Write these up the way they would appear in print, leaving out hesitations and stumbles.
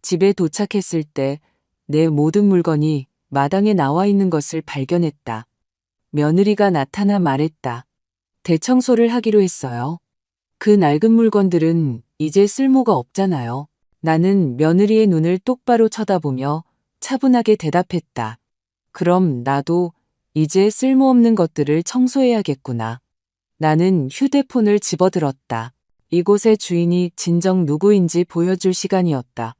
집에 도착했을 때 내 모든 물건이 마당에 나와 있는 것을 발견했다. 며느리가 나타나 말했다. 대청소를 하기로 했어요. 그 낡은 물건들은 이제 쓸모가 없잖아요. 나는 며느리의 눈을 똑바로 쳐다보며 차분하게 대답했다. 그럼 나도 이제 쓸모없는 것들을 청소해야겠구나. 나는 휴대폰을 집어들었다. 이곳의 주인이 진정 누구인지 보여줄 시간이었다.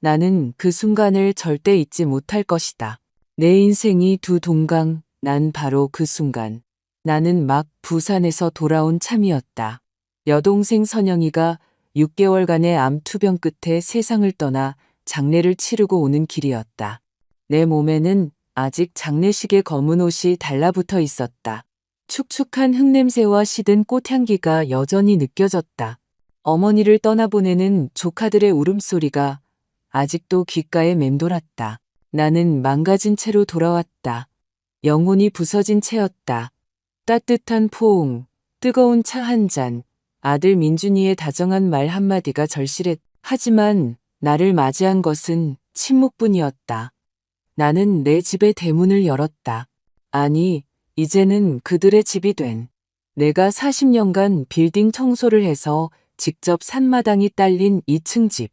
나는 그 순간을 절대 잊지 못할 것이다. 내 인생이 두 동강, 난 바로 그 순간. 나는 막 부산에서 돌아온 참이었다. 여동생 선영이가 6개월간의 암 투병 끝에 세상을 떠나 장례를 치르고 오는 길이었다. 내 몸에는 아직 장례식의 검은 옷이 달라붙어 있었다. 축축한 흙냄새와 시든 꽃향기가 여전히 느껴졌다. 어머니를 떠나보내는 조카들의 울음소리가 아직도 귓가에 맴돌았다. 나는 망가진 채로 돌아왔다. 영혼이 부서진 채였다. 따뜻한 포옹, 뜨거운 차 한 잔, 아들 민준이의 다정한 말 한마디가 절실했. 하지만 나를 맞이한 것은 침묵뿐이었다. 나는 내 집의 대문을 열었다. 아니, 이제는 그들의 집이 된. 내가 40년간 빌딩 청소를 해서 직접 산마당이 딸린 2층 집.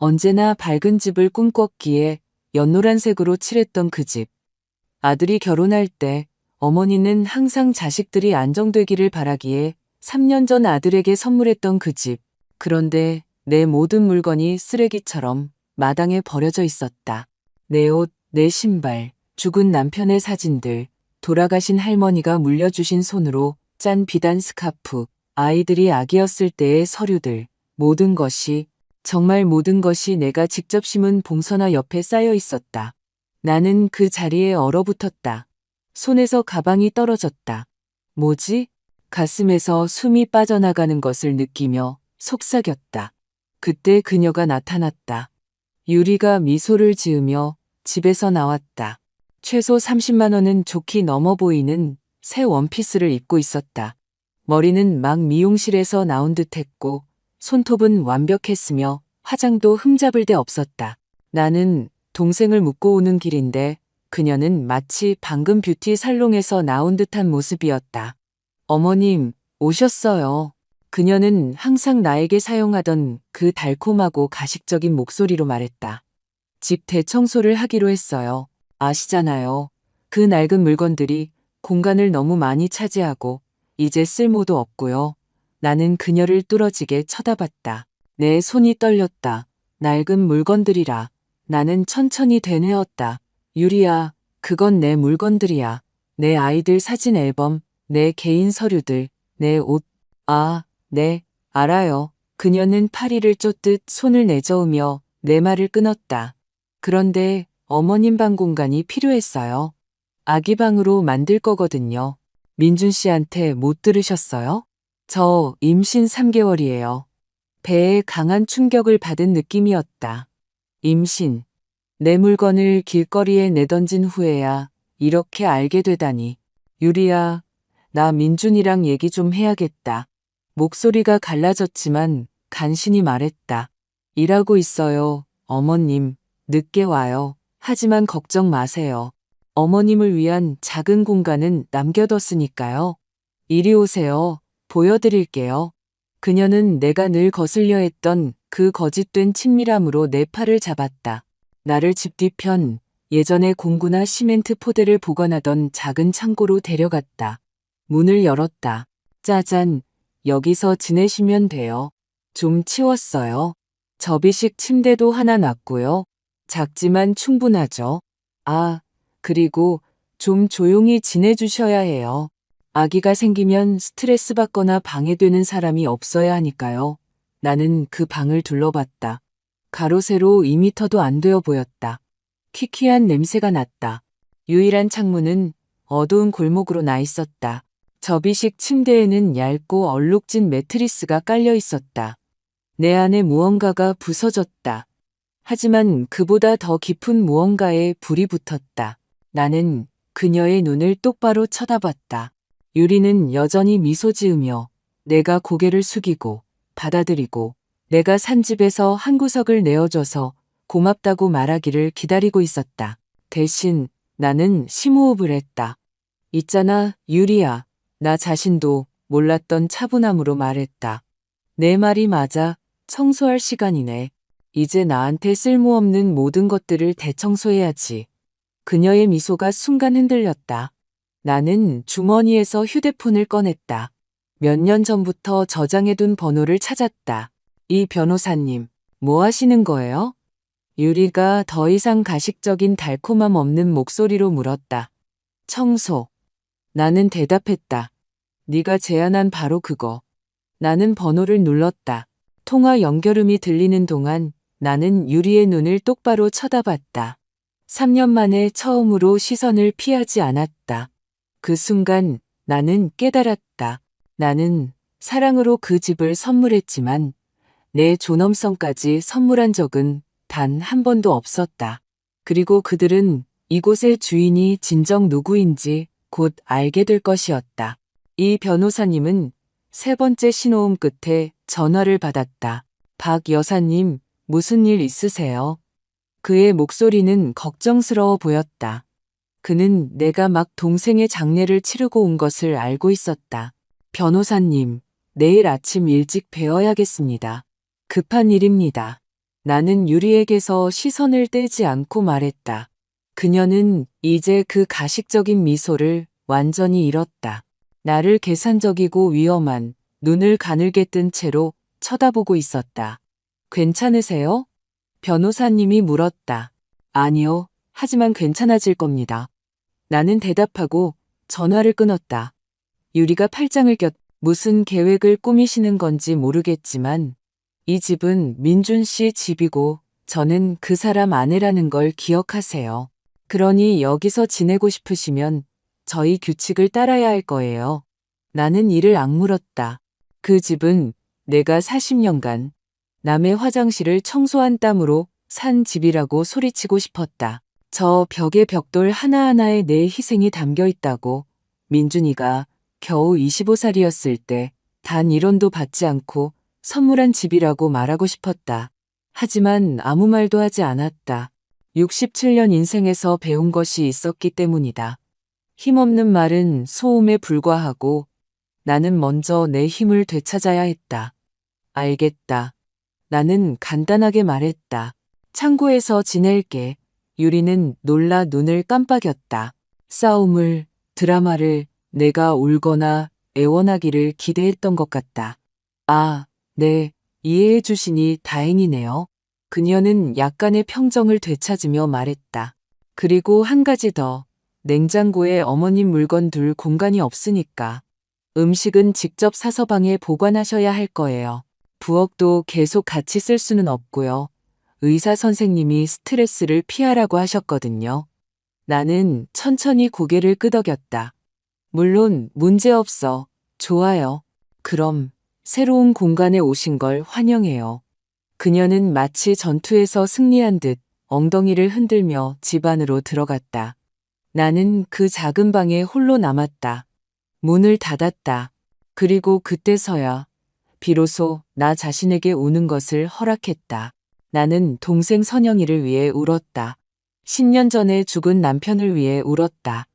언제나 밝은 집을 꿈꿨기에 연노란색으로 칠했던 그 집. 아들이 결혼할 때 어머니는 항상 자식들이 안정되기를 바라기에 3년 전 아들에게 선물했던 그 집. 그런데 내 모든 물건이 쓰레기처럼 마당에 버려져 있었다. 내 옷, 내 신발, 죽은 남편의 사진들, 돌아가신 할머니가 물려주신 손으로 짠 비단 스카프, 아이들이 아기였을 때의 서류들, 모든 것이, 정말 모든 것이 내가 직접 심은 봉선화 옆에 쌓여 있었다. 나는 그 자리에 얼어붙었다. 손에서 가방이 떨어졌다. 뭐지? 가슴에서 숨이 빠져나가는 것을 느끼며 속삭였다. 그때 그녀가 나타났다. 유리가 미소를 지으며 집에서 나왔다. 최소 30만 원은 좋게 넘어 보이는 새 원피스를 입고 있었다. 머리는 막 미용실에서 나온 듯했고 손톱은 완벽했으며 화장도 흠잡을 데 없었다. 나는 동생을 묻고 오는 길인데 그녀는 마치 방금 뷰티 살롱에서 나온 듯한 모습이었다. 어머님, 오셨어요. 그녀는 항상 나에게 사용하던 그 달콤하고 가식적인 목소리로 말했다. 집 대청소를 하기로 했어요. 아시잖아요. 그 낡은 물건들이 공간을 너무 많이 차지하고 이제 쓸모도 없고요. 나는 그녀를 뚫어지게 쳐다봤다. 내 손이 떨렸다. 낡은 물건들이라. 나는 천천히 되뇌었다. 유리야, 그건 내 물건들이야. 내 아이들 사진 앨범, 내 개인 서류들, 내 옷. 아, 네, 알아요. 그녀는 파리를 쫓듯 손을 내저으며 내 말을 끊었다. 그런데 어머님 방 공간이 필요했어요. 아기 방으로 만들 거거든요. 민준 씨한테 못 들으셨어요? 저 임신 3개월이에요. 배에 강한 충격을 받은 느낌이었다. 임신. 내 물건을 길거리에 내던진 후에야 이렇게 알게 되다니. 유리야, 나 민준이랑 얘기 좀 해야겠다. 목소리가 갈라졌지만 간신히 말했다. 일하고 있어요, 어머님. 늦게 와요. 하지만 걱정 마세요. 어머님을 위한 작은 공간은 남겨뒀으니까요. 이리 오세요. 보여드릴게요. 그녀는 내가 늘 거슬려 했던 그 거짓된 친밀함으로 내 팔을 잡았다. 나를 집 뒤편 예전에 공구나 시멘트 포대를 보관하던 작은 창고로 데려갔다. 문을 열었다. 짜잔, 여기서 지내시면 돼요. 좀 치웠어요. 접이식 침대도 하나 놨고요. 작지만 충분하죠. 아, 그리고 좀 조용히 지내주셔야 해요. 아기가 생기면 스트레스 받거나 방해되는 사람이 없어야 하니까요. 나는 그 방을 둘러봤다. 가로 세로 2미터도 안 되어 보였다. 키키한 냄새가 났다. 유일한 창문은 어두운 골목으로 나 있었다. 접이식 침대에는 얇고 얼룩진 매트리스가 깔려 있었다. 내 안에 무언가가 부서졌다. 하지만 그보다 더 깊은 무언가에 불이 붙었다. 나는 그녀의 눈을 똑바로 쳐다봤다. 유리는 여전히 미소 지으며 내가 고개를 숙이고 받아들이고 내가 산 집에서 한 구석을 내어줘서 고맙다고 말하기를 기다리고 있었다. 대신 나는 심호흡을 했다. 있잖아, 유리야. 나 자신도 몰랐던 차분함으로 말했다. 내 말이 맞아. 청소할 시간이네. 이제 나한테 쓸모없는 모든 것들을 대청소해야지. 그녀의 미소가 순간 흔들렸다. 나는 주머니에서 휴대폰을 꺼냈다. 몇 년 전부터 저장해둔 번호를 찾았다. 이 변호사님, 뭐 하시는 거예요? 유리가 더 이상 가식적인 달콤함 없는 목소리로 물었다. 청소. 나는 대답했다. 네가 제안한 바로 그거. 나는 번호를 눌렀다. 통화 연결음이 들리는 동안 나는 유리의 눈을 똑바로 쳐다봤다. 3년 만에 처음으로 시선을 피하지 않았다. 그 순간 나는 깨달았다. 나는 사랑으로 그 집을 선물했지만 내 존엄성까지 선물한 적은 단 한 번도 없었다. 그리고 그들은 이곳의 주인이 진정 누구인지 곧 알게 될 것이었다. 이 변호사님은 세 번째 신호음 끝에 전화를 받았다. 박 여사님, 무슨 일 있으세요? 그의 목소리는 걱정스러워 보였다. 그는 내가 막 동생의 장례를 치르고 온 것을 알고 있었다. 변호사님, 내일 아침 일찍 뵈어야겠습니다. 급한 일입니다. 나는 유리에게서 시선을 떼지 않고 말했다. 그녀는 이제 그 가식적인 미소를 완전히 잃었다. 나를 계산적이고 위험한 눈을 가늘게 뜬 채로 쳐다보고 있었다. 괜찮으세요? 변호사님이 물었다. 아니요, 하지만 괜찮아질 겁니다. 나는 대답하고 전화를 끊었다. 유리가 팔짱을 꼈. 무슨 계획을 꾸미시는 건지 모르겠지만 이 집은 민준 씨 집이고 저는 그 사람 아내라는 걸 기억하세요. 그러니 여기서 지내고 싶으시면 저희 규칙을 따라야 할 거예요. 나는 이를 악물었다. 그 집은 내가 40년간 남의 화장실을 청소한 땀으로 산 집이라고 소리치고 싶었다. 저 벽에 벽돌 하나하나에 내 희생이 담겨 있다고. 민준이가 겨우 25살이었을 때 단 1원도 받지 않고 선물한 집이라고 말하고 싶었다. 하지만 아무 말도 하지 않았다. 67년 인생에서 배운 것이 있었기 때문이다. 힘없는 말은 소음에 불과하고 나는 먼저 내 힘을 되찾아야 했다. 알겠다. 나는 간단하게 말했다. 창고에서 지낼게. 유리는 놀라 눈을 깜빡였다. 싸움을, 드라마를 내가 울거나 애원하기를 기대했던 것 같다. 아, 네, 이해해 주시니 다행이네요. 그녀는 약간의 평정을 되찾으며 말했다. 그리고 한 가지 더. 냉장고에 어머님 물건 둘 공간이 없으니까. 음식은 직접 사서 방에 보관하셔야 할 거예요. 부엌도 계속 같이 쓸 수는 없고요. 의사 선생님이 스트레스를 피하라고 하셨거든요. 나는 천천히 고개를 끄덕였다. 물론 문제없어. 좋아요. 그럼 새로운 공간에 오신 걸 환영해요. 그녀는 마치 전투에서 승리한 듯 엉덩이를 흔들며 집 안으로 들어갔다. 나는 그 작은 방에 홀로 남았다. 문을 닫았다. 그리고 그때서야 비로소 나 자신에게 우는 것을 허락했다. 나는 동생 선영이를 위해 울었다. 10년 전에 죽은 남편을 위해 울었다.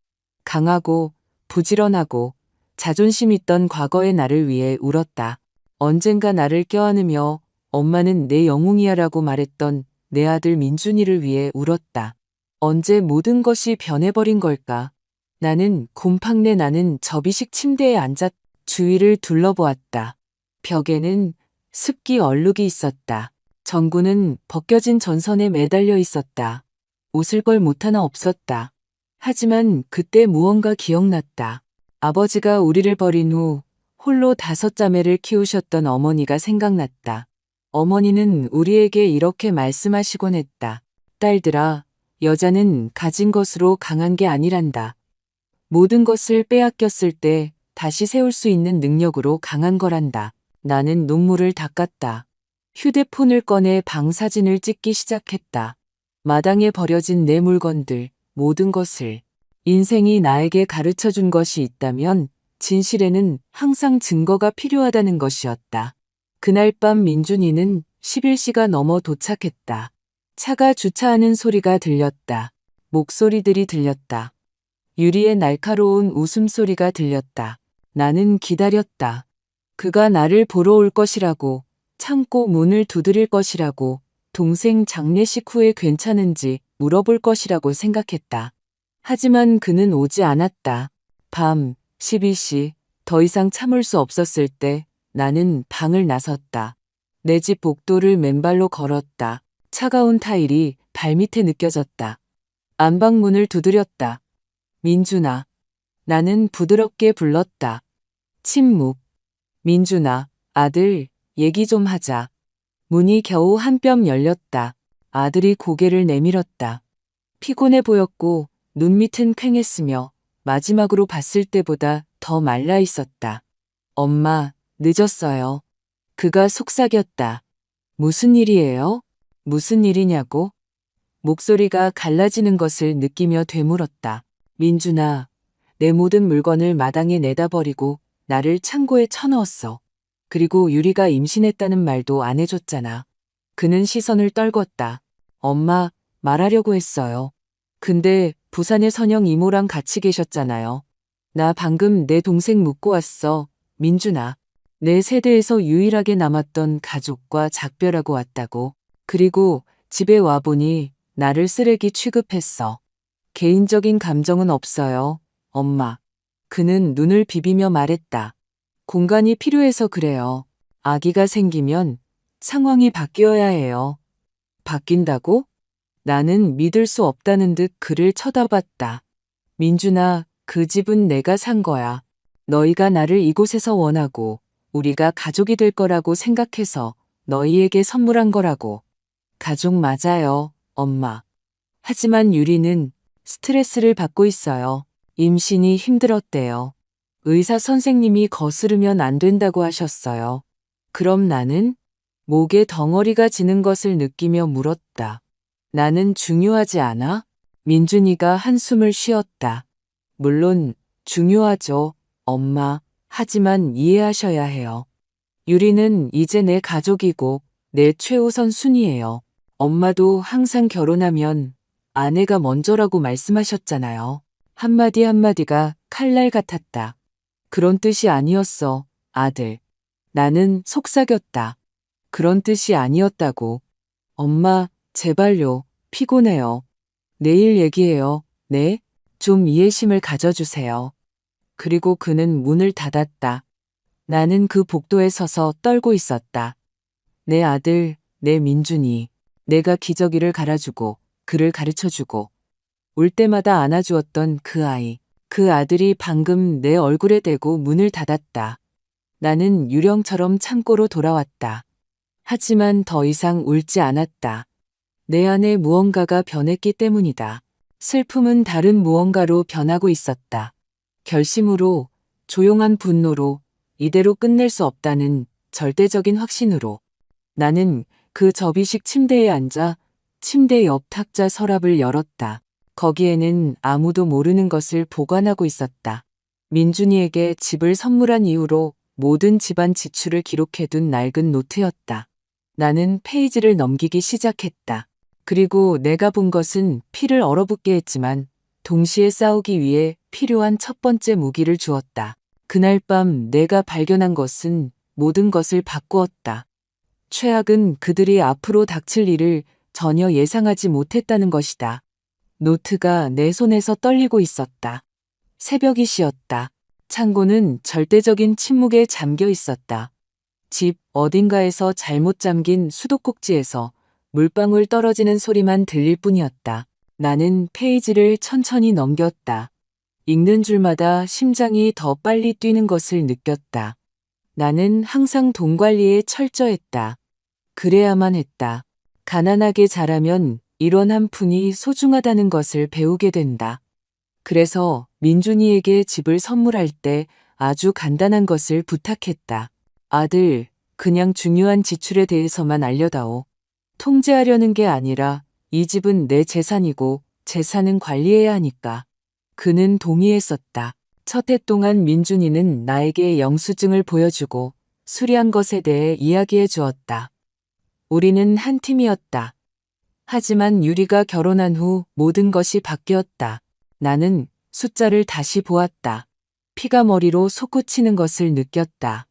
강하고 부지런하고 자존심 있던 과거의 나를 위해 울었다. 언젠가 나를 껴안으며 엄마는 내 영웅이야라고 말했던 내 아들 민준이를 위해 울었다. 언제 모든 것이 변해버린 걸까? 나는 곰팡내 나는 접이식 침대에 앉아 주위를 둘러보았다. 벽에는 습기 얼룩이 있었다. 전구는 벗겨진 전선에 매달려 있었다. 웃을 걸 못하나 없었다. 하지만 그때 무언가 기억났다. 아버지가 우리를 버린 후 홀로 5자매를 키우셨던 어머니가 생각났다. 어머니는 우리에게 이렇게 말씀하시곤 했다. 딸들아, 여자는 가진 것으로 강한 게 아니란다. 모든 것을 빼앗겼을 때 다시 세울 수 있는 능력으로 강한 거란다. 나는 눈물을 닦았다. 휴대폰을 꺼내 방 사진을 찍기 시작했다. 마당에 버려진 내 물건들, 모든 것을. 인생이 나에게 가르쳐 준 것이 있다면 진실에는 항상 증거가 필요하다는 것이었다. 그날 밤 민준이는 11시가 넘어 도착했다. 차가 주차하는 소리가 들렸다. 목소리들이 들렸다. 유리의 날카로운 웃음소리가 들렸다. 나는 기다렸다. 그가 나를 보러 올 것이라고, 참고 문을 두드릴 것이라고, 동생 장례식 후에 괜찮은지 물어볼 것이라고 생각했다. 하지만 그는 오지 않았다. 밤 11시, 더 이상 참을 수 없었을 때 나는 방을 나섰다. 내 집 복도를 맨발로 걸었다. 차가운 타일이 발밑에 느껴졌다. 안방문을 두드렸다. 민준아. 나는 부드럽게 불렀다. 침묵. 민준아, 아들, 얘기 좀 하자. 문이 겨우 한 뼘 열렸다. 아들이 고개를 내밀었다. 피곤해 보였고 눈밑은 퀭했으며 마지막으로 봤을 때보다 더 말라 있었다. 엄마, 늦었어요. 그가 속삭였다. 무슨 일이에요? 무슨 일이냐고? 목소리가 갈라지는 것을 느끼며 되물었다. 민준아, 내 모든 물건을 마당에 내다 버리고 나를 창고에 쳐넣었어. 그리고 유리가 임신했다는 말도 안 해줬잖아. 그는 시선을 떨궜다. 엄마, 말하려고 했어요. 근데 부산에 선영 이모랑 같이 계셨잖아요. 나 방금 내 동생 묻고 왔어. 민준아. 내 세대에서 유일하게 남았던 가족과 작별하고 왔다고. 그리고 집에 와보니 나를 쓰레기 취급했어. 개인적인 감정은 없어요. 엄마. 그는 눈을 비비며 말했다. 공간이 필요해서 그래요. 아기가 생기면 상황이 바뀌어야 해요. 바뀐다고? 나는 믿을 수 없다는 듯 그를 쳐다봤다. 민준아, 그 집은 내가 산 거야. 너희가 나를 이곳에서 원하고 우리가 가족이 될 거라고 생각해서 너희에게 선물한 거라고. 가족 맞아요, 엄마. 하지만 유리는 스트레스를 받고 있어요. 임신이 힘들었대요. 의사 선생님이 거스르면 안 된다고 하셨어요. 그럼 나는? 목에 덩어리가 지는 것을 느끼며 물었다. 나는 중요하지 않아? 민준이가 한숨을 쉬었다. 물론 중요하죠, 엄마. 하지만 이해하셔야 해요. 유리는 이제 내 가족이고 내 최우선 순위예요. 엄마도 항상 결혼하면 아내가 먼저라고 말씀하셨잖아요. 한마디 한마디가 칼날 같았다. 그런 뜻이 아니었어, 아들. 나는 속삭였다. 그런 뜻이 아니었다고. 엄마, 제발요. 피곤해요. 내일 얘기해요. 네? 좀 이해심을 가져주세요. 그리고 그는 문을 닫았다. 나는 그 복도에 서서 떨고 있었다. 내 아들, 내 민준이. 내가 기저귀를 갈아주고 그를 가르쳐주고 올 때마다 안아주었던 그 아이. 그 아들이 방금 내 얼굴에 대고 문을 닫았다. 나는 유령처럼 창고로 돌아왔다. 하지만 더 이상 울지 않았다. 내 안에 무언가가 변했기 때문이다. 슬픔은 다른 무언가로 변하고 있었다. 결심으로, 조용한 분노로, 이대로 끝낼 수 없다는 절대적인 확신으로. 나는 그 접이식 침대에 앉아 침대 옆 탁자 서랍을 열었다. 거기에는 아무도 모르는 것을 보관하고 있었다. 민준이에게 집을 선물한 이후로 모든 집안 지출을 기록해둔 낡은 노트였다. 나는 페이지를 넘기기 시작했다. 그리고 내가 본 것은 피를 얼어붙게 했지만 동시에 싸우기 위해 필요한 첫 번째 무기를 주었다. 그날 밤 내가 발견한 것은 모든 것을 바꾸었다. 최악은 그들이 앞으로 닥칠 일을 전혀 예상하지 못했다는 것이다. 노트가 내 손에서 떨리고 있었다. 새벽이 시었다. 창고는 절대적인 침묵에 잠겨 있었다. 집 어딘가에서 잘못 잠긴 수도꼭지에서 물방울 떨어지는 소리만 들릴 뿐이었다. 나는 페이지를 천천히 넘겼다. 읽는 줄마다 심장이 더 빨리 뛰는 것을 느꼈다. 나는 항상 돈 관리에 철저했다. 그래야만 했다. 가난하게 자라면 이런 한 푼이 소중하다는 것을 배우게 된다. 그래서 민준이에게 집을 선물할 때 아주 간단한 것을 부탁했다. 아들, 그냥 중요한 지출에 대해서만 알려다오. 통제하려는 게 아니라 이 집은 내 재산이고 재산은 관리해야 하니까. 그는 동의했었다. 첫 해 동안 민준이는 나에게 영수증을 보여주고 수리한 것에 대해 이야기해 주었다. 우리는 한 팀이었다. 하지만 유리가 결혼한 후 모든 것이 바뀌었다. 나는 숫자를 다시 보았다. 피가 머리로 솟구치는 것을 느꼈다.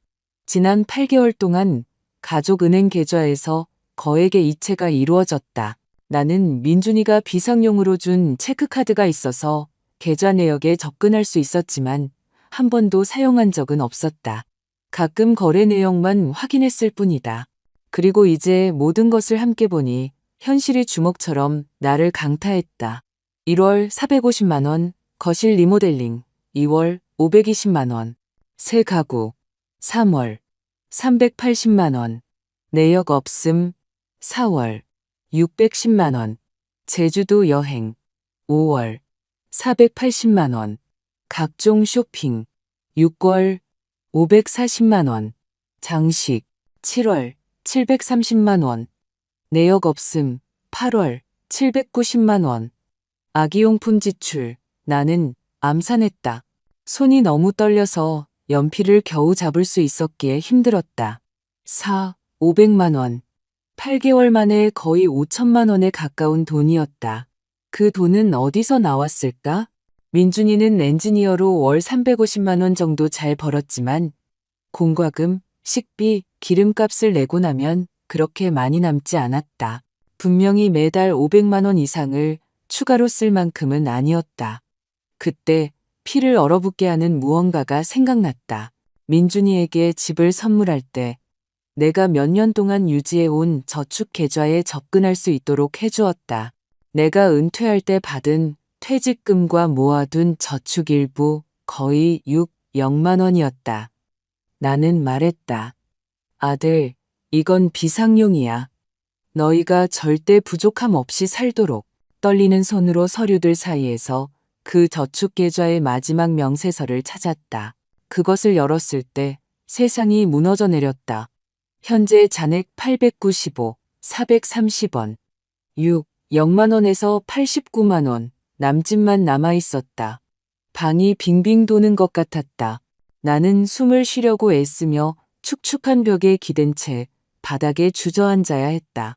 지난 8개월 동안 가족은행 계좌에서 거액의 이체가 이루어졌다. 나는 민준이가 비상용으로 준 체크카드가 있어서 계좌 내역에 접근할 수 있었지만 한 번도 사용한 적은 없었다. 가끔 거래 내역만 확인했을 뿐이다. 그리고 이제 모든 것을 함께 보니 현실이 주먹처럼 나를 강타했다. 1월 450만 원, 거실 리모델링. 2월 520만 원, 새 가구. 3월 380만 원, 내역 없음. 4월 610만 원, 제주도 여행. 5월 480만 원, 각종 쇼핑. 6월 540만 원, 장식. 7월 730만 원, 내역 없음. 8월 790만 원, 아기용품 지출. 나는 암산했다. 손이 너무 떨려서 연필을 겨우 잡을 수 있었기에 힘들었다. 500만 원. 8개월 만에 거의 5천만 원에 가까운 돈이었다. 그 돈은 어디서 나왔을까? 민준이는 엔지니어로 월 350만 원 정도 잘 벌었지만 공과금, 식비, 기름값을 내고 나면 그렇게 많이 남지 않았다. 분명히 매달 500만 원 이상을 추가로 쓸 만큼은 아니었다. 그때 피를 얼어붙게 하는 무언가가 생각났다. 민준이에게 집을 선물할 때 내가 몇 년 동안 유지해온 저축 계좌에 접근할 수 있도록 해주었다. 내가 은퇴할 때 받은 퇴직금과 모아둔 저축 일부 거의 0만 원이었다. 나는 말했다. 아들, 이건 비상용이야. 너희가 절대 부족함 없이 살도록. 떨리는 손으로 서류들 사이에서 그 저축 계좌의 마지막 명세서를 찾았다. 그것을 열었을 때 세상이 무너져 내렸다. 현재 잔액 895, 430원. 0만 원에서 89만 원. 남짓만 남아 있었다. 방이 빙빙 도는 것 같았다. 나는 숨을 쉬려고 애쓰며 축축한 벽에 기댄 채 바닥에 주저앉아야 했다.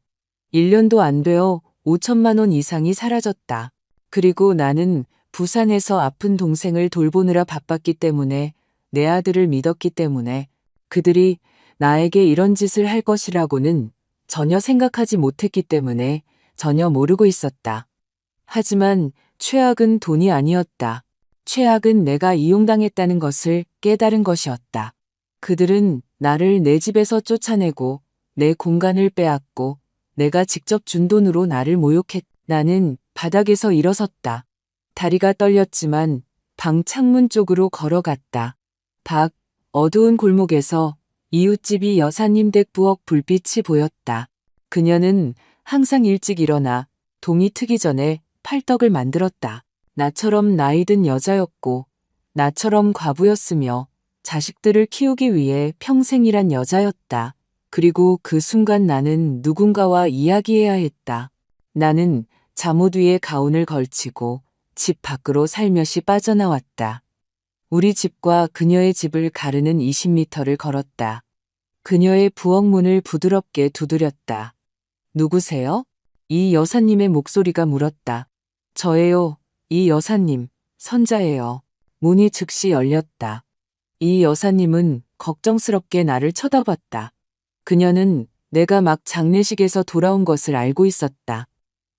1년도 안 되어 5천만 원 이상이 사라졌다. 그리고 나는 부산에서 아픈 동생을 돌보느라 바빴기 때문에, 내 아들을 믿었기 때문에, 그들이 나에게 이런 짓을 할 것이라고는 전혀 생각하지 못했기 때문에 전혀 모르고 있었다. 하지만 최악은 돈이 아니었다. 최악은 내가 이용당했다는 것을 깨달은 것이었다. 그들은 나를 내 집에서 쫓아내고 내 공간을 빼앗고 내가 직접 준 돈으로 나를 모욕했. 나는 바닥에서 일어섰다. 다리가 떨렸지만 방 창문 쪽으로 걸어갔다. 어두운 골목에서 이웃집이 여사님 댁 부엌 불빛이 보였다. 그녀는 항상 일찍 일어나 동이 트기 전에 팔떡을 만들었다. 나처럼 나이든 여자였고 나처럼 과부였으며 자식들을 키우기 위해 평생 일한 여자였다. 그리고 그 순간 나는 누군가와 이야기해야 했다. 나는 잠옷 위에 가운을 걸치고 집 밖으로 살며시 빠져나왔다. 우리 집과 그녀의 집을 가르는 20m를 걸었다. 그녀의 부엌 문을 부드럽게 두드렸다. 누구세요? 이 여사님의 목소리가 물었다. 저예요. 이 여사님, 선자예요. 문이 즉시 열렸다. 이 여사님은 걱정스럽게 나를 쳐다봤다. 그녀는 내가 막 장례식에서 돌아온 것을 알고 있었다.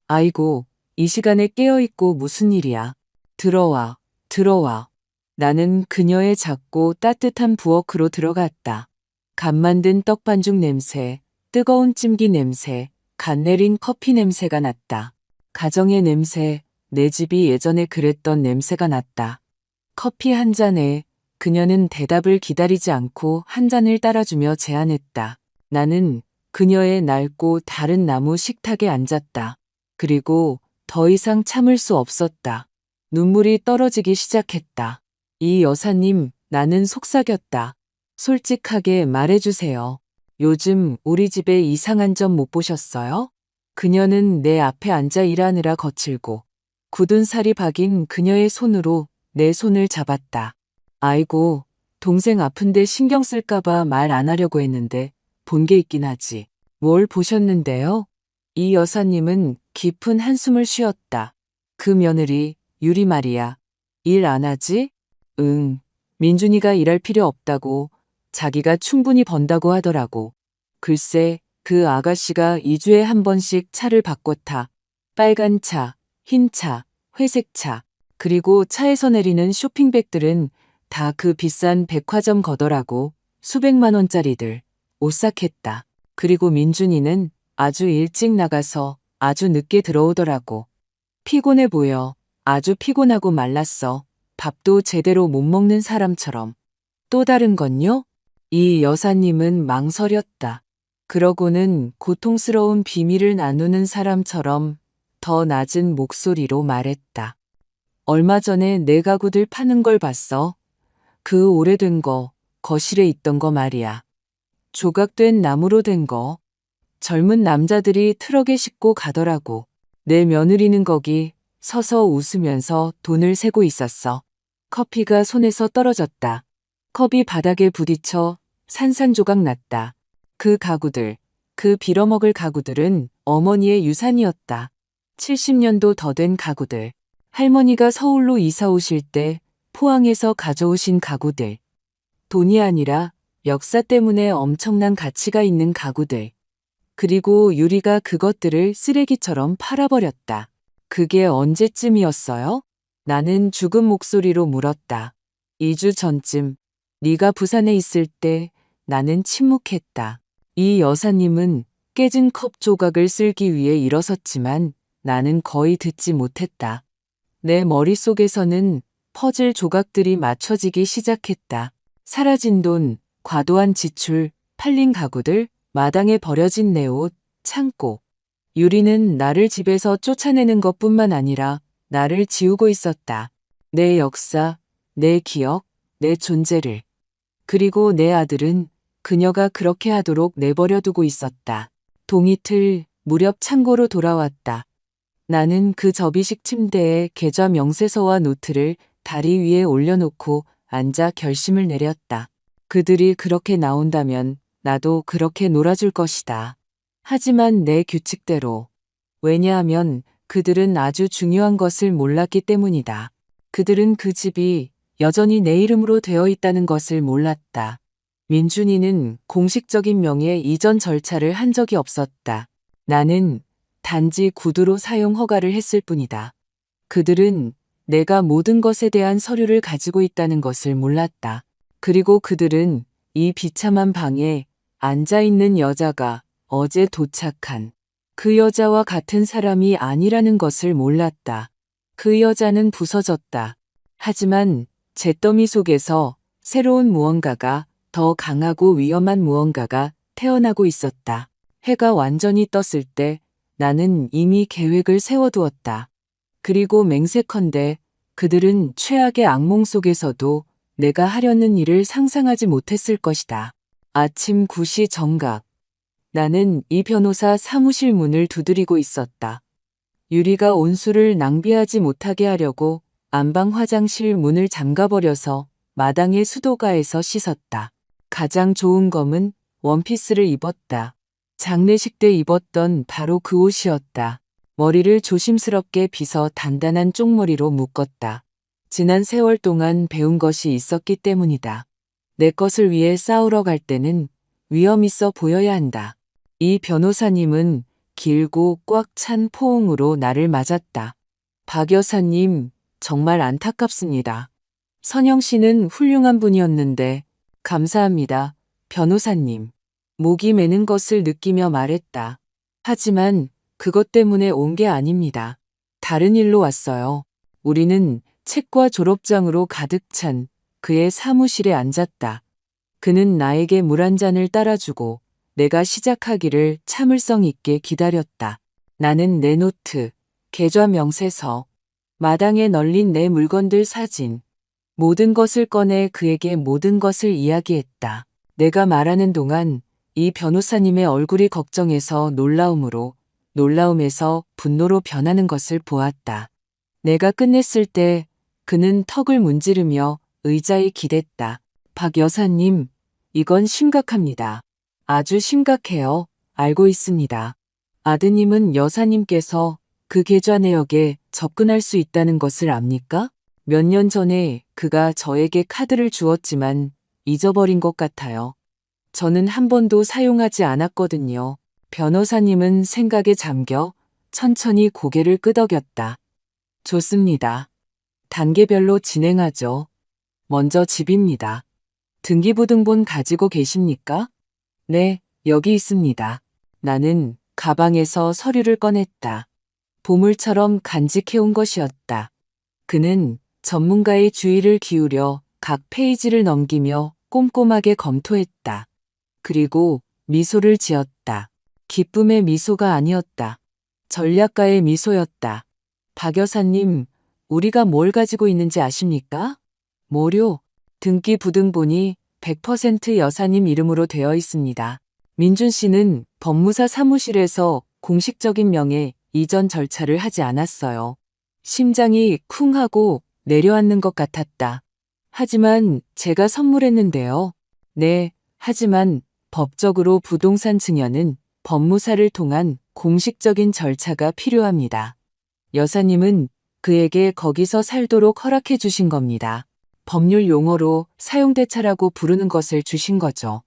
아이고, 이 시간에 깨어있고 무슨 일이야. 들어와, 들어와. 나는 그녀의 작고 따뜻한 부엌으로 들어갔다. 간 만든 떡 반죽 냄새, 뜨거운 찜기 냄새, 간 내린 커피 냄새가 났다. 가정의 냄새, 내 집이 예전에 그랬던 냄새가 났다. 커피 한 잔에 그녀는 대답을 기다리지 않고 한 잔을 따라주며 제안했다. 나는 그녀의 낡고 다른 나무 식탁에 앉았다. 그리고 더 이상 참을 수 없었다. 눈물이 떨어지기 시작했다. 이 여사님, 나는 속삭였다. 솔직하게 말해주세요. 요즘 우리 집에 이상한 점 못 보셨어요? 그녀는 내 앞에 앉아 일하느라 거칠고 굳은 살이 박인 그녀의 손으로 내 손을 잡았다. 아이고, 동생 아픈데 신경 쓸까봐 말 안 하려고 했는데 본 게 있긴 하지. 뭘 보셨는데요? 이 여사님은 깊은 한숨을 쉬었다. 그 며느리, 유리 말이야. 일 안 하지? 응. 민준이가 일할 필요 없다고. 자기가 충분히 번다고 하더라고. 글쎄, 그 아가씨가 2주에 한 번씩 차를 바꿔 타. 빨간 차, 흰 차, 회색 차. 그리고 차에서 내리는 쇼핑백들은 다 그 비싼 백화점 거더라고. 수백만 원짜리들. 오싹했다. 그리고 민준이는 아주 일찍 나가서 아주 늦게 들어오더라고. 피곤해 보여. 아주 피곤하고 말랐어. 밥도 제대로 못 먹는 사람처럼. 또 다른 건요? 이 여사님은 망설였다. 그러고는 고통스러운 비밀을 나누는 사람처럼 더 낮은 목소리로 말했다. 얼마 전에 내 가구들 파는 걸 봤어. 그 오래된 거, 거실에 있던 거 말이야. 조각된 나무로 된 거. 젊은 남자들이 트럭에 싣고 가더라고. 내 며느리는 거기 서서 웃으면서 돈을 세고 있었어. 커피가 손에서 떨어졌다. 컵이 바닥에 부딪혀 산산조각 났다. 그 가구들, 그 빌어먹을 가구들은 어머니의 유산이었다. 70년도 더 된 가구들. 할머니가 서울로 이사 오실 때 포항에서 가져오신 가구들. 돈이 아니라 역사 때문에 엄청난 가치가 있는 가구들. 그리고 유리가 그것들을 쓰레기처럼 팔아버렸다. 그게 언제쯤이었어요? 나는 죽은 목소리로 물었다. 2주 전쯤. 네가 부산에 있을 때 나는 침묵했다. 이 여사님은 깨진 컵 조각을 쓸기 위해 일어섰지만 나는 거의 듣지 못했다. 내 머릿속에서는 퍼즐 조각들이 맞춰지기 시작했다. 사라진 돈, 과도한 지출, 팔린 가구들, 마당에 버려진 내 옷, 창고. 유리는 나를 집에서 쫓아내는 것뿐만 아니라 나를 지우고 있었다. 내 역사, 내 기억, 내 존재를. 그리고 내 아들은 그녀가 그렇게 하도록 내버려두고 있었다. 동이틀 무렵 창고로 돌아왔다. 나는 그 접이식 침대에 계좌 명세서와 노트를 다리 위에 올려놓고 앉아 결심을 내렸다. 그들이 그렇게 나온다면 나도 그렇게 놀아줄 것이다. 하지만 내 규칙대로. 왜냐하면 그들은 아주 중요한 것을 몰랐기 때문이다. 그들은 그 집이 여전히 내 이름으로 되어 있다는 것을 몰랐다. 민준이는 공식적인 명의 이전 절차를 한 적이 없었다. 나는 단지 구두로 사용 허가를 했을 뿐이다. 그들은 내가 모든 것에 대한 서류를 가지고 있다는 것을 몰랐다. 그리고 그들은 이 비참한 방에 앉아있는 여자가 어제 도착한 그 여자와 같은 사람이 아니라는 것을 몰랐다. 그 여자는 부서졌다. 하지만 잿더미 속에서 새로운 무언가가 더 강하고 위험한 무언가가 태어나고 있었다. 해가 완전히 떴을 때 나는 이미 계획을 세워두었다. 그리고 맹세컨대 그들은 최악의 악몽 속에서도 내가 하려는 일을 상상하지 못했을 것이다. 아침 9시 정각. 나는 이 변호사 사무실 문을 두드리고 있었다. 유리가 온수를 낭비하지 못하게 하려고 안방 화장실 문을 잠가버려서 마당에 수도가에서 씻었다. 가장 좋은 검은 원피스를 입었다. 장례식 때 입었던 바로 그 옷이었다. 머리를 조심스럽게 빗어 단단한 쪽머리로 묶었다. 지난 세월 동안 배운 것이 있었기 때문이다. 내 것을 위해 싸우러 갈 때는 위험 있어 보여야 한다. 이 변호사님은 길고 꽉 찬 포옹으로 나를 맞았다. 박 여사님, 정말 안타깝습니다. 선영 씨는 훌륭한 분이었는데 감사합니다, 변호사님. 목이 메는 것을 느끼며 말했다. 하지만 그것 때문에 온 게 아닙니다. 다른 일로 왔어요. 우리는 책과 졸업장으로 가득 찬 그의 사무실에 앉았다. 그는 나에게 물 한 잔을 따라주고 내가 시작하기를 참을성 있게 기다렸다. 나는 내 노트, 계좌 명세서, 마당에 널린 내 물건들 사진, 모든 것을 꺼내 그에게 모든 것을 이야기했다. 내가 말하는 동안 이 변호사님의 얼굴이 걱정에서 놀라움으로, 놀라움에서 분노로 변하는 것을 보았다. 내가 끝냈을 때 그는 턱을 문지르며 의자에 기댔다. 박 여사님, 이건 심각합니다. 아주 심각해요. 알고 있습니다. 아드님은 여사님께서 그 계좌 내역에 접근할 수 있다는 것을 압니까? 몇 년 전에 그가 저에게 카드를 주었지만 잊어버린 것 같아요. 저는 한 번도 사용하지 않았거든요. 변호사님은 생각에 잠겨 천천히 고개를 끄덕였다. 좋습니다. 단계별로 진행하죠. 먼저 집입니다. 등기부등본 가지고 계십니까? 네, 여기 있습니다. 나는 가방에서 서류를 꺼냈다. 보물처럼 간직해온 것이었다. 그는 전문가의 주의를 기울여 각 페이지를 넘기며 꼼꼼하게 검토했다. 그리고 미소를 지었다. 기쁨의 미소가 아니었다. 전략가의 미소였다. 박 여사님, 우리가 뭘 가지고 있는지 아십니까? 뭐요? 등기부등본이 100% 여사님 이름으로 되어 있습니다. 민준 씨는 법무사 사무실에서 공식적인 명예 이전 절차를 하지 않았어요. 심장이 쿵 하고 내려앉는 것 같았다. 하지만 제가 선물했는데요. 네, 하지만 법적으로 부동산 증여는 법무사를 통한 공식적인 절차가 필요합니다. 여사님은 그에게 거기서 살도록 허락해 주신 겁니다. 법률 용어로 사용대차라고 부르는 것을 주신 거죠.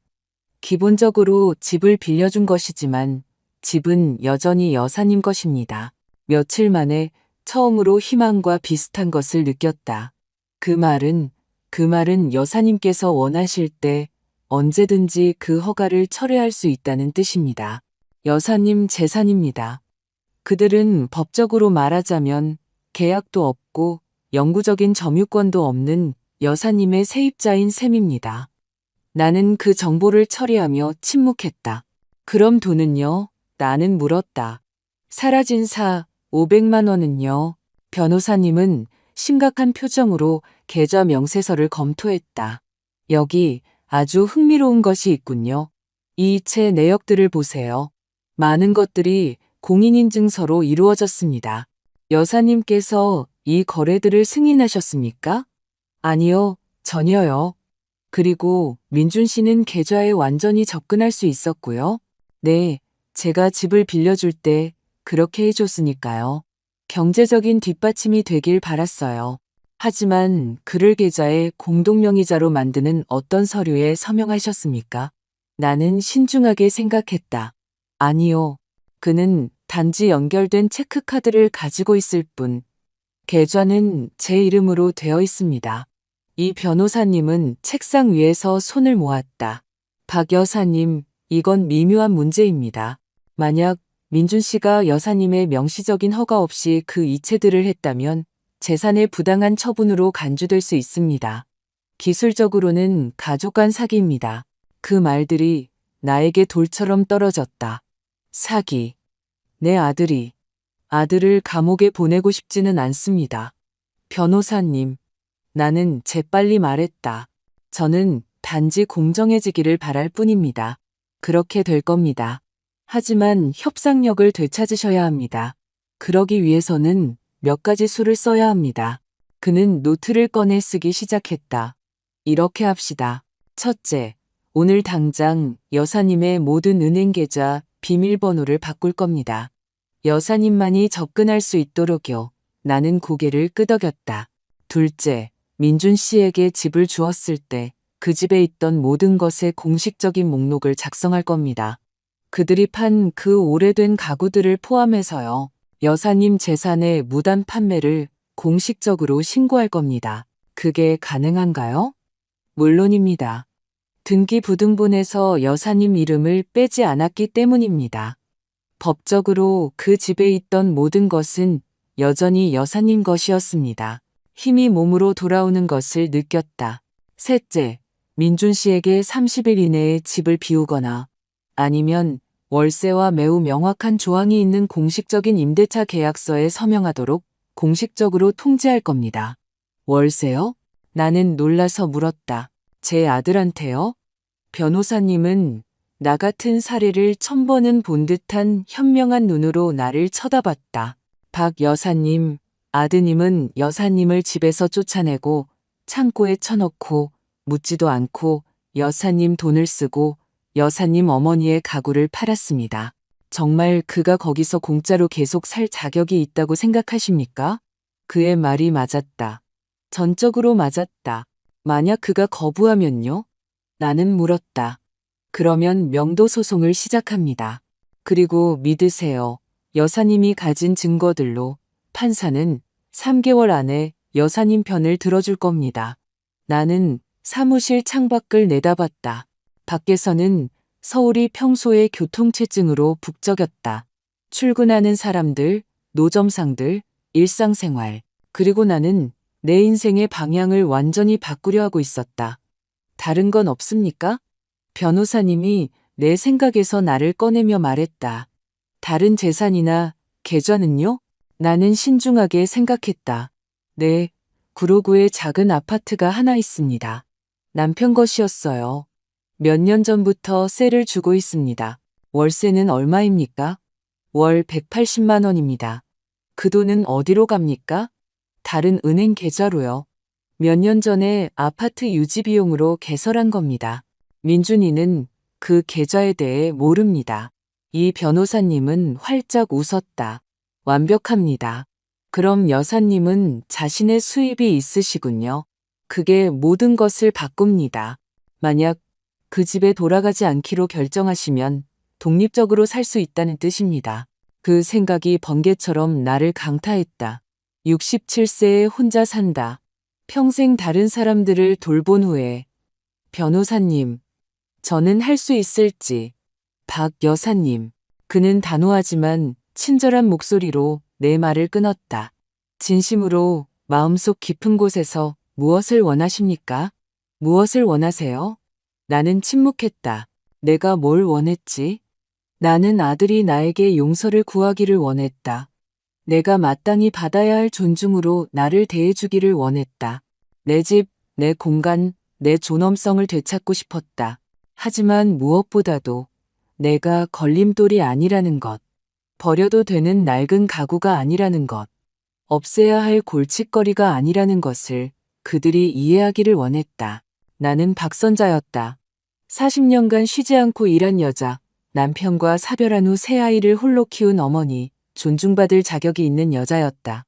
기본적으로 집을 빌려준 것이지만 집은 여전히 여사님 것입니다. 며칠 만에 처음으로 희망과 비슷한 것을 느꼈다. 그 말은 여사님께서 원하실 때 언제든지 그 허가를 철회할 수 있다는 뜻입니다. 여사님 재산입니다. 그들은 법적으로 말하자면 계약도 없고 영구적인 점유권도 없는 여사님의 세입자인 셈입니다. 나는 그 정보를 처리하며 침묵했다. 그럼 돈은요? 나는 물었다. 사라진 500만 원은요? 변호사님은 심각한 표정으로 계좌 명세서를 검토했다. 여기 아주 흥미로운 것이 있군요. 이 체 내역들을 보세요. 많은 것들이 공인인증서로 이루어졌습니다. 여사님께서 이 거래들을 승인하셨습니까? 아니요, 전혀요. 그리고 민준 씨는 계좌에 완전히 접근할 수 있었고요. 네, 제가 집을 빌려줄 때 그렇게 해줬으니까요. 경제적인 뒷받침이 되길 바랐어요. 하지만 그를 계좌의 공동명의자로 만드는 어떤 서류에 서명하셨습니까? 나는 신중하게 생각했다. 아니요. 그는 단지 연결된 체크카드를 가지고 있을 뿐. 계좌는 제 이름으로 되어 있습니다. 이 변호사님은 책상 위에서 손을 모았다. 박 여사님, 이건 미묘한 문제입니다. 만약 민준 씨가 여사님의 명시적인 허가 없이 그 이체들을 했다면 재산의 부당한 처분으로 간주될 수 있습니다. 기술적으로는 가족 간 사기입니다. 그 말들이 나에게 돌처럼 떨어졌다. 사기. 내 아들을 감옥에 보내고 싶지는 않습니다. 변호사님, 나는 재빨리 말했다. 저는 단지 공정해지기를 바랄 뿐입니다. 그렇게 될 겁니다. 하지만 협상력을 되찾으셔야 합니다. 그러기 위해서는 몇 가지 수를 써야 합니다. 그는 노트를 꺼내 쓰기 시작했다. 이렇게 합시다. 첫째, 오늘 당장 여사님의 모든 은행 계좌 비밀번호를 바꿀 겁니다. 여사님만이 접근할 수 있도록요. 나는 고개를 끄덕였다. 둘째, 민준 씨에게 집을 주었을 때 그 집에 있던 모든 것의 공식적인 목록을 작성할 겁니다. 그들이 판 그 오래된 가구들을 포함해서요. 여사님 재산의 무단 판매를 공식적으로 신고할 겁니다. 그게 가능한가요? 물론입니다. 등기부등본에서 여사님 이름을 빼지 않았기 때문입니다. 법적으로 그 집에 있던 모든 것은 여전히 여사님 것이었습니다. 힘이 몸으로 돌아오는 것을 느꼈다. 셋째, 민준 씨에게 30일 이내에 집을 비우거나 아니면 월세와 매우 명확한 조항이 있는 공식적인 임대차 계약서에 서명하도록 공식적으로 통지할 겁니다. 월세요? 나는 놀라서 물었다. 제 아들한테요? 변호사님은 나 같은 사례를 1000번은 본 듯한 현명한 눈으로 나를 쳐다봤다. 박 여사님, 아드님은 여사님을 집에서 쫓아내고 창고에 쳐넣고 묻지도 않고 여사님 돈을 쓰고 여사님 어머니의 가구를 팔았습니다. 정말 그가 거기서 공짜로 계속 살 자격이 있다고 생각하십니까? 그의 말이 맞았다. 전적으로 맞았다. 만약 그가 거부하면요? 나는 물었다. 그러면 명도 소송을 시작합니다. 그리고 믿으세요. 여사님이 가진 증거들로 판사는 3개월 안에 여사님 편을 들어줄 겁니다. 나는 사무실 창밖을 내다봤다. 밖에서는 서울이 평소의 교통체증으로 북적였다. 출근하는 사람들, 노점상들, 일상생활. 그리고 나는 내 인생의 방향을 완전히 바꾸려 하고 있었다. 다른 건 없습니까? 변호사님이 내 생각에서 나를 꺼내며 말했다. 다른 재산이나 계좌는요? 나는 신중하게 생각했다. 네, 구로구에 작은 아파트가 하나 있습니다. 남편 것이었어요. 몇 년 전부터 세를 주고 있습니다. 월세는 얼마입니까? 월 180만 원입니다. 그 돈은 어디로 갑니까? 다른 은행 계좌로요. 몇 년 전에 아파트 유지 비용으로 개설한 겁니다. 민준이는 그 계좌에 대해 모릅니다. 이 변호사님은 활짝 웃었다. 완벽합니다. 그럼 여사님은 자신의 수입이 있으시군요. 그게 모든 것을 바꿉니다. 만약 그 집에 돌아가지 않기로 결정하시면 독립적으로 살 수 있다는 뜻입니다. 그 생각이 번개처럼 나를 강타했다. 67세에 혼자 산다. 평생 다른 사람들을 돌본 후에 변호사님, 저는 할 수 있을지. 박 여사님. 그는 단호하지만 친절한 목소리로 내 말을 끊었다. 진심으로 마음속 깊은 곳에서 무엇을 원하십니까? 무엇을 원하세요? 나는 침묵했다. 내가 뭘 원했지? 나는 아들이 나에게 용서를 구하기를 원했다. 내가 마땅히 받아야 할 존중으로 나를 대해주기를 원했다. 내 집, 내 공간, 내 존엄성을 되찾고 싶었다. 하지만 무엇보다도 내가 걸림돌이 아니라는 것, 버려도 되는 낡은 가구가 아니라는 것, 없애야 할 골칫거리가 아니라는 것을 그들이 이해하기를 원했다. 나는 박선자였다. 40년간 쉬지 않고 일한 여자, 남편과 사별한 후 새 아이를 홀로 키운 어머니, 존중받을 자격이 있는 여자였다.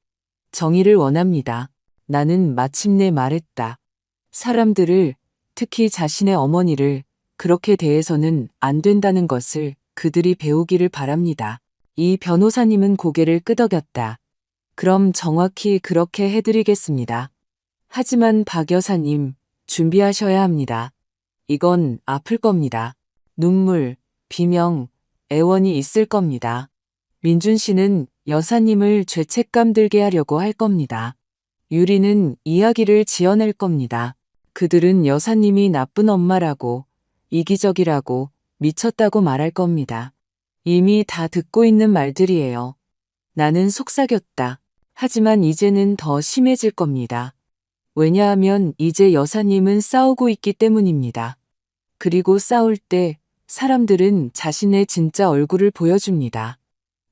정의를 원합니다. 나는 마침내 말했다. 사람들을, 특히 자신의 어머니를 그렇게 대해서는 안 된다는 것을 그들이 배우기를 바랍니다. 이 변호사님은 고개를 끄덕였다. 그럼 정확히 그렇게 해드리겠습니다. 하지만 박 여사님, 준비하셔야 합니다. 이건 아플 겁니다. 눈물, 비명, 애원이 있을 겁니다. 민준 씨는 여사님을 죄책감 들게 하려고 할 겁니다. 유리는 이야기를 지어낼 겁니다. 그들은 여사님이 나쁜 엄마라고, 이기적이라고, 미쳤다고 말할 겁니다. 이미 다 듣고 있는 말들이에요. 나는 속삭였다. 하지만 이제는 더 심해질 겁니다. 왜냐하면 이제 여사님은 싸우고 있기 때문입니다. 그리고 싸울 때 사람들은 자신의 진짜 얼굴을 보여줍니다.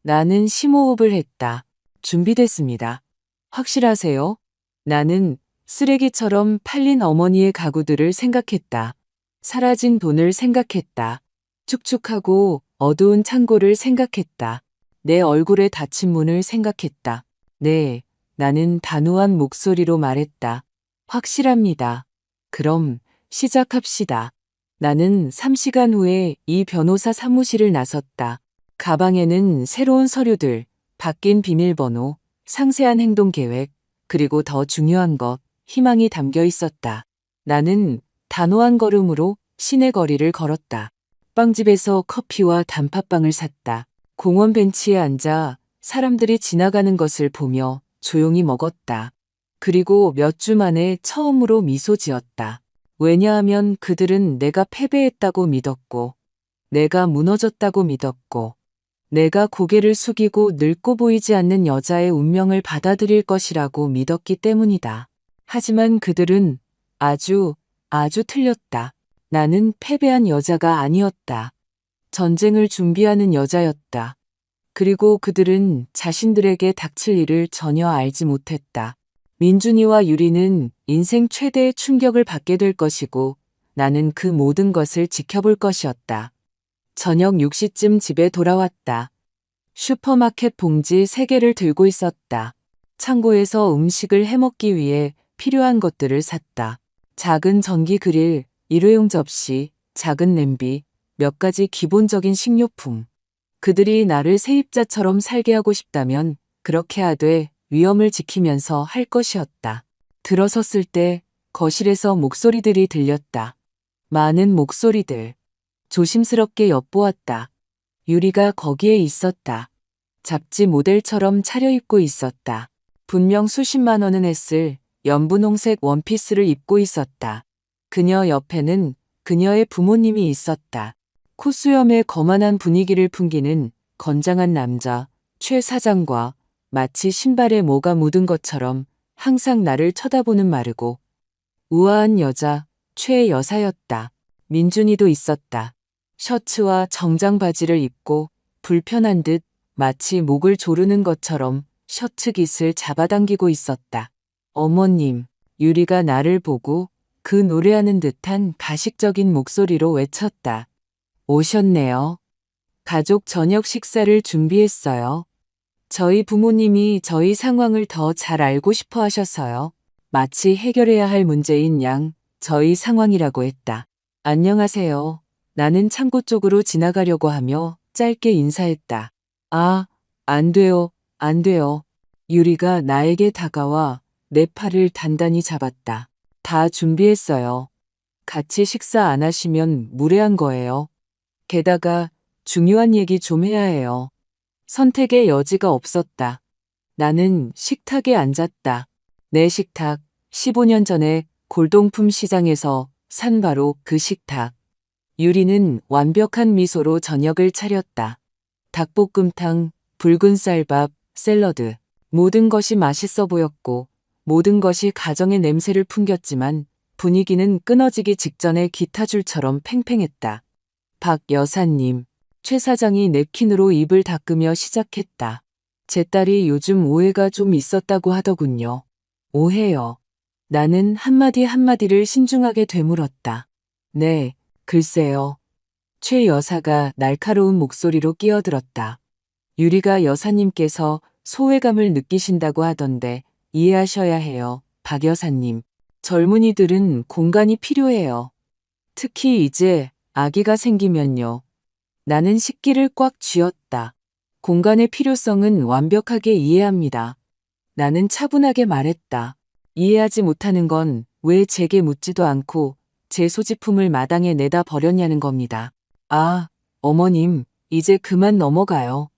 나는 심호흡을 했다. 준비됐습니다. 확실하세요? 나는 쓰레기처럼 팔린 어머니의 가구들을 생각했다. 사라진 돈을 생각했다. 축축하고 어두운 창고를 생각했다. 내 얼굴에 닫힌 문을 생각했다. 네, 나는 단호한 목소리로 말했다. 확실합니다. 그럼 시작합시다. 나는 3시간 후에 이 변호사 사무실을 나섰다. 가방에는 새로운 서류들, 바뀐 비밀번호, 상세한 행동 계획, 그리고 더 중요한 것, 희망이 담겨 있었다. 나는 단호한 걸음으로 시내 거리를 걸었다. 빵집에서 커피와 단팥빵을 샀다. 공원 벤치에 앉아 사람들이 지나가는 것을 보며 조용히 먹었다. 그리고 몇 주 만에 처음으로 미소 지었다. 왜냐하면 그들은 내가 패배했다고 믿었고, 내가 무너졌다고 믿었고, 내가 고개를 숙이고 늙고 보이지 않는 여자의 운명을 받아들일 것이라고 믿었기 때문이다. 하지만 그들은 아주 틀렸다. 나는 패배한 여자가 아니었다. 전쟁을 준비하는 여자였다. 그리고 그들은 자신들에게 닥칠 일을 전혀 알지 못했다. 민준이와 유리는 인생 최대의 충격을 받게 될 것이고 나는 그 모든 것을 지켜볼 것이었다. 저녁 6시쯤 집에 돌아왔다. 슈퍼마켓 봉지 3개를 들고 있었다. 창고에서 음식을 해먹기 위해 필요한 것들을 샀다. 작은 전기 그릴, 일회용 접시, 작은 냄비, 몇 가지 기본적인 식료품. 그들이 나를 세입자처럼 살게 하고 싶다면 그렇게 하되 위험을 지키면서 할 것이었다. 들어섰을 때 거실에서 목소리들이 들렸다. 많은 목소리들. 조심스럽게 엿보았다. 유리가 거기에 있었다. 잡지 모델처럼 차려입고 있었다. 분명 수십만 원은 했을 연분홍색 원피스를 입고 있었다. 그녀 옆에는 그녀의 부모님이 있었다. 코수염의 거만한 분위기를 풍기는 건장한 남자, 최 사장과 마치 신발에 뭐가 묻은 것처럼 항상 나를 쳐다보는 마르고 우아한 여자, 최 여사였다. 민준이도 있었다. 셔츠와 정장 바지를 입고 불편한 듯 마치 목을 조르는 것처럼 셔츠 깃을 잡아당기고 있었다. 어머님, 유리가 나를 보고 그 노래하는 듯한 가식적인 목소리로 외쳤다. 오셨네요. 가족 저녁 식사를 준비했어요. 저희 부모님이 저희 상황을 더 잘 알고 싶어 하셔서요. 마치 해결해야 할 문제인 양 저희 상황이라고 했다. 안녕하세요. 나는 창고 쪽으로 지나가려고 하며 짧게 인사했다. 아, 안 돼요, 안 돼요. 유리가 나에게 다가와 내 팔을 단단히 잡았다. 다 준비했어요. 같이 식사 안 하시면 무례한 거예요. 게다가 중요한 얘기 좀 해야 해요. 선택의 여지가 없었다. 나는 식탁에 앉았다. 내 식탁, 15년 전에 골동품 시장에서 산 바로 그 식탁. 유리는 완벽한 미소로 저녁을 차렸다. 닭볶음탕, 붉은 쌀밥, 샐러드. 모든 것이 맛있어 보였고 모든 것이 가정의 냄새를 풍겼지만 분위기는 끊어지기 직전에 기타줄처럼 팽팽했다. 박 여사님, 최 사장이 냅킨으로 입을 닦으며 시작했다. 제 딸이 요즘 오해가 좀 있었다고 하더군요. 오해요. 나는 한마디 한마디를 신중하게 되물었다. 네, 글쎄요. 최 여사가 날카로운 목소리로 끼어들었다. 유리가 여사님께서 소외감을 느끼신다고 하던데 이해하셔야 해요, 박 여사님. 젊은이들은 공간이 필요해요. 특히 이제 아기가 생기면요. 나는 식기를 꽉 쥐었다. 공간의 필요성은 완벽하게 이해합니다. 나는 차분하게 말했다. 이해하지 못하는 건 왜 제게 묻지도 않고 제 소지품을 마당에 내다 버렸냐는 겁니다. 아, 어머님, 이제 그만 넘어가요.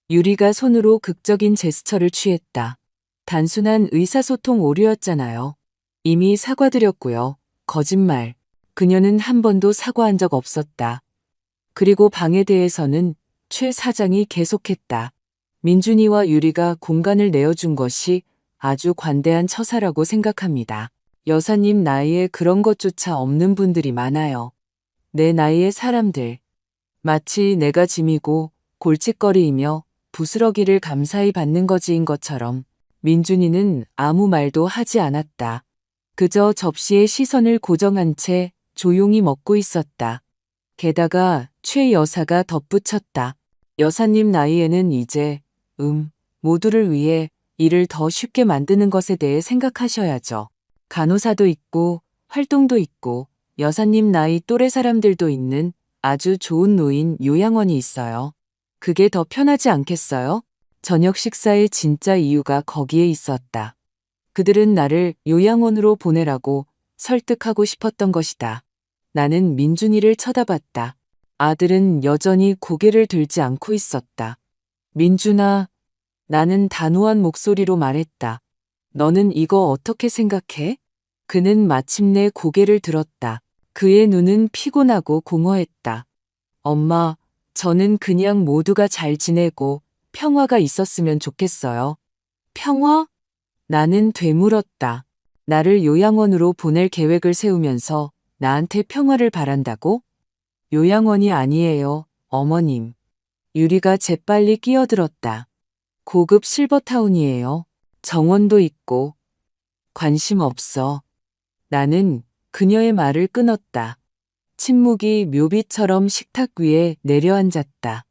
유리가 손으로 극적인 제스처를 취했다. 단순한 의사소통 오류였잖아요. 이미 사과드렸고요. 거짓말. 그녀는 한 번도 사과한 적 없었다. 그리고 방에 대해서는 최 사장이 계속했다. 민준이와 유리가 공간을 내어준 것이 아주 관대한 처사라고 생각합니다. 여사님 나이에 그런 것조차 없는 분들이 많아요. 내 나이의 사람들. 마치 내가 짐이고 골칫거리이며 부스러기를 감사히 받는 거지인 것처럼 민준이는 아무 말도 하지 않았다. 그저 접시에 시선을 고정한 채 조용히 먹고 있었다. 게다가 최 여사가 덧붙였다. 여사님 나이에는 이제 모두를 위해 일을 더 쉽게 만드는 것에 대해 생각하셔야죠. 간호사도 있고 활동도 있고 여사님 나이 또래 사람들도 있는 아주 좋은 노인 요양원이 있어요. 그게 더 편하지 않겠어요? 저녁 식사의 진짜 이유가 거기에 있었다. 그들은 나를 요양원으로 보내라고 설득하고 싶었던 것이다. 나는 민준이를 쳐다봤다. 아들은 여전히 고개를 들지 않고 있었다. 민준아, 나는 단호한 목소리로 말했다. 너는 이거 어떻게 생각해? 그는 마침내 고개를 들었다. 그의 눈은 피곤하고 공허했다. 엄마, 저는 그냥 모두가 잘 지내고 평화가 있었으면 좋겠어요. 평화? 나는 되물었다. 나를 요양원으로 보낼 계획을 세우면서 나한테 평화를 바란다고? 요양원이 아니에요, 어머님. 유리가 재빨리 끼어들었다. 고급 실버타운이에요. 정원도 있고. 관심 없어. 나는 그녀의 말을 끊었다. 침묵이 묘비처럼 식탁 위에 내려앉았다.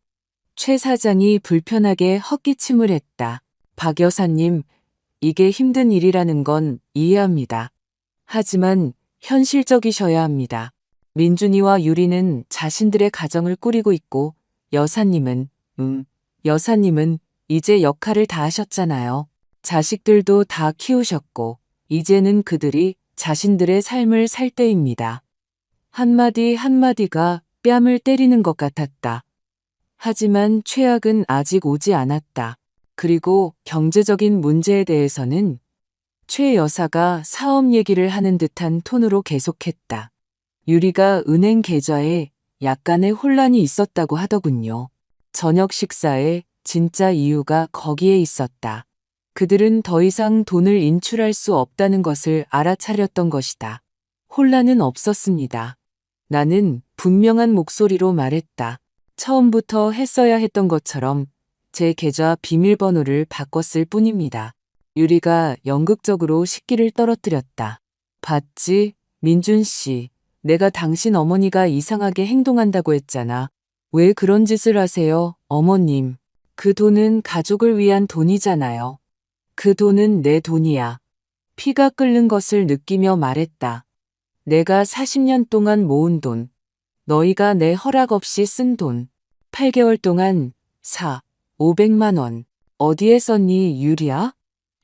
최 사장이 불편하게 헛기침을 했다. 박 여사님, 이게 힘든 일이라는 건 이해합니다. 하지만 현실적이셔야 합니다. 민준이와 유리는 자신들의 가정을 꾸리고 있고 여사님은 이제 역할을 다 하셨잖아요. 자식들도 다 키우셨고 이제는 그들이 자신들의 삶을 살 때입니다. 한마디 한마디가 뺨을 때리는 것 같았다. 하지만 최악은 아직 오지 않았다. 그리고 경제적인 문제에 대해서는 최 여사가 사업 얘기를 하는 듯한 톤으로 계속했다. 유리가 은행 계좌에 약간의 혼란이 있었다고 하더군요. 저녁 식사에 진짜 이유가 거기에 있었다. 그들은 더 이상 돈을 인출할 수 없다는 것을 알아차렸던 것이다. 혼란은 없었습니다. 나는 분명한 목소리로 말했다. 처음부터 했어야 했던 것처럼 제 계좌 비밀번호를 바꿨을 뿐입니다. 유리가 연극적으로 식기를 떨어뜨렸다. 봤지, 민준 씨. 내가 당신 어머니가 이상하게 행동한다고 했잖아. 왜 그런 짓을 하세요, 어머님? 그 돈은 가족을 위한 돈이잖아요. 그 돈은 내 돈이야. 피가 끓는 것을 느끼며 말했다. 내가 40년 동안 모은 돈. 너희가 내 허락 없이 쓴 돈. 8개월 동안 500만 원. 어디에 썼니, 유리야?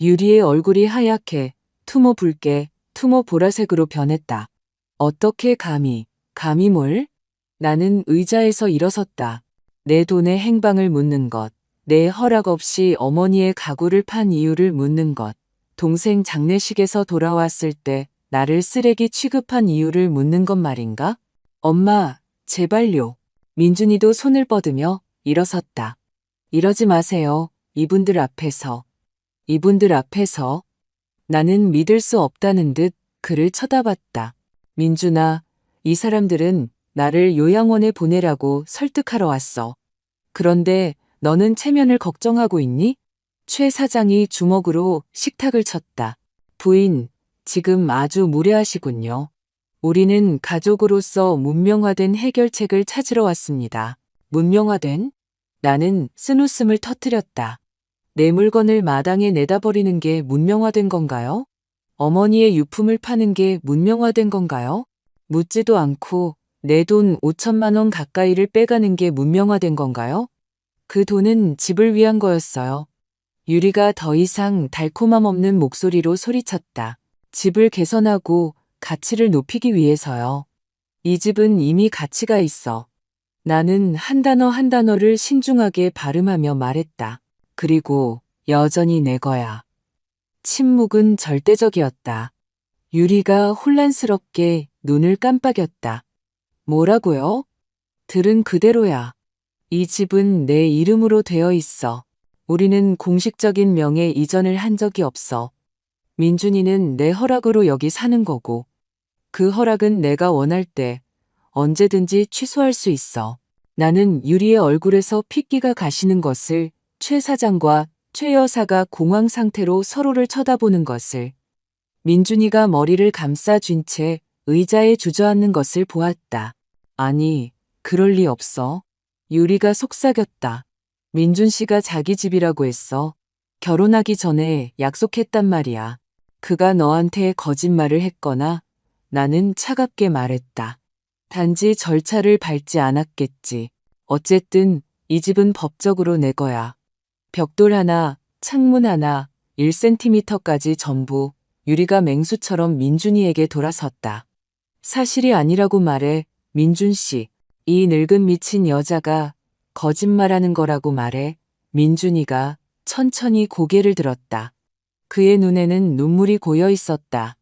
유리의 얼굴이 하얗게, 투모 붉게, 투모 보라색으로 변했다. 어떻게 감히 뭘? 나는 의자에서 일어섰다. 내 돈의 행방을 묻는 것, 내 허락 없이 어머니의 가구를 판 이유를 묻는 것, 동생 장례식에서 돌아왔을 때 나를 쓰레기 취급한 이유를 묻는 것 말인가? 엄마, 제발요. 민준이도 손을 뻗으며 일어섰다. 이러지 마세요. 이분들 앞에서. 나는 믿을 수 없다는 듯 그를 쳐다봤다. 민준아, 이 사람들은 나를 요양원에 보내라고 설득하러 왔어. 그런데 너는 체면을 걱정하고 있니? 최 사장이 주먹으로 식탁을 쳤다. 부인, 지금 아주 무례하시군요. 우리는 가족으로서 문명화된 해결책을 찾으러 왔습니다. 문명화된? 나는 쓴웃음을 터뜨렸다. 내 물건을 마당에 내다 버리는 게 문명화된 건가요? 어머니의 유품을 파는 게 문명화된 건가요? 묻지도 않고 내 돈 5천만 원 가까이를 빼가는 게 문명화된 건가요? 그 돈은 집을 위한 거였어요. 유리가 더 이상 달콤함 없는 목소리로 소리쳤다. 집을 개선하고 가치를 높이기 위해서요. 이 집은 이미 가치가 있어. 나는 한 단어 한 단어를 신중하게 발음하며 말했다. 그리고 여전히 내 거야. 침묵은 절대적이었다. 유리가 혼란스럽게 눈을 깜빡였다. 뭐라고요? 들은 그대로야. 이 집은 내 이름으로 되어 있어. 우리는 공식적인 명예 이전을 한 적이 없어. 민준이는 내 허락으로 여기 사는 거고, 그 허락은 내가 원할 때 언제든지 취소할 수 있어. 나는 유리의 얼굴에서 핏기가 가시는 것을, 최 사장과 최 여사가 공황 상태로 서로를 쳐다보는 것을, 민준이가 머리를 감싸 쥔 채 의자에 주저앉는 것을 보았다. 아니, 그럴 리 없어. 유리가 속삭였다. 민준 씨가 자기 집이라고 했어. 결혼하기 전에 약속했단 말이야. 그가 너한테 거짓말을 했거나 나는 차갑게 말했다. 단지 절차를 밟지 않았겠지. 어쨌든 이 집은 법적으로 내 거야. 벽돌 하나, 창문 하나, 1cm까지 전부 유리가 맹수처럼 민준이에게 돌아섰다. 사실이 아니라고 말해, 민준 씨. 이 늙은 미친 여자가 거짓말하는 거라고 말해. 민준이가 천천히 고개를 들었다. 그의 눈에는 눈물이 고여 있었다.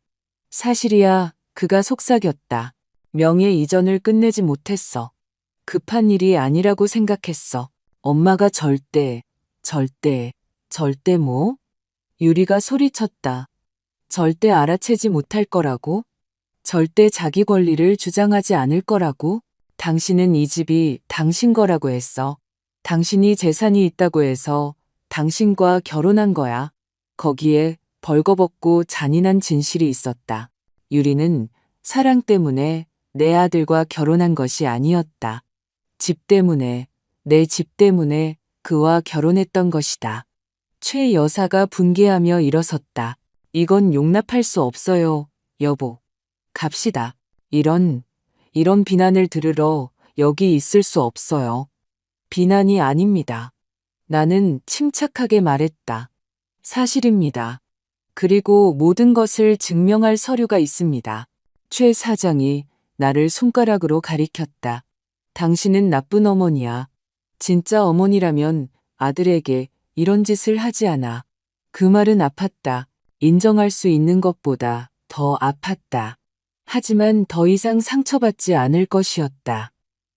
사실이야, 그가 속삭였다. 명예 이전을 끝내지 못했어. 급한 일이 아니라고 생각했어. 엄마가 절대 뭐? 유리가 소리쳤다. 절대 알아채지 못할 거라고? 절대 자기 권리를 주장하지 않을 거라고? 당신은 이 집이 당신 거라고 했어. 당신이 재산이 있다고 해서 당신과 결혼한 거야. 거기에 벌거벗고 잔인한 진실이 있었다. 유리는 사랑 때문에 내 아들과 결혼한 것이 아니었다. 집 때문에, 내 집 때문에 그와 결혼했던 것이다. 최 여사가 분개하며 일어섰다. 이건 용납할 수 없어요, 여보. 갑시다. 이런 비난을 들으러 여기 있을 수 없어요. 비난이 아닙니다. 나는 침착하게 말했다. 사실입니다. 그리고 모든 것을 증명할 서류가 있습니다. 최 사장이 나를 손가락으로 가리켰다. 당신은 나쁜 어머니야. 진짜 어머니라면 아들에게 이런 짓을 하지 않아. 그 말은 아팠다. 인정할 수 있는 것보다 더 아팠다. 하지만 더 이상 상처받지 않을 것이었다.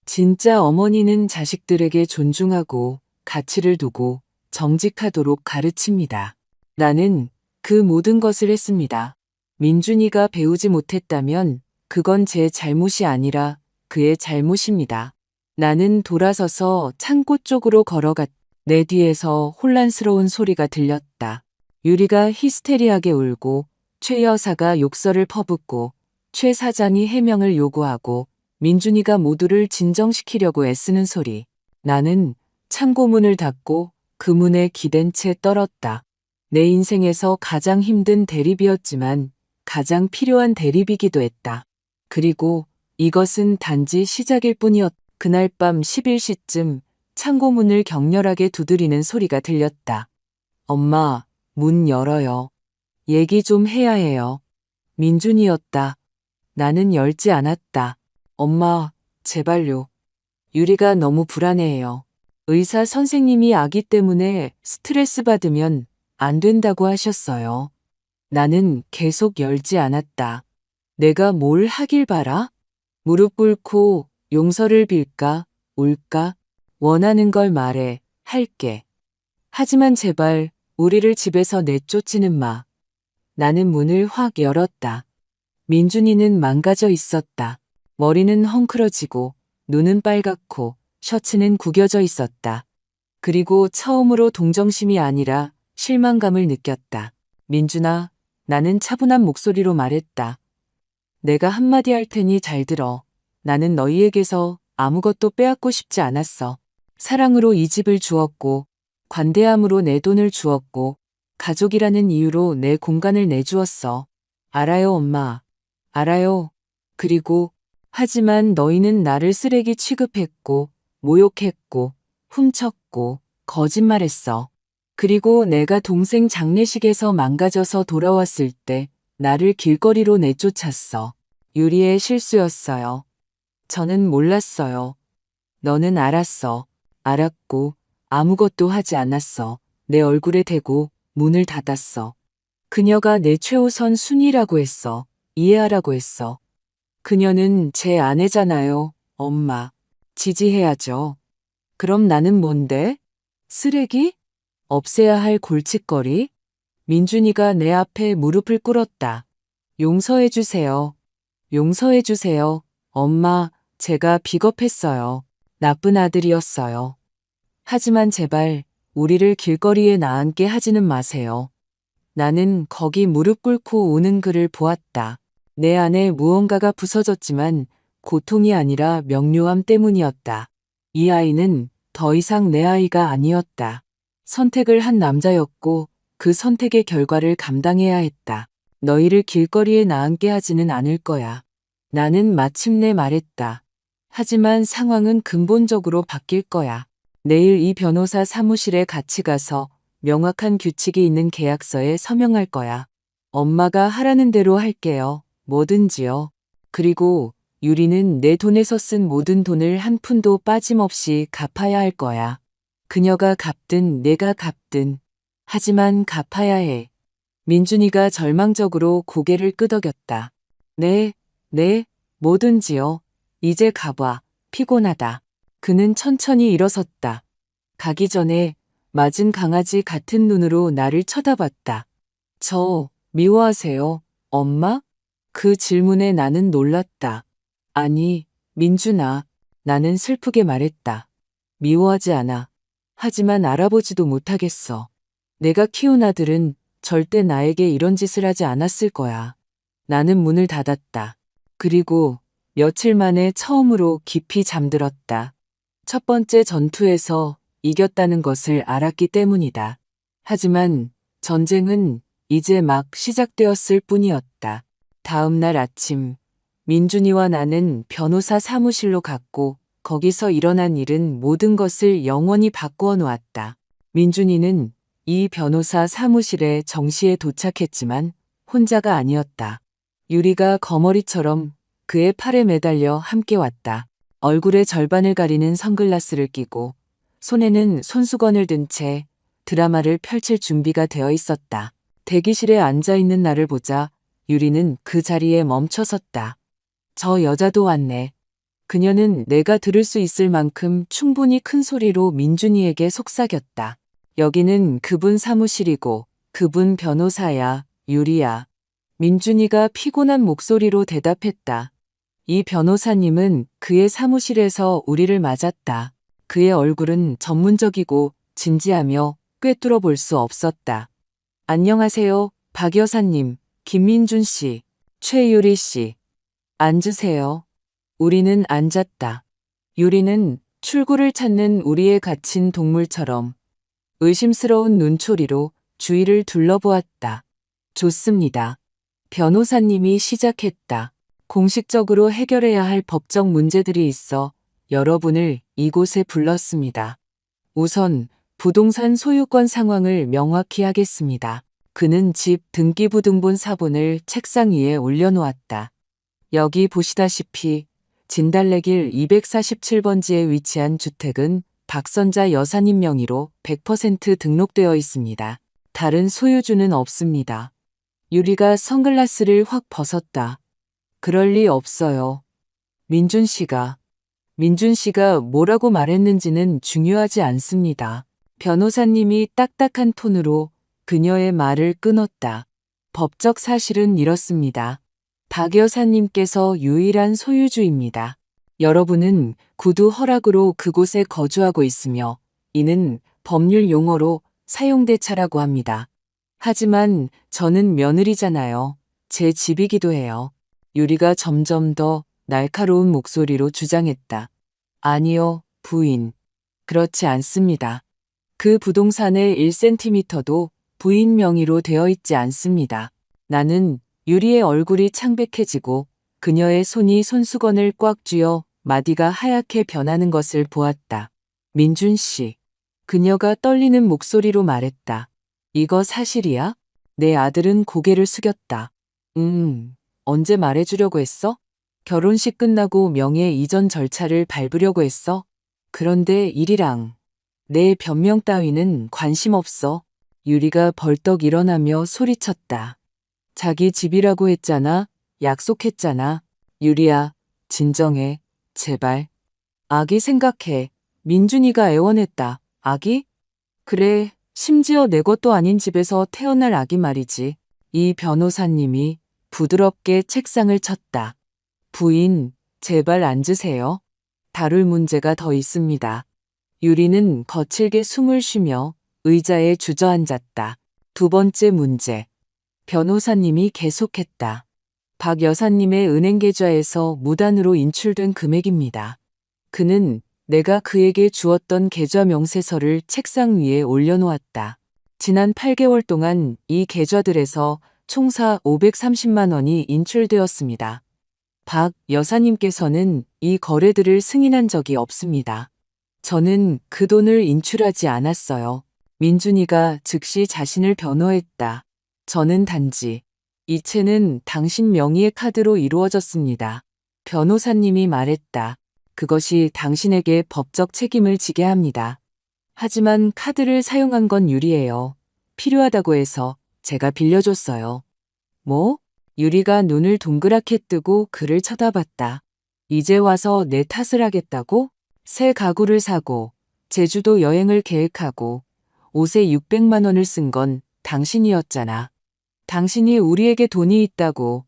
진짜 어머니는 자식들에게 존중하고 가치를 두고 정직하도록 가르칩니다. 나는 그 모든 것을 했습니다. 민준이가 배우지 못했다면 그건 제 잘못이 아니라 그의 잘못입니다. 나는 돌아서서 창고 쪽으로 걸어갔. 내 뒤에서 혼란스러운 소리가 들렸다. 유리가 히스테리하게 울고 최 여사가 욕설을 퍼붓고 최 사장이 해명을 요구하고 민준이가 모두를 진정시키려고 애쓰는 소리. 나는 창고 문을 닫고 그 문에 기댄 채 떨었다. 내 인생에서 가장 힘든 대립이었지만 가장 필요한 대립이기도 했다. 그리고 이것은 단지 시작일 뿐이었다. 그날 밤 11시쯤 창고 문을 격렬하게 두드리는 소리가 들렸다. 엄마, 문 열어요. 얘기 좀 해야 해요. 민준이었다. 나는 열지 않았다. 엄마, 제발요. 유리가 너무 불안해해요. 의사 선생님이 아기 때문에 스트레스 받으면 안 된다고 하셨어요. 나는 계속 열지 않았다. 내가 뭘 하길 바라? 무릎 꿇고 용서를 빌까? 울까? 원하는 걸 말해. 할게. 하지만 제발 우리를 집에서 내쫓지는 마. 나는 문을 확 열었다. 민준이는 망가져 있었다. 머리는 헝클어지고 눈은 빨갛고 셔츠는 구겨져 있었다. 그리고 처음으로 동정심이 아니라 실망감을 느꼈다. 민준아, 나는 차분한 목소리로 말했다. 내가 한마디 할 테니 잘 들어. 나는 너희에게서 아무것도 빼앗고 싶지 않았어. 사랑으로 이 집을 주었고, 관대함으로 내 돈을 주었고, 가족이라는 이유로 내 공간을 내주었어. 알아요, 엄마. 알아요. 그리고, 하지만 너희는 나를 쓰레기 취급했고, 모욕했고, 훔쳤고, 거짓말했어. 그리고 내가 동생 장례식에서 망가져서 돌아왔을 때, 나를 길거리로 내쫓았어. 유리의 실수였어요. 저는 몰랐어요. 너는 알았어. 알았고 아무것도 하지 않았어. 내 얼굴에 대고 문을 닫았어. 그녀가 내 최우선 순위라고 했어. 이해하라고 했어. 그녀는 제 아내잖아요. 엄마. 지지해야죠. 그럼 나는 뭔데? 쓰레기? 없애야 할 골칫거리? 민준이가 내 앞에 무릎을 꿇었다. 용서해 주세요. 용서해 주세요. 엄마, 제가 비겁했어요. 나쁜 아들이었어요. 하지만 제발 우리를 길거리에 나앉게 하지는 마세요. 나는 거기 무릎 꿇고 우는 그를 보았다. 내 안에 무언가가 부서졌지만 고통이 아니라 명료함 때문이었다. 이 아이는 더 이상 내 아이가 아니었다. 선택을 한 남자였고 그 선택의 결과를 감당해야 했다. 너희를 길거리에 나앉게 하지는 않을 거야. 나는 마침내 말했다. 하지만 상황은 근본적으로 바뀔 거야. 내일 이 변호사 사무실에 같이 가서 명확한 규칙이 있는 계약서에 서명할 거야. 엄마가 하라는 대로 할게요. 뭐든지요. 그리고 유리는 내 돈에서 쓴 모든 돈을 한 푼도 빠짐없이 갚아야 할 거야. 그녀가 갚든 내가 갚든. 하지만 갚아야 해. 민준이가 절망적으로 고개를 끄덕였다. 네, 뭐든지요. 이제 가봐. 피곤하다. 그는 천천히 일어섰다. 가기 전에 맞은 강아지 같은 눈으로 나를 쳐다봤다. 저 미워하세요, 엄마? 그 질문에 나는 놀랐다. 아니, 민준아, 나는 슬프게 말했다. 미워하지 않아. 하지만 알아보지도 못하겠어. 내가 키운 아들은 절대 나에게 이런 짓을 하지 않았을 거야. 나는 문을 닫았다. 그리고 며칠 만에 처음으로 깊이 잠들었다. 첫 번째 전투에서 이겼다는 것을 알았기 때문이다. 하지만 전쟁은 이제 막 시작되었을 뿐이었다. 다음 날 아침, 민준이와 나는 변호사 사무실로 갔고 거기서 일어난 일은 모든 것을 영원히 바꾸어 놓았다. 민준이는 이 변호사 사무실에 정시에 도착했지만 혼자가 아니었다. 유리가 거머리처럼 그의 팔에 매달려 함께 왔다. 얼굴의 절반을 가리는 선글라스를 끼고 손에는 손수건을 든 채 드라마를 펼칠 준비가 되어 있었다. 대기실에 앉아 있는 나를 보자 유리는 그 자리에 멈춰섰다. 저 여자도 왔네. 그녀는 내가 들을 수 있을 만큼 충분히 큰 소리로 민준이에게 속삭였다. 여기는 그분 사무실이고 그분 변호사야, 유리야. 민준이가 피곤한 목소리로 대답했다. 이 변호사님은 그의 사무실에서 우리를 맞았다. 그의 얼굴은 전문적이고 진지하며 꿰뚫어 볼 수 없었다. 안녕하세요, 박 여사님, 김민준 씨, 최유리 씨. 앉으세요. 우리는 앉았다. 유리는 출구를 찾는 우리의 갇힌 동물처럼 의심스러운 눈초리로 주위를 둘러보았다. 좋습니다. 변호사님이 시작했다. 공식적으로 해결해야 할 법적 문제들이 있어 여러분을 이곳에 불렀습니다. 우선 부동산 소유권 상황을 명확히 하겠습니다. 그는 집 등기부등본 사본을 책상 위에 올려놓았다. 여기 보시다시피 진달래길 247번지에 위치한 주택은 박선자 여사님 명의로 100% 등록되어 있습니다. 다른 소유주는 없습니다. 유리가 선글라스를 확 벗었다. 그럴 리 없어요. 민준 씨가 뭐라고 말했는지는 중요하지 않습니다. 변호사님이 딱딱한 톤으로 그녀의 말을 끊었다. 법적 사실은 이렇습니다. 박 여사님께서 유일한 소유주입니다. 여러분은 구두 허락으로 그곳에 거주하고 있으며 이는 법률 용어로 사용대차라고 합니다. 하지만 저는 며느리잖아요. 제 집이기도 해요. 유리가 점점 더 날카로운 목소리로 주장했다. 아니요, 부인. 그렇지 않습니다. 그 부동산의 1cm도 부인 명의로 되어 있지 않습니다. 나는 유리의 얼굴이 창백해지고 그녀의 손이 손수건을 꽉 쥐어 마디가 하얗게 변하는 것을 보았다. 민준 씨. 그녀가 떨리는 목소리로 말했다. 이거 사실이야? 내 아들은 고개를 숙였다. 언제 말해주려고 했어? 결혼식 끝나고 명예 이전 절차를 밟으려고 했어? 그런데 일이랑 내 변명 따위는 관심 없어. 유리가 벌떡 일어나며 소리쳤다. 자기 집이라고 했잖아. 약속했잖아. 유리야, 진정해. 제발. 아기 생각해. 민준이가 애원했다. 아기? 그래, 심지어 내 것도 아닌 집에서 태어날 아기 말이지. 이 변호사님이 부드럽게 책상을 쳤다. 부인, 제발 앉으세요. 다룰 문제가 더 있습니다. 유리는 거칠게 숨을 쉬며 의자에 주저앉았다. 두 번째 문제. 변호사님이 계속했다. 박 여사님의 은행 계좌에서 무단으로 인출된 금액입니다. 그는 내가 그에게 주었던 계좌 명세서를 책상 위에 올려놓았다. 지난 8개월 동안 이 계좌들에서 총사 530만 원이 인출되었습니다. 박 여사님께서는 이 거래들을 승인한 적이 없습니다. 저는 그 돈을 인출하지 않았어요. 민준이가 즉시 자신을 변호했다. 저는 단지 이체는 당신 명의의 카드로 이루어졌습니다. 변호사님이 말했다. 그것이 당신에게 법적 책임을 지게 합니다. 하지만 카드를 사용한 건 유리예요. 필요하다고 해서 제가 빌려줬어요. 뭐? 유리가 눈을 동그랗게 뜨고 그를 쳐다봤다. 이제 와서 내 탓을 하겠다고? 새 가구를 사고 제주도 여행을 계획하고 옷에 600만 원을 쓴 건 당신이었잖아. 당신이 우리에게 돈이 있다고,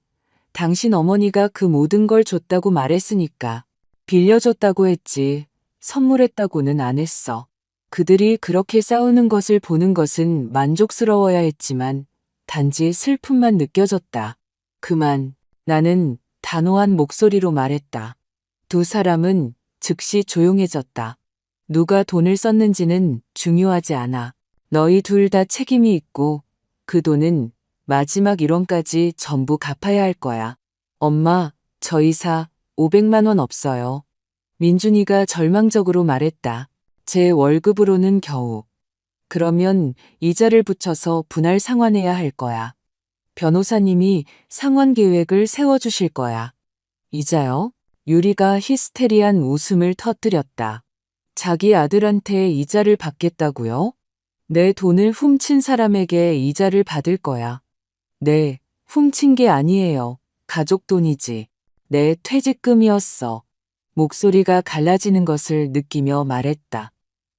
당신 어머니가 그 모든 걸 줬다고 말했으니까. 빌려줬다고 했지 선물했다고는 안 했어. 그들이 그렇게 싸우는 것을 보는 것은 만족스러워야 했지만 단지 슬픔만 느껴졌다. 그만. 나는 단호한 목소리로 말했다. 두 사람은 즉시 조용해졌다. 누가 돈을 썼는지는 중요하지 않아. 너희 둘 다 책임이 있고 그 돈은 마지막 1원까지 전부 갚아야 할 거야. 엄마, 저 이사 500만 원 없어요. 민준이가 절망적으로 말했다. 제 월급으로는 겨우. 그러면 이자를 붙여서 분할 상환해야 할 거야. 변호사님이 상환 계획을 세워주실 거야. 이자요? 유리가 히스테리한 웃음을 터뜨렸다. 자기 아들한테 이자를 받겠다고요? 내 돈을 훔친 사람에게 이자를 받을 거야. 네, 훔친 게 아니에요. 가족 돈이지. 내 퇴직금이었어. 목소리가 갈라지는 것을 느끼며 말했다.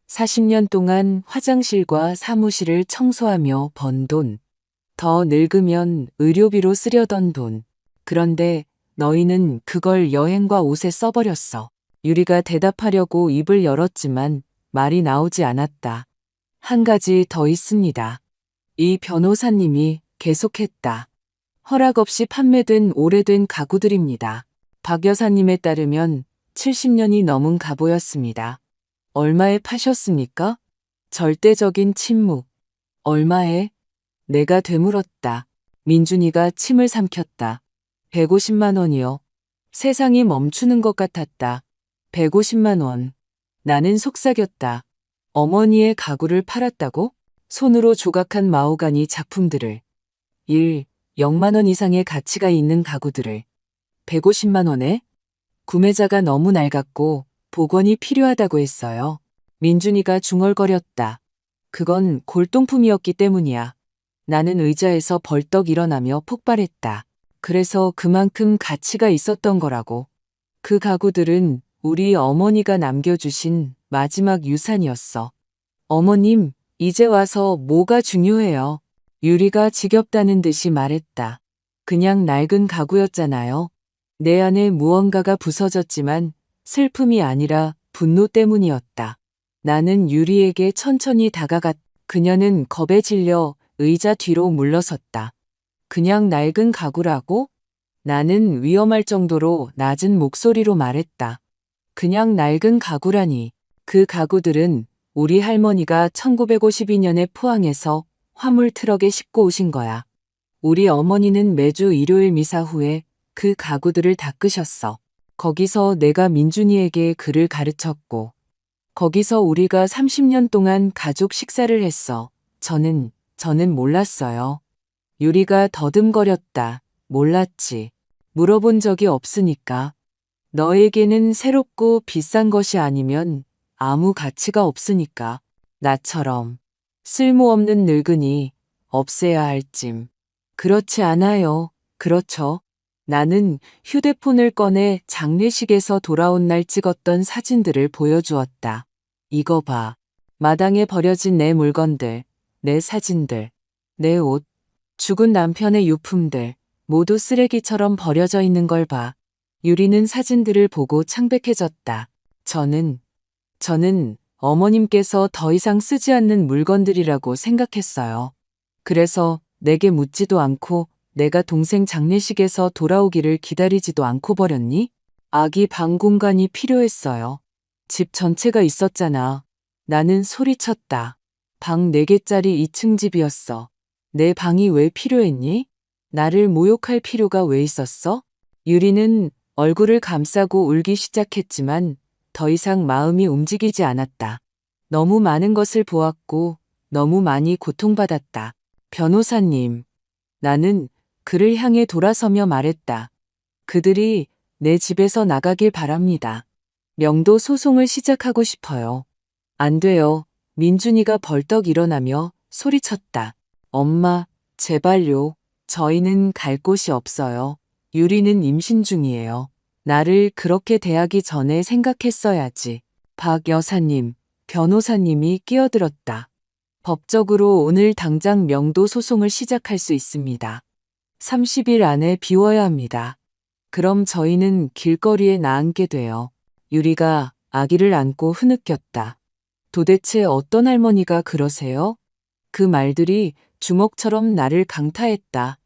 40년 동안 화장실과 사무실을 청소하며 번 돈. 더 늙으면 의료비로 쓰려던 돈. 그런데 너희는 그걸 여행과 옷에 써버렸어. 유리가 대답하려고 입을 열었지만 말이 나오지 않았다. 한 가지 더 있습니다. 이 변호사님이 계속했다. 허락 없이 판매된 오래된 가구들입니다. 박 여사님에 따르면 70년이 넘은 가보였습니다. 얼마에 파셨습니까? 절대적인 침묵. 얼마에? 내가 되물었다. 민준이가 침을 삼켰다. 150만 원이요. 세상이 멈추는 것 같았다. 150만 원. 나는 속삭였다. 어머니의 가구를 팔았다고? 손으로 조각한 마호가니 작품들을. 0만 원 이상의 가치가 있는 가구들을. 150만 원에? 구매자가 너무 낡았고 복원이 필요하다고 했어요. 민준이가 중얼거렸다. 그건 골동품이었기 때문이야. 나는 의자에서 벌떡 일어나며 폭발했다. 그래서 그만큼 가치가 있었던 거라고. 그 가구들은 우리 어머니가 남겨주신 마지막 유산이었어. 어머님, 이제 와서 뭐가 중요해요? 유리가 지겹다는 듯이 말했다. 그냥 낡은 가구였잖아요. 내 안에 무언가가 부서졌지만 슬픔이 아니라 분노 때문이었다. 나는 유리에게 천천히 다가갔. 그녀는 겁에 질려 의자 뒤로 물러섰다. 그냥 낡은 가구라고? 나는 위험할 정도로 낮은 목소리로 말했다. 그냥 낡은 가구라니. 그 가구들은 우리 할머니가 1952년에 포항에서 화물 트럭에 싣고 오신 거야. 우리 어머니는 매주 일요일 미사 후에 그 가구들을 닦으셨어. 거기서 내가 민준이에게 글을 가르쳤고, 거기서 우리가 30년 동안 가족 식사를 했어. 저는 몰랐어요. 유리가 더듬거렸다. 몰랐지. 물어본 적이 없으니까. 너에게는 새롭고 비싼 것이 아니면 아무 가치가 없으니까. 나처럼. 쓸모없는 늙은이 없애야 할 찜. 그렇지 않아요. 그렇죠. 나는 휴대폰을 꺼내 장례식에서 돌아온 날 찍었던 사진들을 보여주었다. 이거 봐. 마당에 버려진 내 물건들, 내 사진들, 내 옷, 죽은 남편의 유품들, 모두 쓰레기처럼 버려져 있는 걸 봐. 유리는 사진들을 보고 창백해졌다. 저는 어머님께서 더 이상 쓰지 않는 물건들이라고 생각했어요. 그래서 내게 묻지도 않고 내가 동생 장례식에서 돌아오기를 기다리지도 않고 버렸니? 아기 방 공간이 필요했어요. 집 전체가 있었잖아. 나는 소리쳤다. 방 4개짜리 2층 집이었어. 내 방이 왜 필요했니? 나를 모욕할 필요가 왜 있었어? 유리는 얼굴을 감싸고 울기 시작했지만 더 이상 마음이 움직이지 않았다. 너무 많은 것을 보았고 너무 많이 고통받았다. 변호사님. 나는 그를 향해 돌아서며 말했다. 그들이 내 집에서 나가길 바랍니다. 명도 소송을 시작하고 싶어요. 안 돼요. 민준이가 벌떡 일어나며 소리쳤다. 엄마, 제발요. 저희는 갈 곳이 없어요. 유리는 임신 중이에요. 나를 그렇게 대하기 전에 생각했어야지. 박 여사님, 변호사님이 끼어들었다. 법적으로 오늘 당장 명도 소송을 시작할 수 있습니다. 30일 안에 비워야 합니다. 그럼 저희는 길거리에 나앉게 돼요. 유리가 아기를 안고 흐느꼈다. 도대체 어떤 할머니가 그러세요? 그 말들이 주먹처럼 나를 강타했다.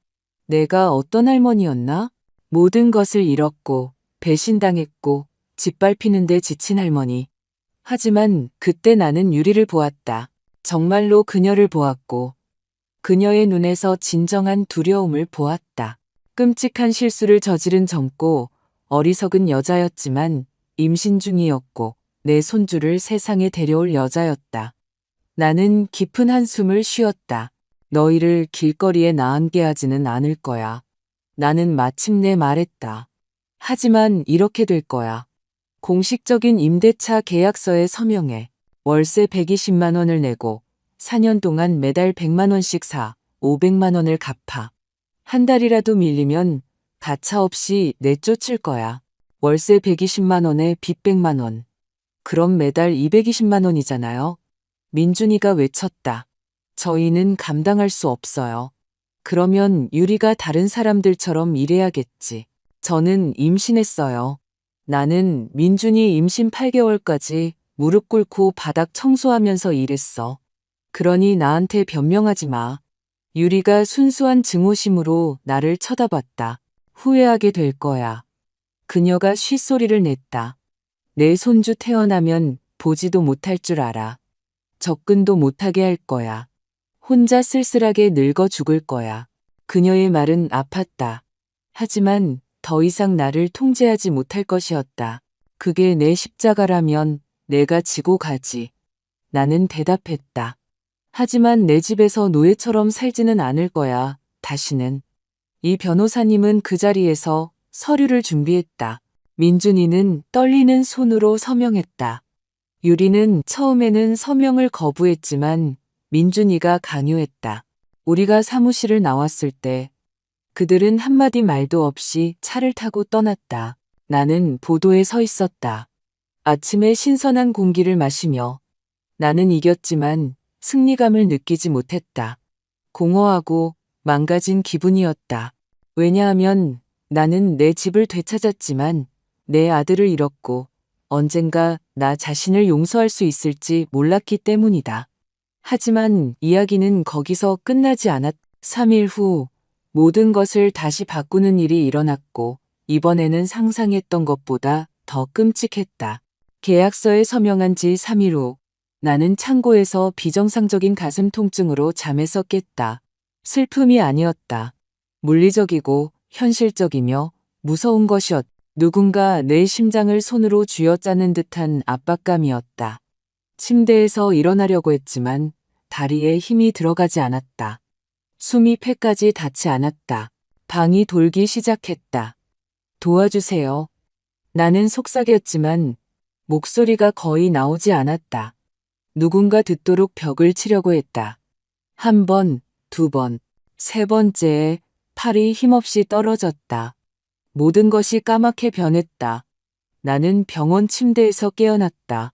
내가 어떤 할머니였나? 모든 것을 잃었고 배신당했고 짓밟히는데 지친 할머니. 하지만 그때 나는 유리를 보았다. 정말로 그녀를 보았고 그녀의 눈에서 진정한 두려움을 보았다. 끔찍한 실수를 저지른 젊고 어리석은 여자였지만 임신 중이었고 내 손주를 세상에 데려올 여자였다. 나는 깊은 한숨을 쉬었다. 너희를 길거리에 나앉게 하지는 않을 거야. 나는 마침내 말했다. 하지만 이렇게 될 거야. 공식적인 임대차 계약서에 서명해. 월세 120만 원을 내고 4년 동안 매달 100만 원씩 500만 원을 갚아. 한 달이라도 밀리면 가차없이 내쫓을 거야. 월세 120만 원에 빚 100만 원. 그럼 매달 220만 원이잖아요. 민준이가 외쳤다. 저희는 감당할 수 없어요. 그러면 유리가 다른 사람들처럼 일해야겠지. 저는 임신했어요. 나는 민준이 임신 8개월까지 무릎 꿇고 바닥 청소하면서 일했어. 그러니 나한테 변명하지 마. 유리가 순수한 증오심으로 나를 쳐다봤다. 후회하게 될 거야. 그녀가 쉿소리를 냈다. 내 손주 태어나면 보지도 못할 줄 알아. 접근도 못하게 할 거야. 혼자 쓸쓸하게 늙어 죽을 거야. 그녀의 말은 아팠다. 하지만 더 이상 나를 통제하지 못할 것이었다. 그게 내 십자가라면 내가 지고 가지. 나는 대답했다. 하지만 내 집에서 노예처럼 살지는 않을 거야. 다시는. 이 변호사님은 그 자리에서 서류를 준비했다. 민준이는 떨리는 손으로 서명했다. 유리는 처음에는 서명을 거부했지만 민준이가 강요했다. 우리가 사무실을 나왔을 때 그들은 한마디 말도 없이 차를 타고 떠났다. 나는 보도에 서 있었다. 아침에 신선한 공기를 마시며 나는 이겼지만 승리감을 느끼지 못했다. 공허하고 망가진 기분이었다. 왜냐하면 나는 내 집을 되찾았지만 내 아들을 잃었고 언젠가 나 자신을 용서할 수 있을지 몰랐기 때문이다. 하지만 이야기는 거기서 끝나지 않았. 3일 후 모든 것을 다시 바꾸는 일이 일어났고 이번에는 상상했던 것보다 더 끔찍했다. 계약서에 서명한 지 3일 후 나는 창고에서 비정상적인 가슴 통증으로 잠에서 깼다. 슬픔이 아니었다. 물리적이고 현실적이며 무서운 것이었다. 누군가 내 심장을 손으로 쥐어짜는 듯한 압박감이었다. 침대에서 일어나려고 했지만 다리에 힘이 들어가지 않았다. 숨이 폐까지 닿지 않았다. 방이 돌기 시작했다. 도와주세요. 나는 속삭였지만 목소리가 거의 나오지 않았다. 누군가 듣도록 벽을 치려고 했다. 한 번, 두 번, 세 번째에 팔이 힘없이 떨어졌다. 모든 것이 까맣게 변했다. 나는 병원 침대에서 깨어났다.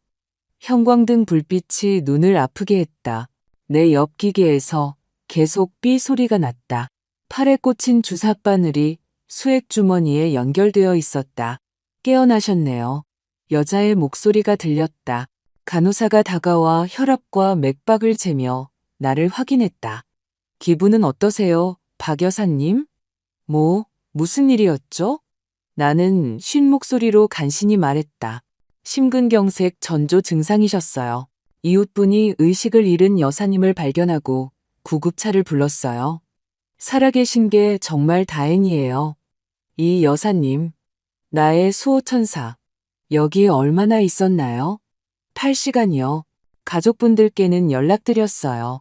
형광등 불빛이 눈을 아프게 했다. 내 옆 기계에서 계속 삐 소리가 났다. 팔에 꽂힌 주사바늘이 수액 주머니에 연결되어 있었다. 깨어나셨네요. 여자의 목소리가 들렸다. 간호사가 다가와 혈압과 맥박을 재며 나를 확인했다. 기분은 어떠세요, 박 여사님? 무슨 일이었죠? 나는 쉰 목소리로 간신히 말했다. 심근경색 전조 증상이셨어요. 이웃분이 의식을 잃은 여사님을 발견하고 구급차를 불렀어요. 살아계신 게 정말 다행이에요. 이 여사님, 나의 수호천사. 여기에 얼마나 있었나요? 8시간이요. 가족분들께는 연락드렸어요.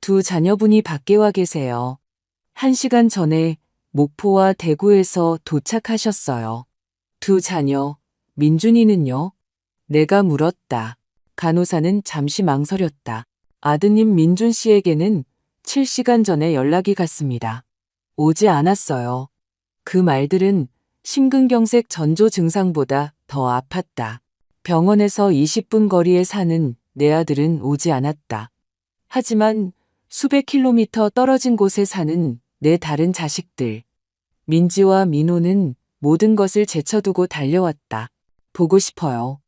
두 자녀분이 밖에 와 계세요. 1시간 전에 목포와 대구에서 도착하셨어요. 두 자녀, 민준이는요? 내가 물었다. 간호사는 잠시 망설였다. 아드님 민준 씨에게는 7시간 전에 연락이 갔습니다. 오지 않았어요. 그 말들은 심근경색 전조 증상보다 더 아팠다. 병원에서 20분 거리에 사는 내 아들은 오지 않았다. 하지만 수백 킬로미터 떨어진 곳에 사는 내 다른 자식들, 민지와 민호는 모든 것을 제쳐두고 달려왔다. 보고 싶어요.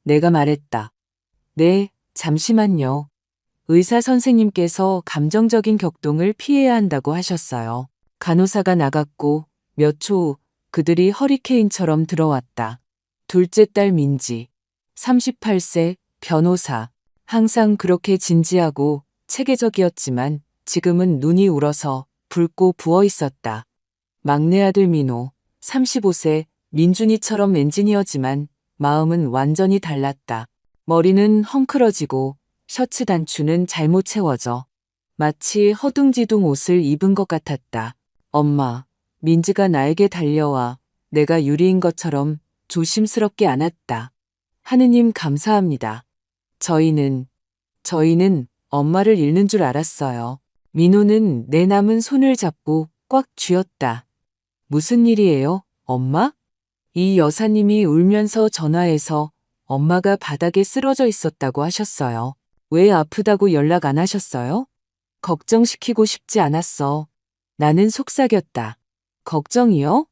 내가 말했다. 네, 잠시만요. 의사 선생님께서 감정적인 격동을 피해야 한다고 하셨어요. 간호사가 나갔고 몇 초 후 그들이 허리케인처럼 들어왔다. 둘째 딸 민지, 38세, 변호사. 항상 그렇게 진지하고 체계적이었지만 지금은 눈이 울어서 붉고 부어 있었다. 막내 아들 민호, 35세, 민준이처럼 엔지니어지만 마음은 완전히 달랐다. 머리는 헝클어지고 셔츠 단추는 잘못 채워져 마치 허둥지둥 옷을 입은 것 같았다. 엄마, 민지가 나에게 달려와 내가 유리인 것처럼 조심스럽게 안았다. 하느님 감사합니다. 저희는 엄마를 잃는 줄 알았어요. 민호는 내 남은 손을 잡고 꽉 쥐었다. 무슨 일이에요, 엄마? 이 여사님이 울면서 전화해서 엄마가 바닥에 쓰러져 있었다고 하셨어요. 왜 아프다고 연락 안 하셨어요? 걱정시키고 싶지 않았어. 나는 속삭였다. 걱정이요?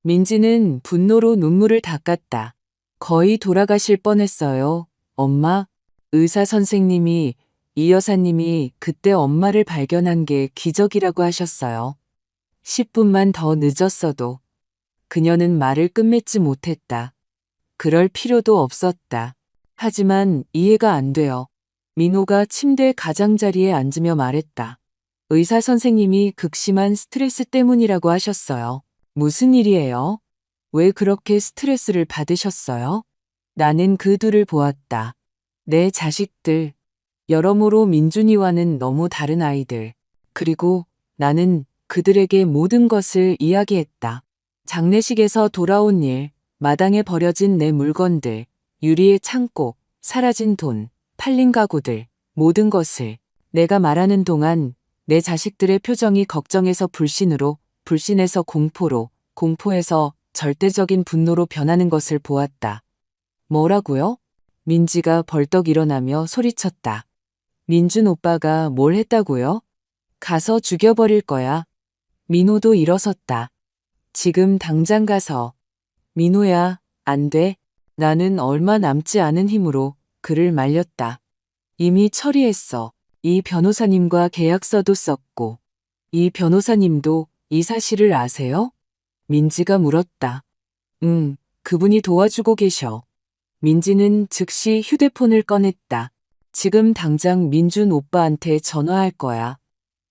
민지는 분노로 눈물을 닦았다. 거의 돌아가실 뻔했어요. 엄마, 의사 선생님이 이 여사님이 그때 엄마를 발견한 게 기적이라고 하셨어요. 10분만 더 늦었어도 그녀는 말을 끝맺지 못했다. 그럴 필요도 없었다. 하지만 이해가 안 돼요. 민호가 침대 가장자리에 앉으며 말했다. 의사 선생님이 극심한 스트레스 때문이라고 하셨어요. 무슨 일이에요? 왜 그렇게 스트레스를 받으셨어요? 나는 그 둘을 보았다. 내 자식들. 여러모로 민준이와는 너무 다른 아이들. 그리고 나는 그들에게 모든 것을 이야기했다. 장례식에서 돌아온 일, 마당에 버려진 내 물건들, 유리의 창고, 사라진 돈, 팔린 가구들, 모든 것을 내가 말하는 동안 내 자식들의 표정이 걱정에서 불신으로, 불신에서 공포로, 공포에서 절대적인 분노로 변하는 것을 보았다. 뭐라고요? 민지가 벌떡 일어나며 소리쳤다. 민준 오빠가 뭘 했다고요? 가서 죽여버릴 거야. 민호도 일어섰다. 지금 당장 가서. 민호야, 안 돼. 나는 얼마 남지 않은 힘으로 그를 말렸다. 이미 처리했어. 이 변호사님과 계약서도 썼고. 이 변호사님도 이 사실을 아세요? 민지가 물었다. 그분이 도와주고 계셔. 민지는 즉시 휴대폰을 꺼냈다. 지금 당장 민준 오빠한테 전화할 거야.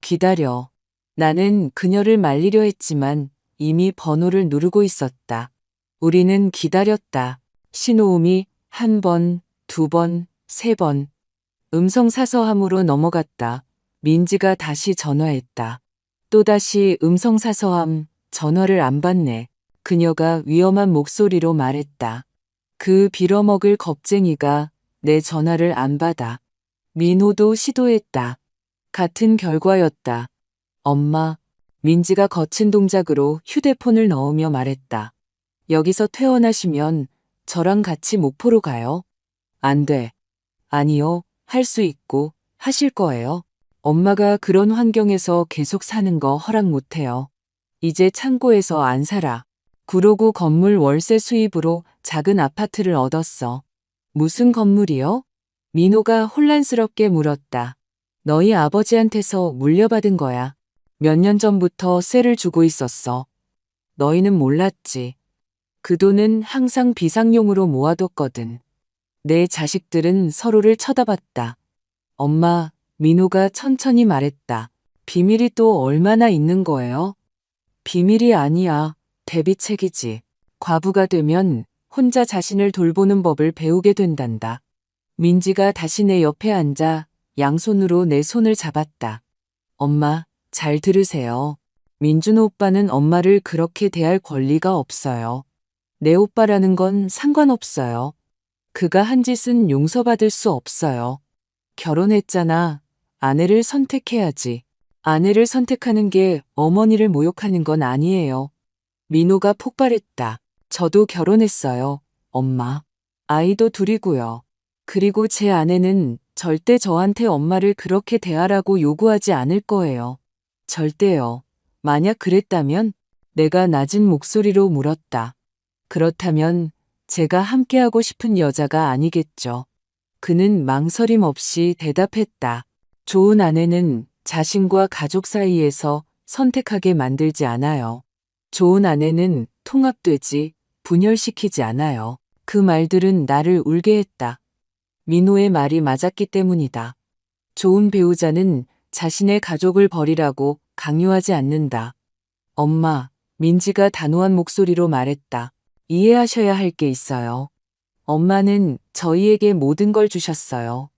기다려. 나는 그녀를 말리려 했지만 이미 번호를 누르고 있었다. 우리는 기다렸다. 신호음이 한 번, 두 번, 세 번. 음성사서함으로 넘어갔다. 민지가 다시 전화했다. 또다시 음성사서함, 전화를 안 받네. 그녀가 위험한 목소리로 말했다. 그 빌어먹을 겁쟁이가 내 전화를 안 받아. 민호도 시도했다. 같은 결과였다. 엄마, 민지가 거친 동작으로 휴대폰을 넣으며 말했다. 여기서 퇴원하시면 저랑 같이 목포로 가요. 안 돼. 아니요, 할 수 있고 하실 거예요. 엄마가 그런 환경에서 계속 사는 거 허락 못해요. 이제 창고에서 안 살아. 구로구 건물 월세 수입으로 작은 아파트를 얻었어. 무슨 건물이요? 민호가 혼란스럽게 물었다. 너희 아버지한테서 물려받은 거야. 몇 년 전부터 세를 주고 있었어. 너희는 몰랐지. 그 돈은 항상 비상용으로 모아뒀거든. 내 자식들은 서로를 쳐다봤다. 엄마, 민호가 천천히 말했다. 비밀이 또 얼마나 있는 거예요? 비밀이 아니야. 대비책이지. 과부가 되면 혼자 자신을 돌보는 법을 배우게 된단다. 민지가 다시 내 옆에 앉아 양손으로 내 손을 잡았다. 엄마, 잘 들으세요. 민준 오빠는 엄마를 그렇게 대할 권리가 없어요. 내 오빠라는 건 상관없어요. 그가 한 짓은 용서받을 수 없어요. 결혼했잖아. 아내를 선택해야지. 아내를 선택하는 게 어머니를 모욕하는 건 아니에요. 민호가 폭발했다. 저도 결혼했어요, 엄마. 아이도 둘이고요. 그리고 제 아내는 절대 저한테 엄마를 그렇게 대하라고 요구하지 않을 거예요. 절대요. 만약 그랬다면? 내가 낮은 목소리로 물었다. 그렇다면 제가 함께하고 싶은 여자가 아니겠죠. 그는 망설임 없이 대답했다. 좋은 아내는 자신과 가족 사이에서 선택하게 만들지 않아요. 좋은 아내는 통합되지, 분열시키지 않아요. 그 말들은 나를 울게 했다. 민호의 말이 맞았기 때문이다. 좋은 배우자는 자신의 가족을 버리라고 강요하지 않는다. 엄마, 민지가 단호한 목소리로 말했다. 이해하셔야 할 게 있어요. 엄마는 저희에게 모든 걸 주셨어요.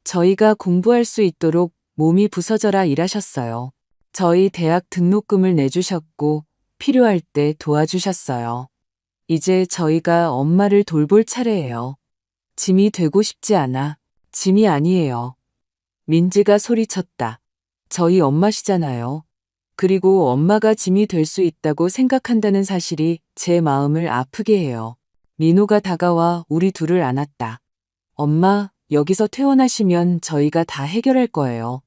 저희가 공부할 수 있도록 몸이 부서져라 일하셨어요. 저희 대학 등록금을 내주셨고 필요할 때 도와주셨어요. 이제 저희가 엄마를 돌볼 차례예요. 짐이 되고 싶지 않아. 짐이 아니에요. 민지가 소리쳤다. 저희 엄마시잖아요. 그리고 엄마가 짐이 될 수 있다고 생각한다는 사실이 제 마음을 아프게 해요. 민호가 다가와 우리 둘을 안았다. 엄마, 여기서 퇴원하시면 저희가 다 해결할 거예요.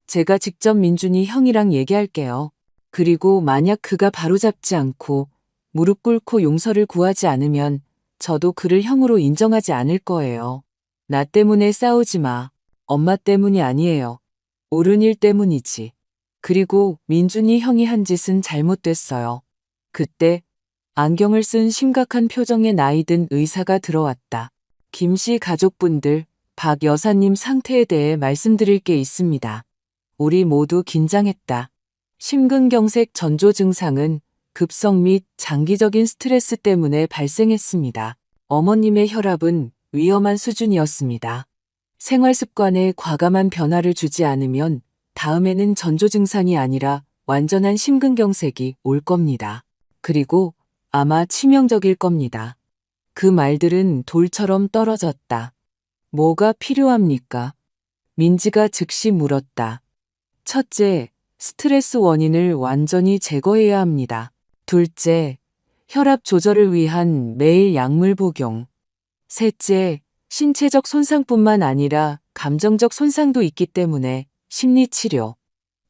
제가 직접 민준이 형이랑 얘기할게요. 그리고 만약 그가 바로잡지 않고 무릎 꿇고 용서를 구하지 않으면 저도 그를 형으로 인정하지 않을 거예요. 나 때문에 싸우지 마. 엄마 때문이 아니에요. 옳은 일 때문이지. 그리고 민준이 형이 한 짓은 잘못됐어요. 그때 안경을 쓴 심각한 표정의 나이든 의사가 들어왔다. 김 씨 가족분들, 박 여사님 상태에 대해 말씀드릴 게 있습니다. 우리 모두 긴장했다. 심근경색 전조 증상은 급성 및 장기적인 스트레스 때문에 발생했습니다. 어머님의 혈압은 위험한 수준이었습니다. 생활 습관에 과감한 변화를 주지 않으면 다음에는 전조 증상이 아니라 완전한 심근경색이 올 겁니다. 그리고 아마 치명적일 겁니다. 그 말들은 돌처럼 떨어졌다. 뭐가 필요합니까? 민지가 즉시 물었다. 첫째, 스트레스 원인을 완전히 제거해야 합니다. 둘째, 혈압 조절을 위한 매일 약물 복용. 셋째, 신체적 손상뿐만 아니라 감정적 손상도 있기 때문에 심리치료.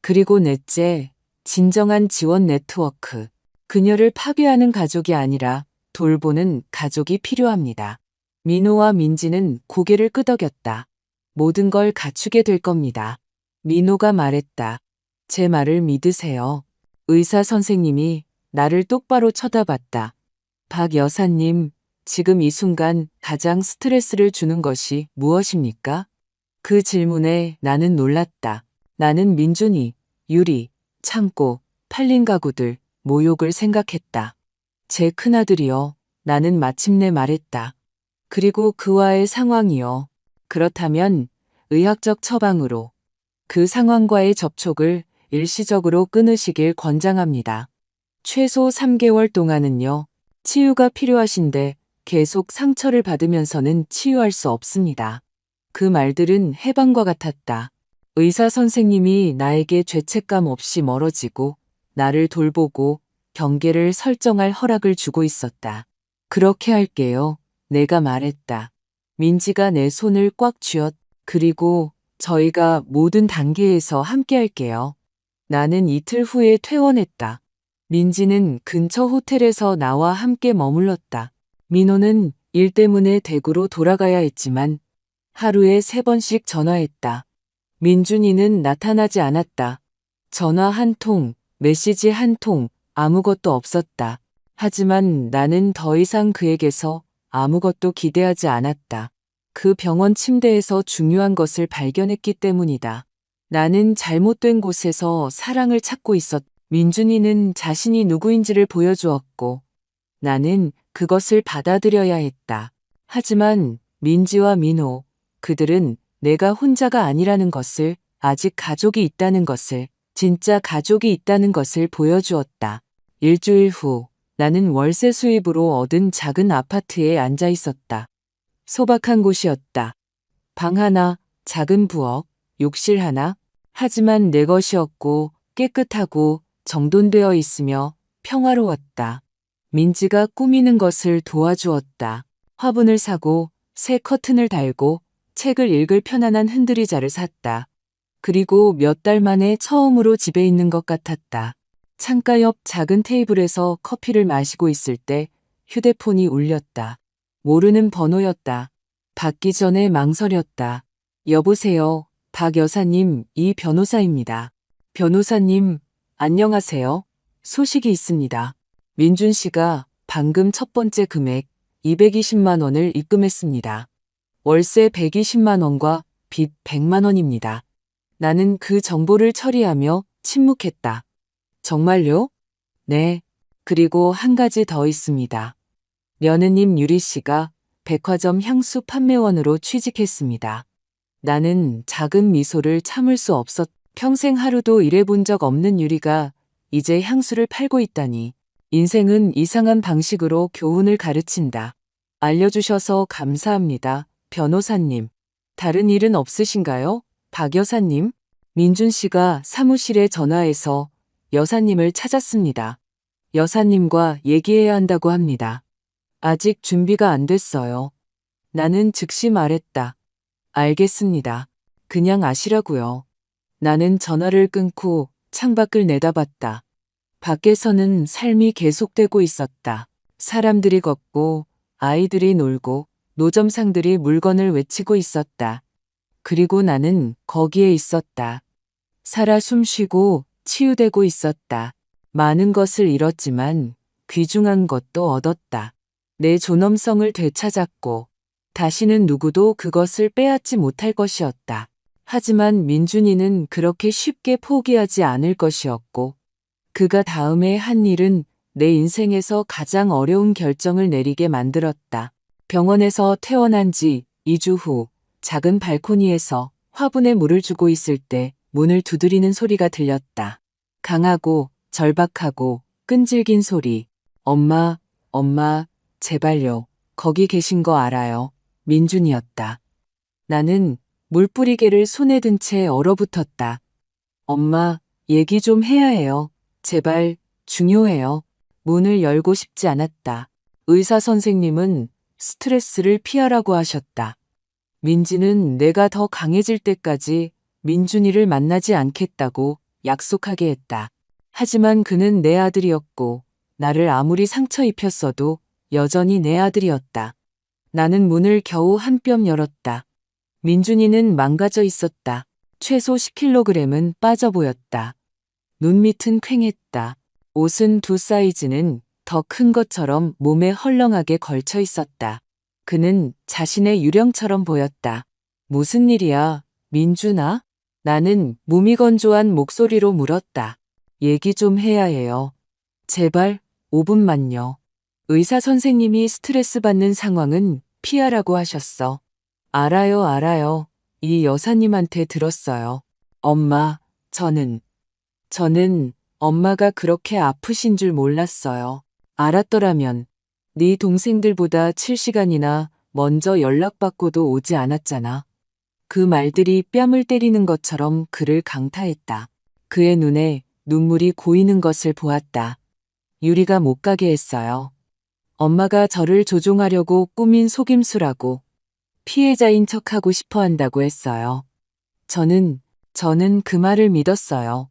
그리고 넷째, 진정한 지원 네트워크. 그녀를 파괴하는 가족이 아니라 돌보는 가족이 필요합니다. 민호와 민지는 고개를 끄덕였다. 모든 걸 갖추게 될 겁니다. 민호가 말했다. 제 말을 믿으세요. 의사 선생님이 나를 똑바로 쳐다봤다. 박 여사님, 지금 이 순간 가장 스트레스를 주는 것이 무엇입니까? 그 질문에 나는 놀랐다. 나는 민준이, 유리, 창고, 팔린 가구들, 모욕을 생각했다. 제 큰아들이요. 나는 마침내 말했다. 그리고 그와의 상황이요. 그렇다면 의학적 처방으로 그 상황과의 접촉을 일시적으로 끊으시길 권장합니다. 최소 3개월 동안은요. 치유가 필요하신데 계속 상처를 받으면서는 치유할 수 없습니다. 그 말들은 해방과 같았다. 의사 선생님이 나에게 죄책감 없이 멀어지고 나를 돌보고 경계를 설정할 허락을 주고 있었다. 그렇게 할게요. 내가 말했다. 민지가 내 손을 꽉 쥐었. 그리고 저희가 모든 단계에서 함께 할게요. 나는 이틀 후에 퇴원했다. 민지는 근처 호텔에서 나와 함께 머물렀다. 민호는 일 때문에 대구로 돌아가야 했지만 하루에 3번씩 전화했다. 민준이는 나타나지 않았다. 전화 한 통, 메시지 한 통, 아무것도 없었다. 하지만 나는 더 이상 그에게서 아무것도 기대하지 않았다. 그 병원 침대에서 중요한 것을 발견했기 때문이다. 나는 잘못된 곳에서 사랑을 찾고 있었다. 민준이는 자신이 누구인지를 보여주었고 나는 그것을 받아들여야 했다. 하지만 민지와 민호, 그들은 내가 혼자가 아니라는 것을, 아직 가족이 있다는 것을, 진짜 가족이 있다는 것을 보여주었다. 일주일 후 나는 월세 수입으로 얻은 작은 아파트에 앉아 있었다. 소박한 곳이었다. 방 하나, 작은 부엌, 욕실 하나. 하지만 내 것이었고 깨끗하고 정돈되어 있으며 평화로웠다. 민지가 꾸미는 것을 도와주었다. 화분을 사고 새 커튼을 달고 책을 읽을 편안한 흔들의자를 샀다. 그리고 몇 달 만에 처음으로 집에 있는 것 같았다. 창가 옆 작은 테이블에서 커피를 마시고 있을 때 휴대폰이 울렸다. 모르는 번호였다. 받기 전에 망설였다. 여보세요, 박 여사님, 이 변호사입니다. 변호사님, 안녕하세요. 소식이 있습니다. 민준 씨가 방금 첫 번째 금액 220만 원을 입금했습니다. 월세 120만 원과 빚 100만 원입니다. 나는 그 정보를 처리하며 침묵했다. 정말요? 네. 그리고 한 가지 더 있습니다. 며느님 유리 씨가 백화점 향수 판매원으로 취직했습니다. 나는 작은 미소를 참을 수 없었. 평생 하루도 일해본 적 없는 유리가 이제 향수를 팔고 있다니. 인생은 이상한 방식으로 교훈을 가르친다. 알려주셔서 감사합니다, 변호사님. 다른 일은 없으신가요? 박 여사님? 민준 씨가 사무실에 전화해서 여사님을 찾았습니다. 여사님과 얘기해야 한다고 합니다. 아직 준비가 안 됐어요. 나는 즉시 말했다. 알겠습니다. 그냥 아시라고요. 나는 전화를 끊고 창밖을 내다봤다. 밖에서는 삶이 계속되고 있었다. 사람들이 걷고 아이들이 놀고 노점상들이 물건을 외치고 있었다. 그리고 나는 거기에 있었다. 살아 숨쉬고 치유되고 있었다. 많은 것을 잃었지만 귀중한 것도 얻었다. 내 존엄성을 되찾았고 다시는 누구도 그것을 빼앗지 못할 것이었다. 하지만 민준이는 그렇게 쉽게 포기하지 않을 것이었고 그가 다음에 한 일은 내 인생에서 가장 어려운 결정을 내리게 만들었다. 병원에서 퇴원한 지 2주 후 작은 발코니에서 화분에 물을 주고 있을 때 문을 두드리는 소리가 들렸다. 강하고 절박하고 끈질긴 소리. 엄마, 엄마, 제발요. 거기 계신 거 알아요. 민준이었다. 나는 물뿌리개를 손에 든 채 얼어붙었다. 엄마, 얘기 좀 해야 해요. 제발, 중요해요. 문을 열고 싶지 않았다. 의사 선생님은 스트레스를 피하라고 하셨다. 민지는 내가 더 강해질 때까지 민준이를 만나지 않겠다고 약속하게 했다. 하지만 그는 내 아들이었고 나를 아무리 상처 입혔어도 여전히 내 아들이었다. 나는 문을 겨우 한 뼘 열었다. 민준이는 망가져 있었다. 최소 10kg은 빠져 보였다. 눈밑은 퀭했다. 옷은 두 사이즈는 더 큰 것처럼 몸에 헐렁하게 걸쳐 있었다. 그는 자신의 유령처럼 보였다. 무슨 일이야, 민준아? 나는 무미건조한 목소리로 물었다. 얘기 좀 해야 해요. 제발, 5분만요. 의사 선생님이 스트레스 받는 상황은 피하라고 하셨어. 알아요, 알아요. 이 여사님한테 들었어요. 엄마, 저는 엄마가 그렇게 아프신 줄 몰랐어요. 알았더라면 네 동생들보다 7시간이나 먼저 연락받고도 오지 않았잖아. 그 말들이 뺨을 때리는 것처럼 그를 강타했다. 그의 눈에 눈물이 고이는 것을 보았다. 유리가 못 가게 했어요. 엄마가 저를 조종하려고 꾸민 속임수라고 피해자인 척하고 싶어 한다고 했어요. 저는 그 말을 믿었어요.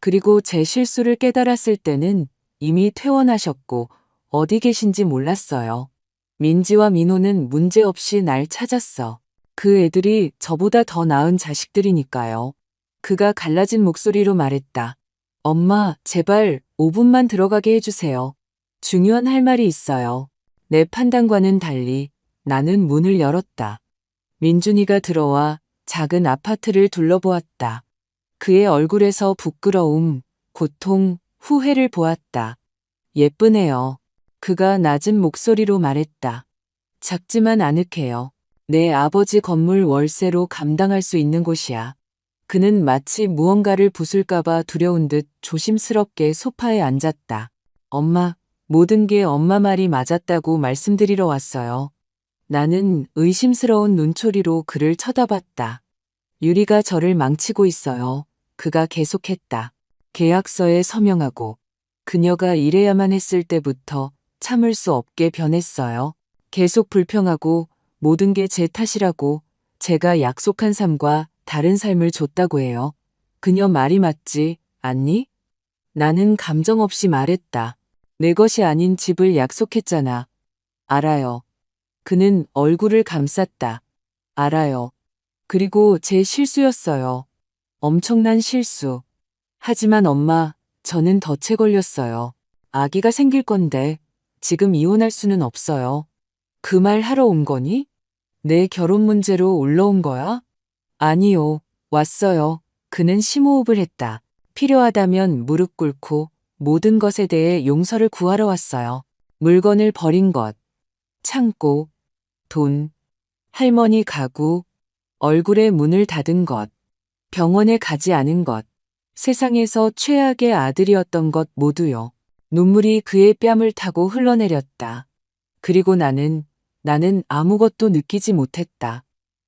그리고 제 실수를 깨달았을 때는 이미 퇴원하셨고 어디 계신지 몰랐어요. 민지와 민호는 문제없이 날 찾았어. 그 애들이 저보다 더 나은 자식들이니까요. 그가 갈라진 목소리로 말했다. 엄마, 제발 5분만 들어가게 해주세요. 중요한 할 말이 있어요. 내 판단과는 달리 나는 문을 열었다. 민준이가 들어와 작은 아파트를 둘러보았다. 그의 얼굴에서 부끄러움, 고통, 후회를 보았다. 예쁘네요. 그가 낮은 목소리로 말했다. 작지만 아늑해요. 내 아버지 건물 월세로 감당할 수 있는 곳이야. 그는 마치 무언가를 부술까봐 두려운 듯 조심스럽게 소파에 앉았다. 엄마, 모든 게 엄마 말이 맞았다고 말씀드리러 왔어요. 나는 의심스러운 눈초리로 그를 쳐다봤다. 유리가 저를 망치고 있어요. 그가 계속했다. 계약서에 서명하고 그녀가 일해야만 했을 때부터 참을 수 없게 변했어요. 계속 불평하고 모든 게 제 탓이라고 제가 약속한 삶과 다른 삶을 줬다고 해요. 그녀 말이 맞지 않니? 나는 감정 없이 말했다. 내 것이 아닌 집을 약속했잖아. 알아요. 그는 얼굴을 감쌌다. 알아요. 그리고 제 실수였어요. 엄청난 실수. 하지만 엄마, 저는 덫에 걸렸어요. 아기가 생길 건데 지금 이혼할 수는 없어요. 그 말 하러 온 거니? 내 결혼 문제로 올라온 거야? 아니요, 왔어요. 그는 심호흡을 했다. 필요하다면 무릎 꿇고 모든 것에 대해 용서를 구하러 왔어요. 물건을 버린 것, 창고, 돈, 할머니 가구, 얼굴에 문을 닫은 것, 병원에 가지 않은 것, 세상에서 최악의 아들이었던 것 모두요. 눈물이 그의 뺨을 타고 흘러내렸다. 그리고 나는 아무것도 느끼지 못했다.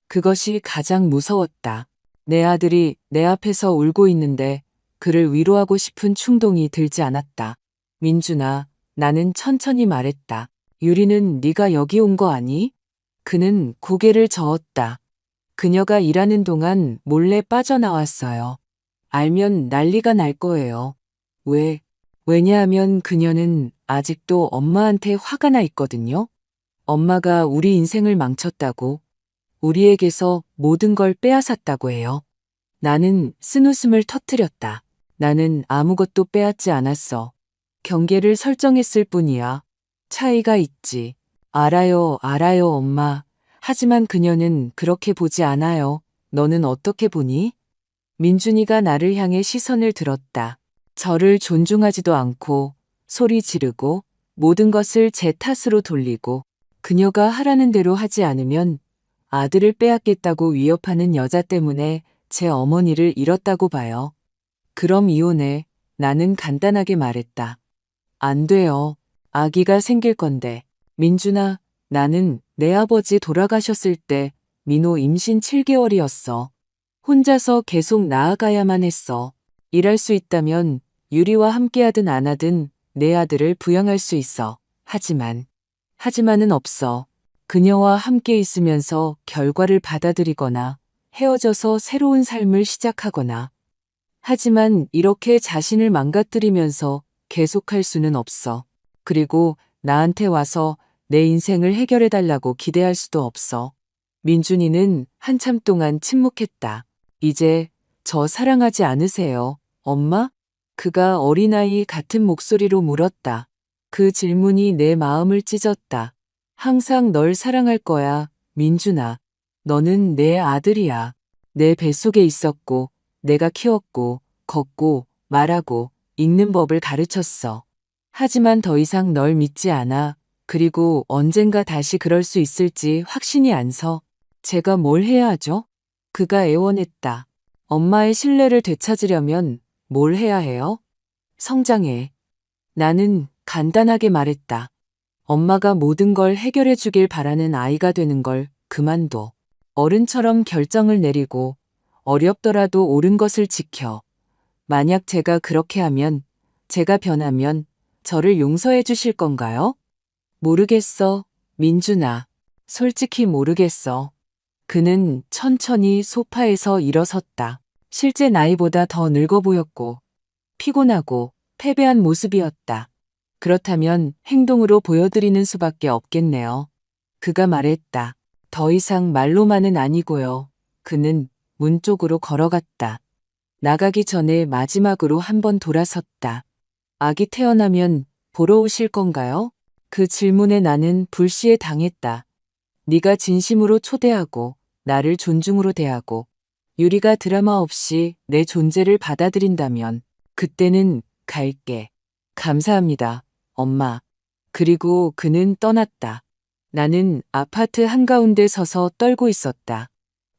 그것이 가장 무서웠다. 내 아들이 내 앞에서 울고 있는데 그를 위로하고 싶은 충동이 들지 않았다. 민준아, 나는 천천히 말했다. 유리는 네가 여기 온 거 아니? 그는 고개를 저었다. 그녀가 일하는 동안 몰래 빠져나왔어요. 알면 난리가 날 거예요. 왜? 왜냐하면 그녀는 아직도 엄마한테 화가 나 있거든요. 엄마가 우리 인생을 망쳤다고, 우리에게서 모든 걸 빼앗았다고 해요. 나는 쓴웃음을 터뜨렸다. 나는 아무것도 빼앗지 않았어. 경계를 설정했을 뿐이야. 차이가 있지. 알아요, 알아요, 엄마. 하지만 그녀는 그렇게 보지 않아요. 너는 어떻게 보니? 민준이가 나를 향해 시선을 들었다. 저를 존중하지도 않고 소리 지르고 모든 것을 제 탓으로 돌리고 그녀가 하라는 대로 하지 않으면 아들을 빼앗겠다고 위협하는 여자 때문에 제 어머니를 잃었다고 봐요. 그럼 이혼해. 나는 간단하게 말했다. 안 돼요. 아기가 생길 건데. 민준아, 나는 내 아버지 돌아가셨을 때 민호 임신 7개월이었어. 혼자서 계속 나아가야만 했어. 일할 수 있다면 유리와 함께하든 안 하든 내 아들을 부양할 수 있어. 하지만은 없어. 그녀와 함께 있으면서 결과를 받아들이거나 헤어져서 새로운 삶을 시작하거나. 하지만 이렇게 자신을 망가뜨리면서 계속할 수는 없어. 그리고 나한테 와서 내 인생을 해결해달라고 기대할 수도 없어. 민준이는 한참 동안 침묵했다. 이제 저 사랑하지 않으세요, 엄마? 그가 어린아이 같은 목소리로 물었다. 그 질문이 내 마음을 찢었다. 항상 널 사랑할 거야, 민준아. 너는 내 아들이야. 내 뱃속에 있었고, 내가 키웠고, 걷고, 말하고, 읽는 법을 가르쳤어. 하지만 더 이상 널 믿지 않아. 그리고 언젠가 다시 그럴 수 있을지 확신이 안 서. 제가 뭘 해야 하죠? 그가 애원했다. 엄마의 신뢰를 되찾으려면 뭘 해야 해요? 성장해. 나는 간단하게 말했다. 엄마가 모든 걸 해결해 주길 바라는 아이가 되는 걸 그만둬. 어른처럼 결정을 내리고 어렵더라도 옳은 것을 지켜. 만약 제가 그렇게 하면, 제가 변하면 저를 용서해 주실 건가요? 모르겠어, 민준아. 솔직히 모르겠어. 그는 천천히 소파에서 일어섰다. 실제 나이보다 더 늙어 보였고, 피곤하고 패배한 모습이었다. 그렇다면 행동으로 보여드리는 수밖에 없겠네요. 그가 말했다. 더 이상 말로만은 아니고요. 그는 문 쪽으로 걸어갔다. 나가기 전에 마지막으로 한 번 돌아섰다. 아기 태어나면 보러 오실 건가요? 그 질문에 나는 불시에 당했다. 네가 진심으로 초대하고 나를 존중으로 대하고 유리가 드라마 없이 내 존재를 받아들인다면 그때는 갈게. 감사합니다, 엄마. 그리고 그는 떠났다. 나는 아파트 한가운데 서서 떨고 있었다.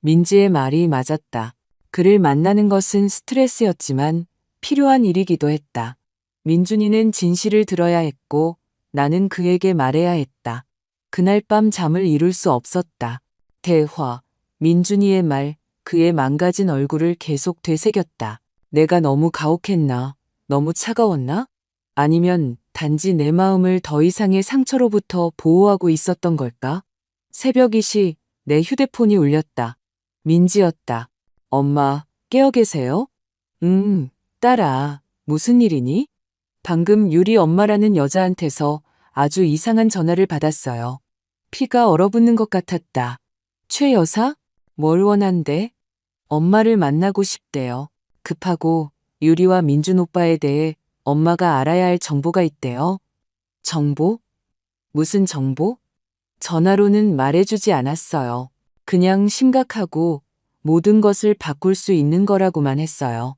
민지의 말이 맞았다. 그를 만나는 것은 스트레스였지만 필요한 일이기도 했다. 민준이는 진실을 들어야 했고 나는 그에게 말해야 했다. 그날 밤 잠을 이룰 수 없었다. 대화, 민준이의 말, 그의 망가진 얼굴을 계속 되새겼다. 내가 너무 가혹했나? 너무 차가웠나? 아니면 단지 내 마음을 더 이상의 상처로부터 보호하고 있었던 걸까? 새벽 2시 내 휴대폰이 울렸다. 민지였다. 엄마, 깨어 계세요? 딸아, 무슨 일이니? 방금 유리 엄마라는 여자한테서 아주 이상한 전화를 받았어요. 피가 얼어붙는 것 같았다. 최 여사? 뭘 원한대? 엄마를 만나고 싶대요. 급하고 유리와 민준 오빠에 대해 엄마가 알아야 할 정보가 있대요. 정보? 무슨 정보? 전화로는 말해주지 않았어요. 그냥 심각하고 모든 것을 바꿀 수 있는 거라고만 했어요.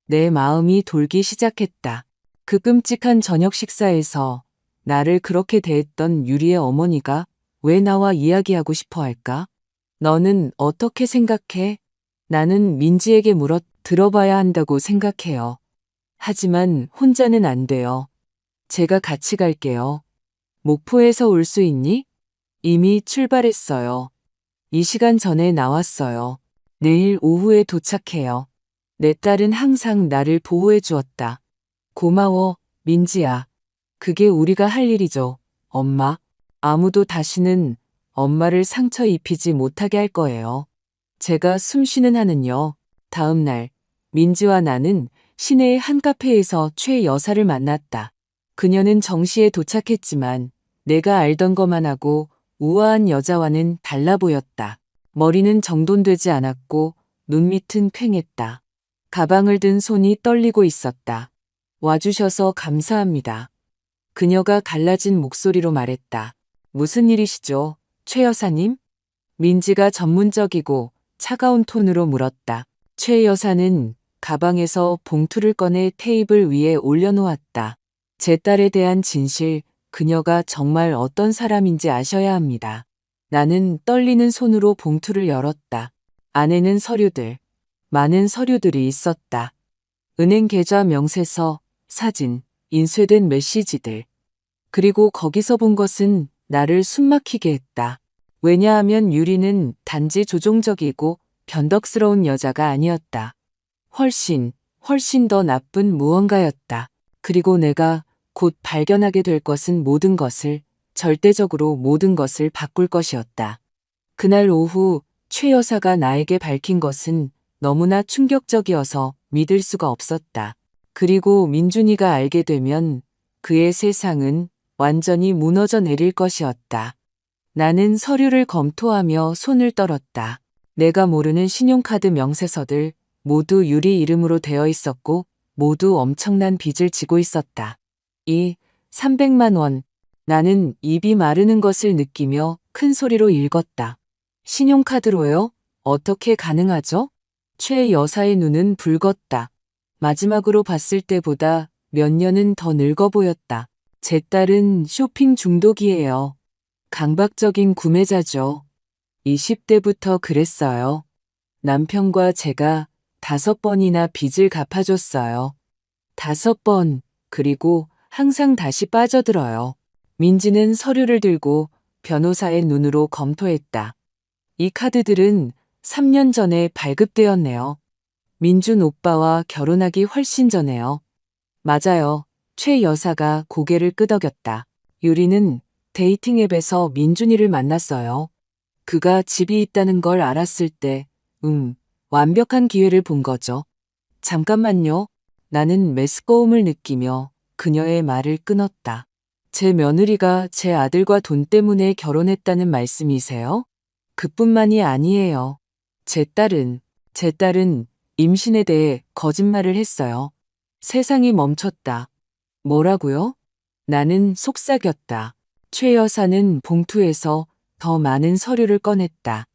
내 마음이 돌기 시작했다. 그 끔찍한 저녁 식사에서 나를 그렇게 대했던 유리의 어머니가 왜 나와 이야기하고 싶어 할까? 너는 어떻게 생각해? 나는 민지에게 물어 들어봐야 한다고 생각해요. 하지만 혼자는 안 돼요. 제가 같이 갈게요. 목포에서 올 수 있니? 이미 출발했어요. 이 시간 전에 나왔어요. 내일 오후에 도착해요. 내 딸은 항상 나를 보호해 주었다. 고마워, 민지야. 그게 우리가 할 일이죠. 엄마. 아무도 다시는 엄마를 상처 입히지 못하게 할 거예요. 제가 숨 쉬는 한은요. 다음 날, 민지와 나는 시내의 한 카페에서 최 여사를 만났다. 그녀는 정시에 도착했지만 내가 알던 것만 하고 우아한 여자와는 달라 보였다. 머리는 정돈되지 않았고 눈밑은 퀭했다. 가방을 든 손이 떨리고 있었다. 와주셔서 감사합니다. 그녀가 갈라진 목소리로 말했다. 무슨 일이시죠, 최 여사님? 민지가 전문적이고 차가운 톤으로 물었다. 최 여사는 가방에서 봉투를 꺼내 테이블 위에 올려놓았다. 제 딸에 대한 진실, 그녀가 정말 어떤 사람인지 아셔야 합니다. 나는 떨리는 손으로 봉투를 열었다. 안에는 서류들, 많은 서류들이 있었다. 은행 계좌 명세서, 사진, 인쇄된 메시지들. 그리고 거기서 본 것은 나를 숨막히게 했다. 왜냐하면 유리는 단지 조종적이고 변덕스러운 여자가 아니었다. 훨씬 더 나쁜 무언가였다. 그리고 내가 곧 발견하게 될 것은 모든 것을, 절대적으로 모든 것을 바꿀 것이었다. 그날 오후 최 여사가 나에게 밝힌 것은 너무나 충격적이어서 믿을 수가 없었다. 그리고 민준이가 알게 되면 그의 세상은 완전히 무너져 내릴 것이었다. 나는 서류를 검토하며 손을 떨었다. 내가 모르는 신용카드 명세서들 모두 유리 이름으로 되어 있었고 모두 엄청난 빚을 지고 있었다. 300만 원. 나는 입이 마르는 것을 느끼며 큰 소리로 읽었다. 신용카드로요? 어떻게 가능하죠? 최 여사의 눈은 붉었다. 마지막으로 봤을 때보다 몇 년은 더 늙어 보였다. 제 딸은 쇼핑 중독이에요. 강박적인 구매자죠. 20대부터 그랬어요. 남편과 제가 5번이나 빚을 갚아줬어요. 5번, 그리고 항상 다시 빠져들어요. 민지는 서류를 들고 변호사의 눈으로 검토했다. 이 카드들은 3년 전에 발급되었네요. 민준 오빠와 결혼하기 훨씬 전에요. 맞아요. 최 여사가 고개를 끄덕였다. 유리는 데이팅 앱에서 민준이를 만났어요. 그가 집이 있다는 걸 알았을 때, 완벽한 기회를 본 거죠. 잠깐만요. 나는 메스꺼움을 느끼며 그녀의 말을 끊었다. 제 며느리가 제 아들과 돈 때문에 결혼했다는 말씀이세요? 그뿐만이 아니에요. 제 딸은 임신에 대해 거짓말을 했어요. 세상이 멈췄다. 뭐라고요? 나는 속삭였다. 최 여사는 봉투에서 더 많은 서류를 꺼냈다.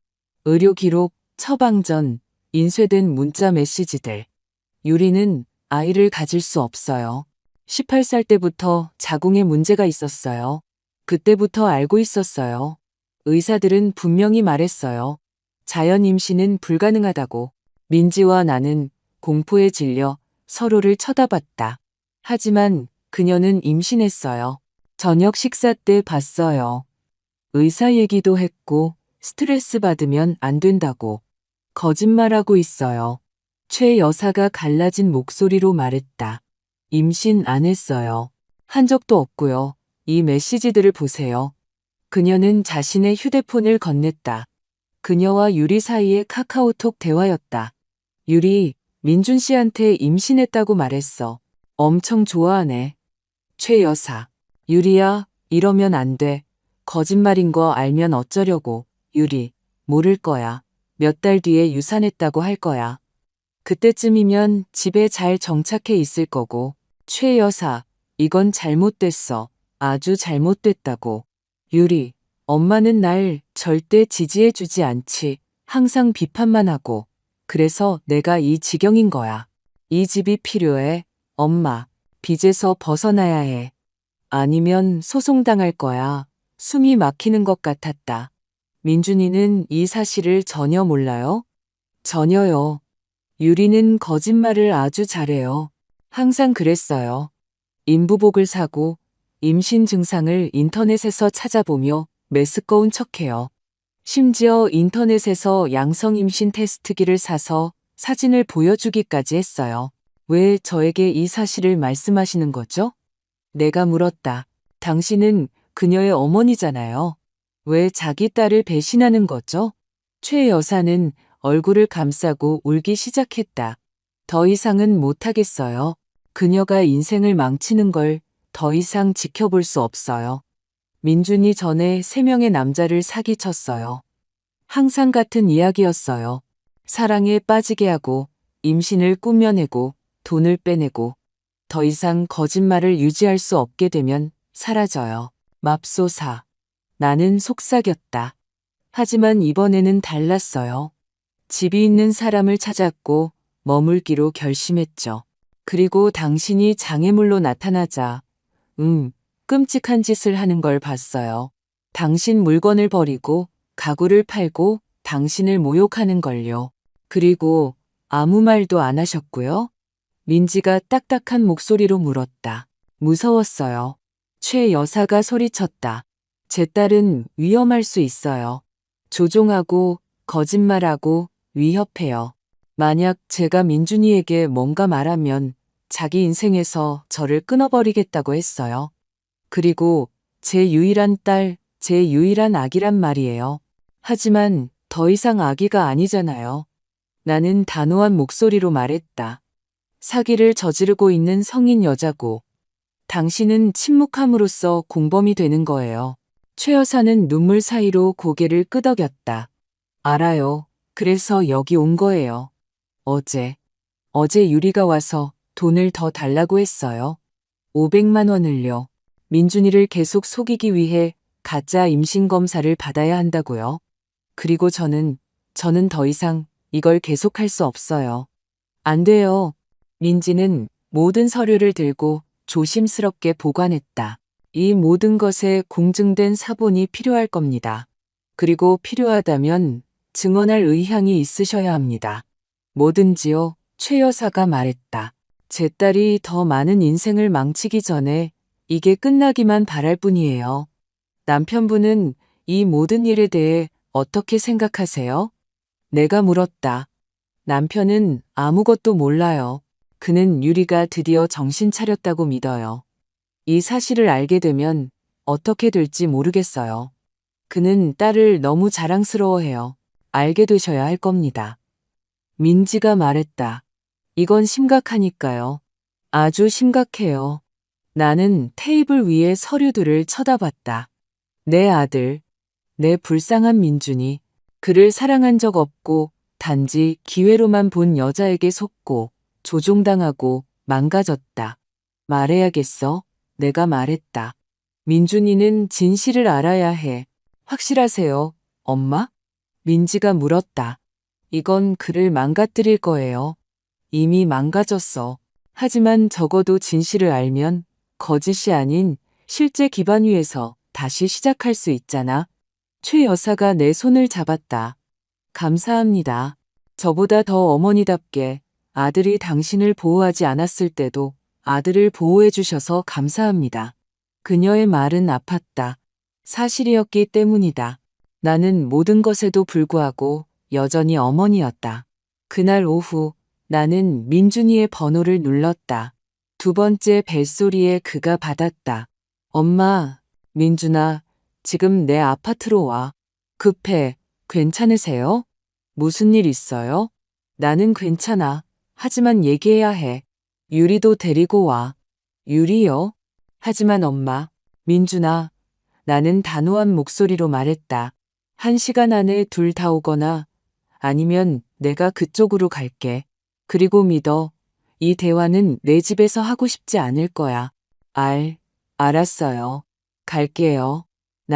의료 기록, 처방전, 인쇄된 문자 메시지들. 유리는 아이를 가질 수 없어요. 18살 때부터 자궁에 문제가 있었어요. 그때부터 알고 있었어요. 의사들은 분명히 말했어요. 자연 임신은 불가능하다고. 민지와 나는 공포에 질려 서로를 쳐다봤다. 하지만 그녀는 임신했어요. 저녁 식사 때 봤어요. 의사 얘기도 했고 스트레스 받으면 안 된다고. 거짓말하고 있어요. 최 여사가 갈라진 목소리로 말했다. 임신 안 했어요. 한 적도 없고요. 이 메시지들을 보세요. 그녀는 자신의 휴대폰을 건넸다. 그녀와 유리 사이의 카카오톡 대화였다. 유리, 민준 씨한테 임신했다고 말했어. 엄청 좋아하네. 최 여사. 유리야, 이러면 안 돼. 거짓말인 거 알면 어쩌려고. 유리, 모를 거야. 몇 달 뒤에 유산했다고 할 거야. 그때쯤이면 집에 잘 정착해 있을 거고. 최 여사, 이건 잘못됐어. 아주 잘못됐다고. 유리, 엄마는 날 절대 지지해주지 않지. 항상 비판만 하고. 그래서 내가 이 지경인 거야. 이 집이 필요해. 엄마. 빚에서 벗어나야 해. 아니면 소송당할 거야. 숨이 막히는 것 같았다. 민준이는 이 사실을 전혀 몰라요? 전혀요. 유리는 거짓말을 아주 잘해요. 항상 그랬어요. 인부복을 사고 임신 증상을 인터넷에서 찾아보며 메스꺼운 척해요. 심지어 인터넷에서 양성 임신 테스트기를 사서 사진을 보여주기까지 했어요. 왜 저에게 이 사실을 말씀하시는 거죠? 내가 물었다. 당신은 그녀의 어머니잖아요. 왜 자기 딸을 배신하는 거죠? 최 여사는 얼굴을 감싸고 울기 시작했다. 더 이상은 못하겠어요. 그녀가 인생을 망치는 걸 더 이상 지켜볼 수 없어요. 민준이 전에 3명의 남자를 사기쳤어요. 항상 같은 이야기였어요. 사랑에 빠지게 하고, 임신을 꾸며내고, 돈을 빼내고, 더 이상 거짓말을 유지할 수 없게 되면 사라져요. 맙소사. 나는 속삭였다. 하지만 이번에는 달랐어요. 집이 있는 사람을 찾았고 머물기로 결심했죠. 그리고 당신이 장애물로 나타나자, 끔찍한 짓을 하는 걸 봤어요. 당신 물건을 버리고 가구를 팔고 당신을 모욕하는 걸요. 그리고 아무 말도 안 하셨고요. 민지가 딱딱한 목소리로 물었다. 무서웠어요. 최 여사가 소리쳤다. 제 딸은 위험할 수 있어요. 조종하고 거짓말하고 위협해요. 만약 제가 민준이에게 뭔가 말하면 자기 인생에서 저를 끊어버리겠다고 했어요. 그리고 제 유일한 딸, 제 유일한 아기란 말이에요. 하지만 더 이상 아기가 아니잖아요. 나는 단호한 목소리로 말했다. 사기를 저지르고 있는 성인 여자고 당신은 침묵함으로써 공범이 되는 거예요. 최 여사는 눈물 사이로 고개를 끄덕였다. 알아요. 그래서 여기 온 거예요. 어제 유리가 와서 돈을 더 달라고 했어요. 500만 원을요. 민준이를 계속 속이기 위해 가짜 임신 검사를 받아야 한다고요. 그리고 저는 더 이상 이걸 계속할 수 없어요. 안 돼요. 민지는 모든 서류를 들고 조심스럽게 보관했다. 이 모든 것에 공증된 사본이 필요할 겁니다. 그리고 필요하다면 증언할 의향이 있으셔야 합니다. 뭐든지요, 최 여사가 말했다. 제 딸이 더 많은 인생을 망치기 전에 이게 끝나기만 바랄 뿐이에요. 남편분은 이 모든 일에 대해 어떻게 생각하세요? 내가 물었다. 남편은 아무것도 몰라요. 그는 유리가 드디어 정신 차렸다고 믿어요. 이 사실을 알게 되면 어떻게 될지 모르겠어요. 그는 딸을 너무 자랑스러워해요. 알게 되셔야 할 겁니다. 민지가 말했다. 이건 심각하니까요. 아주 심각해요. 나는 테이블 위의 서류들을 쳐다봤다. 내 아들, 내 불쌍한 민준이 그를 사랑한 적 없고 단지 기회로만 본 여자에게 속고 조종당하고 망가졌다. 말해야겠어. 내가 말했다. 민준이는 진실을 알아야 해. 확실하세요, 엄마? 민지가 물었다. 이건 그를 망가뜨릴 거예요. 이미 망가졌어. 하지만 적어도 진실을 알면 거짓이 아닌 실제 기반 위에서 다시 시작할 수 있잖아. 최 여사가 내 손을 잡았다. 감사합니다. 저보다 더 어머니답게 아들이 당신을 보호하지 않았을 때도 아들을 보호해 주셔서 감사합니다. 그녀의 말은 아팠다. 사실이었기 때문이다. 나는 모든 것에도 불구하고 여전히 어머니였다. 그날 오후 나는 민준이의 번호를 눌렀다. 2번째 벨소리에 그가 받았다. 엄마, 민준아, 지금 내 아파트로 와. 급해. 괜찮으세요? 무슨 일 있어요? 나는 괜찮아. 하지만 얘기해야 해. 유리도 데리고 와. 유리요? 하지만 엄마, 민준아, 나는 단호한 목소리로 말했다. 1시간 안에 둘 다 오거나 아니면 내가 그쪽으로 갈게. 그리고 믿어. 이 대화는 내 집에서 하고 싶지 않을 거야. 알았어요. 갈게요.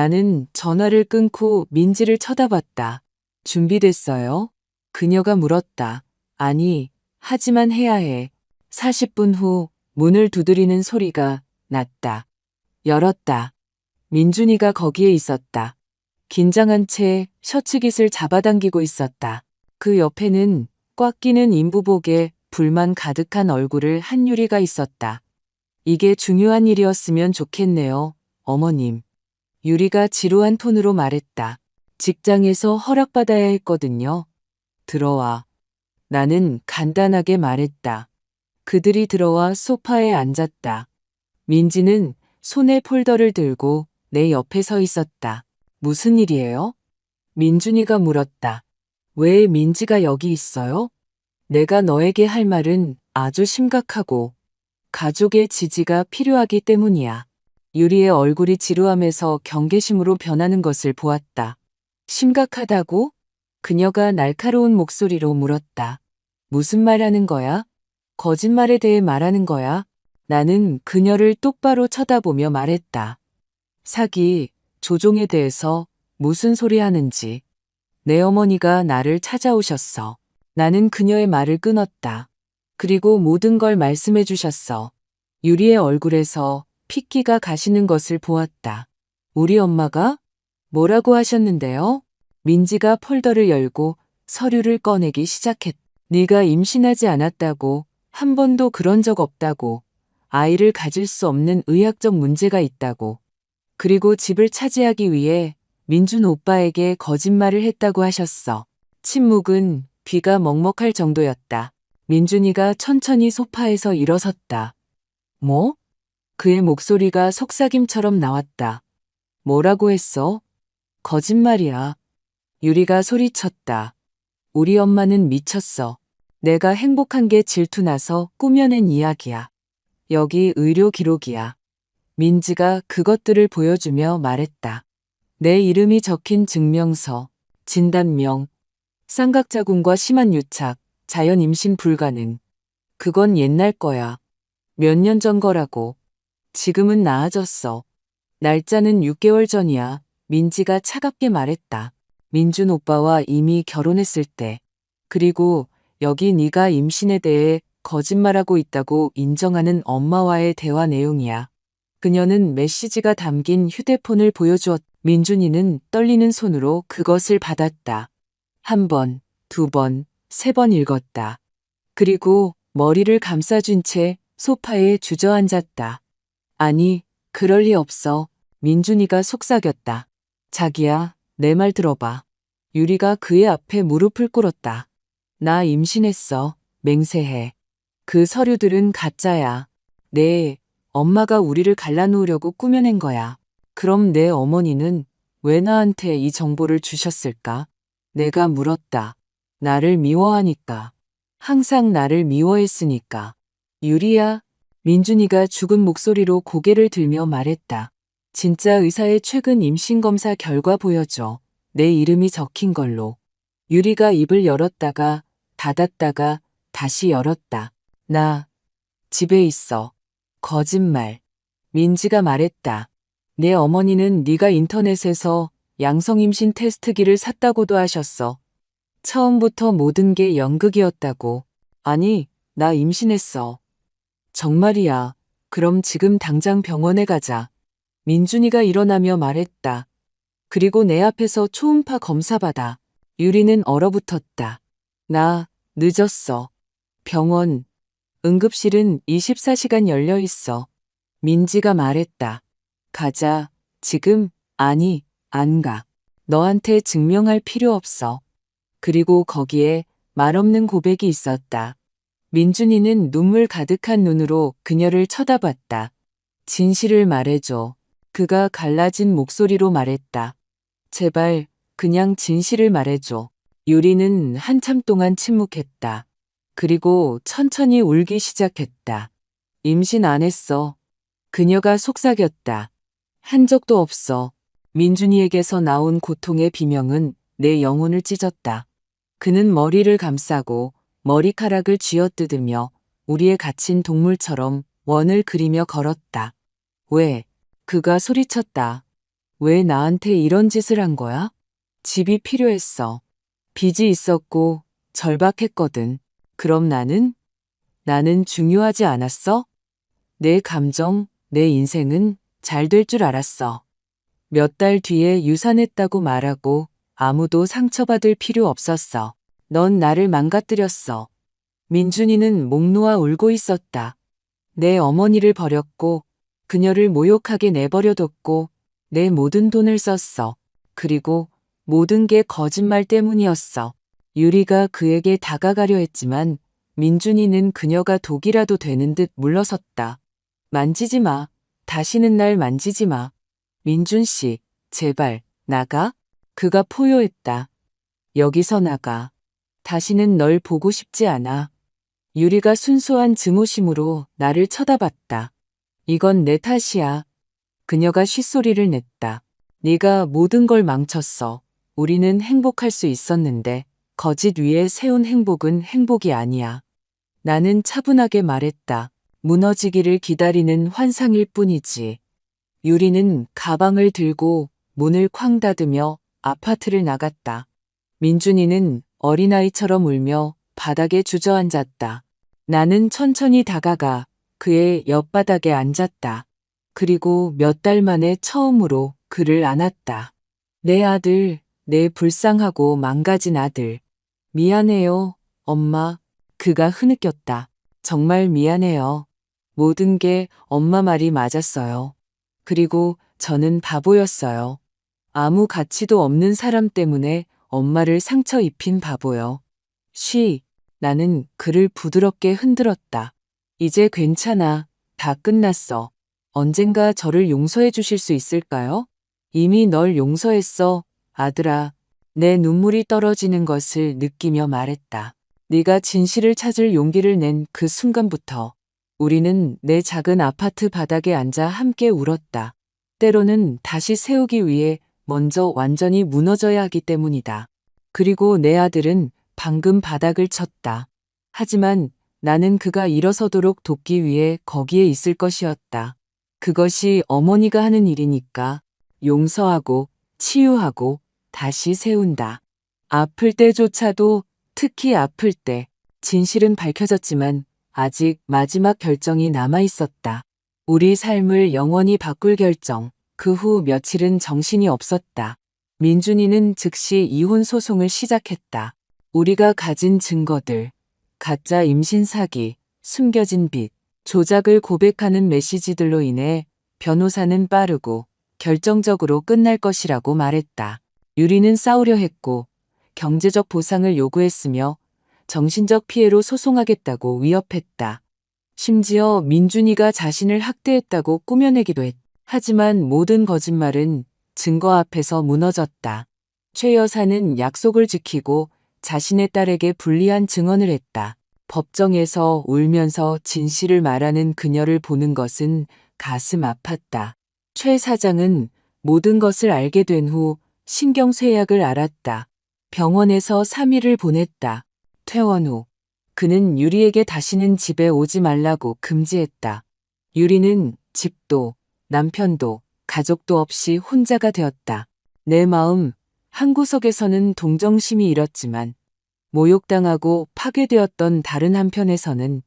나는 전화를 끊고 민지를 쳐다봤다. 준비됐어요? 그녀가 물었다. 아니, 하지만 해야 해. 40분 후 문을 두드리는 소리가 났다. 열었다. 민준이가 거기에 있었다. 긴장한 채 셔츠깃을 잡아당기고 있었다. 그 옆에는 꽉 끼는 인부복에 불만 가득한 얼굴을 한유리가 있었다. 이게 중요한 일이었으면 좋겠네요, 어머님. 유리가 지루한 톤으로 말했다. 직장에서 허락받아야 했거든요. 들어와. 나는 간단하게 말했다. 그들이 들어와 소파에 앉았다. 민지는 손에 폴더를 들고 내 옆에 서 있었다. 무슨 일이에요? 민준이가 물었다. 왜 민지가 여기 있어요? 내가 너에게 할 말은 아주 심각하고 가족의 지지가 필요하기 때문이야. 유리의 얼굴이 지루함에서 경계심으로 변하는 것을 보았다. 심각하다고? 그녀가 날카로운 목소리로 물었다. 무슨 말 하는 거야? 거짓말에 대해 말하는 거야? 나는 그녀를 똑바로 쳐다보며 말했다. 사기, 조종에 대해서 무슨 소리 하는지. 내 어머니가 나를 찾아오셨어. 나는 그녀의 말을 끊었다. 그리고 모든 걸 말씀해 주셨어. 유리의 얼굴에서 핏기가 가시는 것을 보았다. 우리 엄마가? 뭐라고 하셨는데요? 민지가 폴더를 열고 서류를 꺼내기 시작했다. 네가 임신하지 않았다고, 한 번도 그런 적 없다고, 아이를 가질 수 없는 의학적 문제가 있다고, 그리고 집을 차지하기 위해 민준 오빠에게 거짓말을 했다고 하셨어. 침묵은 귀가 먹먹할 정도였다. 민준이가 천천히 소파에서 일어섰다. 뭐? 그의 목소리가 속삭임처럼 나왔다. 뭐라고 했어? 거짓말이야. 유리가 소리쳤다. 우리 엄마는 미쳤어. 내가 행복한 게 질투나서 꾸며낸 이야기야. 여기 의료 기록이야. 민지가 그것들을 보여주며 말했다. 내 이름이 적힌 증명서, 진단명, 쌍각자궁과 심한 유착, 자연 임신 불가능. 그건 옛날 거야. 몇 년 전 거라고. 지금은 나아졌어. 날짜는 6개월 전이야. 민지가 차갑게 말했다. 민준 오빠와 이미 결혼했을 때. 그리고 여기 네가 임신에 대해 거짓말하고 있다고 인정하는 엄마와의 대화 내용이야. 그녀는 메시지가 담긴 휴대폰을 보여주었다. 민준이는 떨리는 손으로 그것을 받았다. 한 번, 두 번, 세 번 읽었다. 그리고 머리를 감싸준 채 소파에 주저앉았다. 아니, 그럴 리 없어. 민준이가 속삭였다. 자기야, 내 말 들어봐. 유리가 그의 앞에 무릎을 꿇었다. 나 임신했어. 맹세해. 그 서류들은 가짜야. 네, 엄마가 우리를 갈라놓으려고 꾸며낸 거야. 그럼 내 어머니는 왜 나한테 이 정보를 주셨을까? 내가 물었다. 나를 미워하니까. 항상 나를 미워했으니까. 유리야, 민준이가 죽은 목소리로 고개를 들며 말했다. 진짜 의사의 최근 임신검사 결과 보여줘. 내 이름이 적힌 걸로. 유리가 입을 열었다가 닫았다가 다시 열었다. 나 집에 있어. 거짓말. 민지가 말했다. 내 어머니는 네가 인터넷에서 양성임신 테스트기를 샀다고도 하셨어. 처음부터 모든 게 연극이었다고. 아니, 나 임신했어. 정말이야. 그럼 지금 당장 병원에 가자. 민준이가 일어나며 말했다. 그리고 내 앞에서 초음파 검사 받아. 유리는 얼어붙었다. 나 늦었어. 병원, 응급실은 24시간 열려 있어. 민지가 말했다. 가자. 지금? 아니, 안 가. 너한테 증명할 필요 없어. 그리고 거기에 말없는 고백이 있었다. 민준이는 눈물 가득한 눈으로 그녀를 쳐다봤다. 진실을 말해줘. 그가 갈라진 목소리로 말했다. 제발, 그냥 진실을 말해줘. 유리는 한참 동안 침묵했다. 그리고 천천히 울기 시작했다. 임신 안 했어. 그녀가 속삭였다. 한 적도 없어. 민준이에게서 나온 고통의 비명은 내 영혼을 찢었다. 그는 머리를 감싸고 머리카락을 쥐어뜯으며 우리의 갇힌 동물처럼 원을 그리며 걸었다. 왜? 그가 소리쳤다. 왜 나한테 이런 짓을 한 거야? 집이 필요했어. 빚이 있었고 절박했거든. 그럼 나는 중요하지 않았어? 내 감정, 내 인생은 잘 될 줄 알았어. 몇 달 뒤에 유산했다고 말하고 아무도 상처받을 필요 없었어. 넌 나를 망가뜨렸어. 민준이는 목 놓아 울고 있었다. 내 어머니를 버렸고 그녀를 모욕하게 내버려뒀고 내 모든 돈을 썼어. 그리고 모든 게 거짓말 때문이었어. 유리가 그에게 다가가려 했지만 민준이는 그녀가 독이라도 되는 듯 물러섰다. 만지지 마. 다시는 날 만지지 마. 민준 씨, 제발, 나가? 그가 포효했다. 여기서 나가. 다시는 널 보고 싶지 않아. 유리가 순수한 증오심으로 나를 쳐다봤다. 이건 내 탓이야. 그녀가 쉿소리를 냈다. 네가 모든 걸 망쳤어. 우리는 행복할 수 있었는데 거짓 위에 세운 행복은 행복이 아니야. 나는 차분하게 말했다. 무너지기를 기다리는 환상일 뿐이지. 유리는 가방을 들고 문을 쾅 닫으며 아파트를 나갔다. 민준이는 어린아이처럼 울며 바닥에 주저앉았다. 나는 천천히 다가가 그의 옆바닥에 앉았다. 그리고 몇 달 만에 처음으로 그를 안았다. 내 아들, 내 불쌍하고 망가진 아들. 미안해요, 엄마. 그가 흐느꼈다. 정말 미안해요. 모든 게 엄마 말이 맞았어요. 그리고 저는 바보였어요. 아무 가치도 없는 사람 때문에 엄마를 상처 입힌 바보요. 쉬. 나는 그를 부드럽게 흔들었다. 이제 괜찮아. 다 끝났어. 언젠가 저를 용서해 주실 수 있을까요? 이미 널 용서했어, 아들아. 내 눈물이 떨어지는 것을 느끼며 말했다. 네가 진실을 찾을 용기를 낸 그 순간부터 우리는 내 작은 아파트 바닥에 앉아 함께 울었다. 때로는 다시 세우기 위해 먼저 완전히 무너져야 하기 때문이다. 그리고 내 아들은 방금 바닥을 쳤다. 하지만 나는 그가 일어서도록 돕기 위해 거기에 있을 것이었다. 그것이 어머니가 하는 일이니까 용서하고 치유하고 다시 세운다. 아플 때조차도 특히 아플 때 진실은 밝혀졌지만 아직 마지막 결정이 남아 있었다. 우리 삶을 영원히 바꿀 결정. 그 후 며칠은 정신이 없었다. 민준이는 즉시 이혼 소송을 시작했다. 우리가 가진 증거들, 가짜 임신 사기, 숨겨진 빚, 조작을 고백하는 메시지들로 인해 변호사는 빠르고 결정적으로 끝날 것이라고 말했다. 유리는 싸우려 했고 경제적 보상을 요구했으며 정신적 피해로 소송하겠다고 위협했다. 심지어 민준이가 자신을 학대했다고 꾸며내기도 했다. 하지만 모든 거짓말은 증거 앞에서 무너졌다. 최 여사는 약속을 지키고 자신의 딸에게 불리한 증언을 했다. 법정에서 울면서 진실을 말하는 그녀를 보는 것은 가슴 아팠다. 최 사장은 모든 것을 알게 된 후 신경쇠약을 앓았다. 병원에서 3일을 보냈다. 퇴원 후 그는 유리에게 다시는 집에 오지 말라고 금지했다. 유리는 집도 남편도 가족도 없이 혼자가 되었다. 내 마음 한구석에서는 동정심이 일었지만 모욕당하고 파괴되었던 다른 한편에서는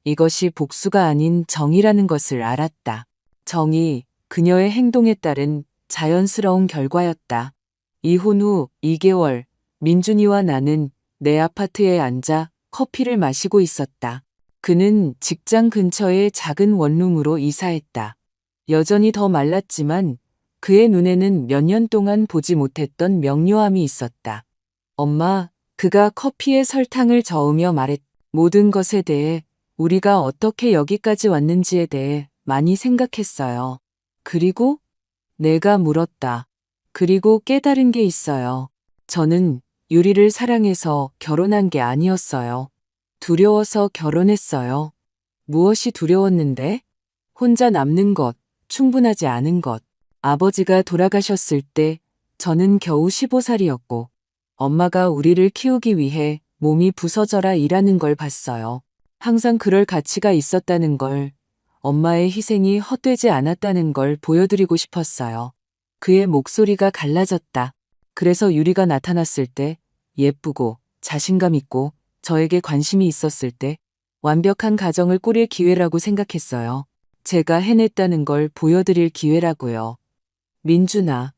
이것이 복수가 아닌 정의라는 것을 알았다. 정의, 그녀의 행동에 따른 자연스러운 결과였다. 이혼 후 2개월, 민준이와 나는 내 아파트에 앉아 커피를 마시고 있었다. 그는 직장 근처의 작은 원룸으로 이사했다. 여전히 더 말랐지만 그의 눈에는 몇 년 동안 보지 못했던 명료함이 있었다. 엄마, 그가 커피에 설탕을 저으며 말했다. 모든 것에 대해 우리가 어떻게 여기까지 왔는지에 대해 많이 생각했어요. 그리고 내가 물었다. 그리고 깨달은 게 있어요. 저는 유리를 사랑해서 결혼한 게 아니었어요. 두려워서 결혼했어요. 무엇이 두려웠는데? 혼자 남는 것, 충분하지 않은 것. 아버지가 돌아가셨을 때 저는 겨우 15살이었고 엄마가 우리를 키우기 위해 몸이 부서져라 일하는 걸 봤어요. 항상 그럴 가치가 있었다는 걸, 엄마의 희생이 헛되지 않았다는 걸 보여드리고 싶었어요. 그의 목소리가 갈라졌다. 그래서 유리가 나타났을 때, 예쁘고 자신감 있고 저에게 관심이 있었을 때 완벽한 가정을 꾸릴 기회라고 생각했어요. 제가 해냈다는 걸 보여드릴 기회라고요. 민준아.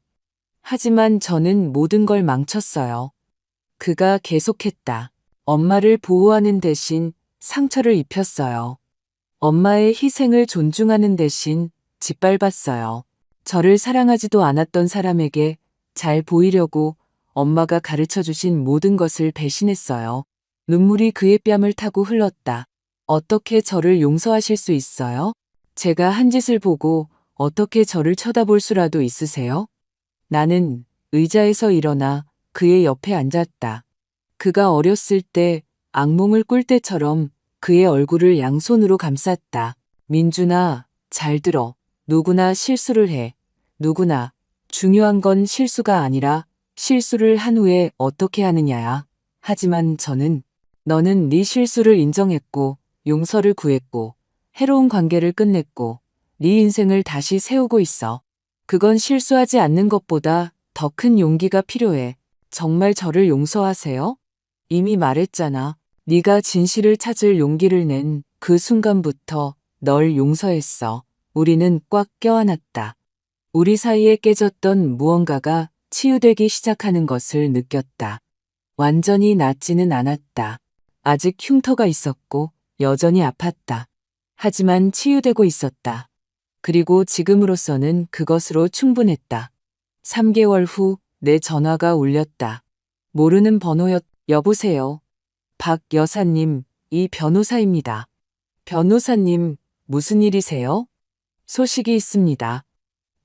하지만 저는 모든 걸 망쳤어요. 그가 계속했다. 엄마를 보호하는 대신 상처를 입혔어요. 엄마의 희생을 존중하는 대신 짓밟았어요. 저를 사랑하지도 않았던 사람에게 잘 보이려고 엄마가 가르쳐 주신 모든 것을 배신했어요. 눈물이 그의 뺨을 타고 흘렀다. 어떻게 저를 용서하실 수 있어요? 제가 한 짓을 보고 어떻게 저를 쳐다볼 수라도 있으세요? 나는 의자에서 일어나 그의 옆에 앉았다. 그가 어렸을 때 악몽을 꿀 때처럼 그의 얼굴을 양손으로 감쌌다. 민준아, 잘 들어. 누구나 실수를 해. 누구나. 중요한 건 실수가 아니라 실수를 한 후에 어떻게 하느냐야. 하지만 너는 네 실수를 인정했고 용서를 구했고 해로운 관계를 끝냈고 네 인생을 다시 세우고 있어. 그건 실수하지 않는 것보다 더 큰 용기가 필요해. 정말 저를 용서하세요? 이미 말했잖아. 네가 진실을 찾을 용기를 낸 그 순간부터 널 용서했어. 우리는 꽉 껴안았다. 우리 사이에 깨졌던 무언가가 치유되기 시작하는 것을 느꼈다. 완전히 낫지는 않았다. 아직 흉터가 있었고 여전히 아팠다. 하지만 치유되고 있었다. 그리고 지금으로서는 그것으로 충분했다. 3개월 후 내 전화가 울렸다. 모르는 여보세요. 박 여사님, 이 변호사입니다. 변호사님, 무슨 일이세요? 소식이 있습니다.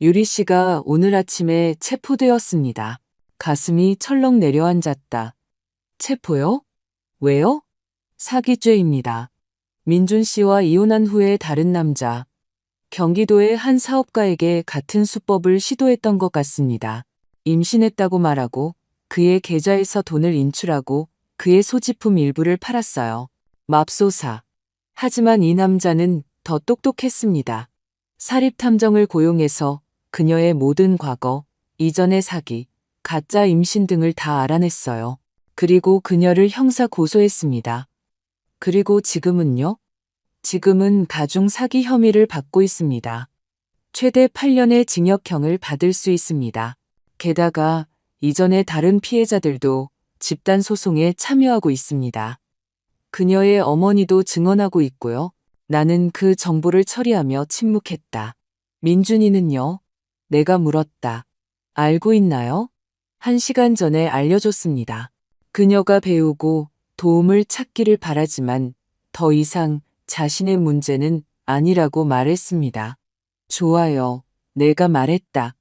유리 씨가 오늘 아침에 체포되었습니다. 가슴이 철렁 내려앉았다. 체포요? 왜요? 사기죄입니다. 민준 씨와 이혼한 후에 다른 남자, 경기도의 한 사업가에게 같은 수법을 시도했던 것 같습니다. 임신했다고 말하고 그의 계좌에서 돈을 인출하고 그의 소지품 일부를 팔았어요. 맙소사. 하지만 이 남자는 더 똑똑했습니다. 사립탐정을 고용해서 그녀의 모든 과거, 이전의 사기, 가짜 임신 등을 다 알아냈어요. 그리고 그녀를 형사 고소했습니다. 그리고 지금은요? 지금은 가중 사기 혐의를 받고 있습니다. 최대 8년의 징역형을 받을 수 있습니다. 게다가 이전의 다른 피해자들도 집단 소송에 참여하고 있습니다. 그녀의 어머니도 증언하고 있고요. 나는 그 정보를 처리하며 침묵했다. 민준이는요? 내가 물었다. 알고 있나요? 1시간 전에 알려줬습니다. 그녀가 배우고 도움을 찾기를 바라지만 더 이상 자신의 문제는 아니라고 말했습니다. 좋아요. 내가 말했다.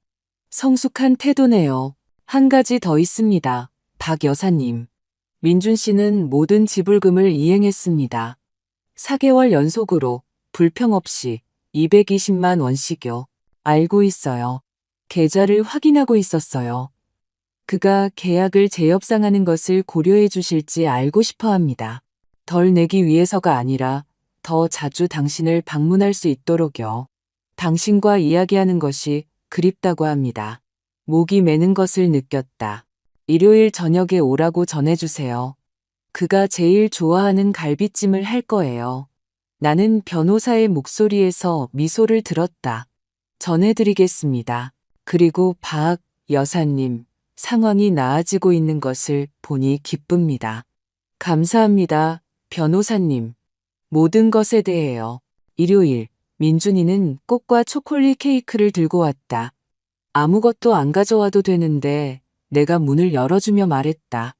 성숙한 태도네요. 한 가지 더 있습니다. 박 여사님. 민준 씨는 모든 지불금을 이행했습니다. 4개월 연속으로 불평 없이 220만 원씩요. 알고 있어요. 계좌를 확인하고 있었어요. 그가 계약을 재협상하는 것을 고려해 주실지 알고 싶어 합니다. 덜 내기 위해서가 아니라 더 자주 당신을 방문할 수 있도록요. 당신과 이야기하는 것이 그립다고 합니다. 목이 메는 것을 느꼈다. 일요일 저녁에 오라고 전해주세요. 그가 제일 좋아하는 갈비찜을 할 거예요. 나는 변호사의 목소리에서 미소를 들었다. 전해드리겠습니다. 그리고 박 여사님, 상황이 나아지고 있는 것을 보니 기쁩니다. 감사합니다, 변호사님. 모든 것에 대해요. 일요일, 민준이는 꽃과 초콜릿 케이크를 들고 왔다. 아무것도 안 가져와도 되는데 내가 문을 열어주며 말했다.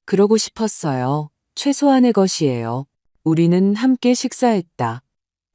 그러고 싶었어요. 최소한의 것이에요. 우리는 함께 식사했다.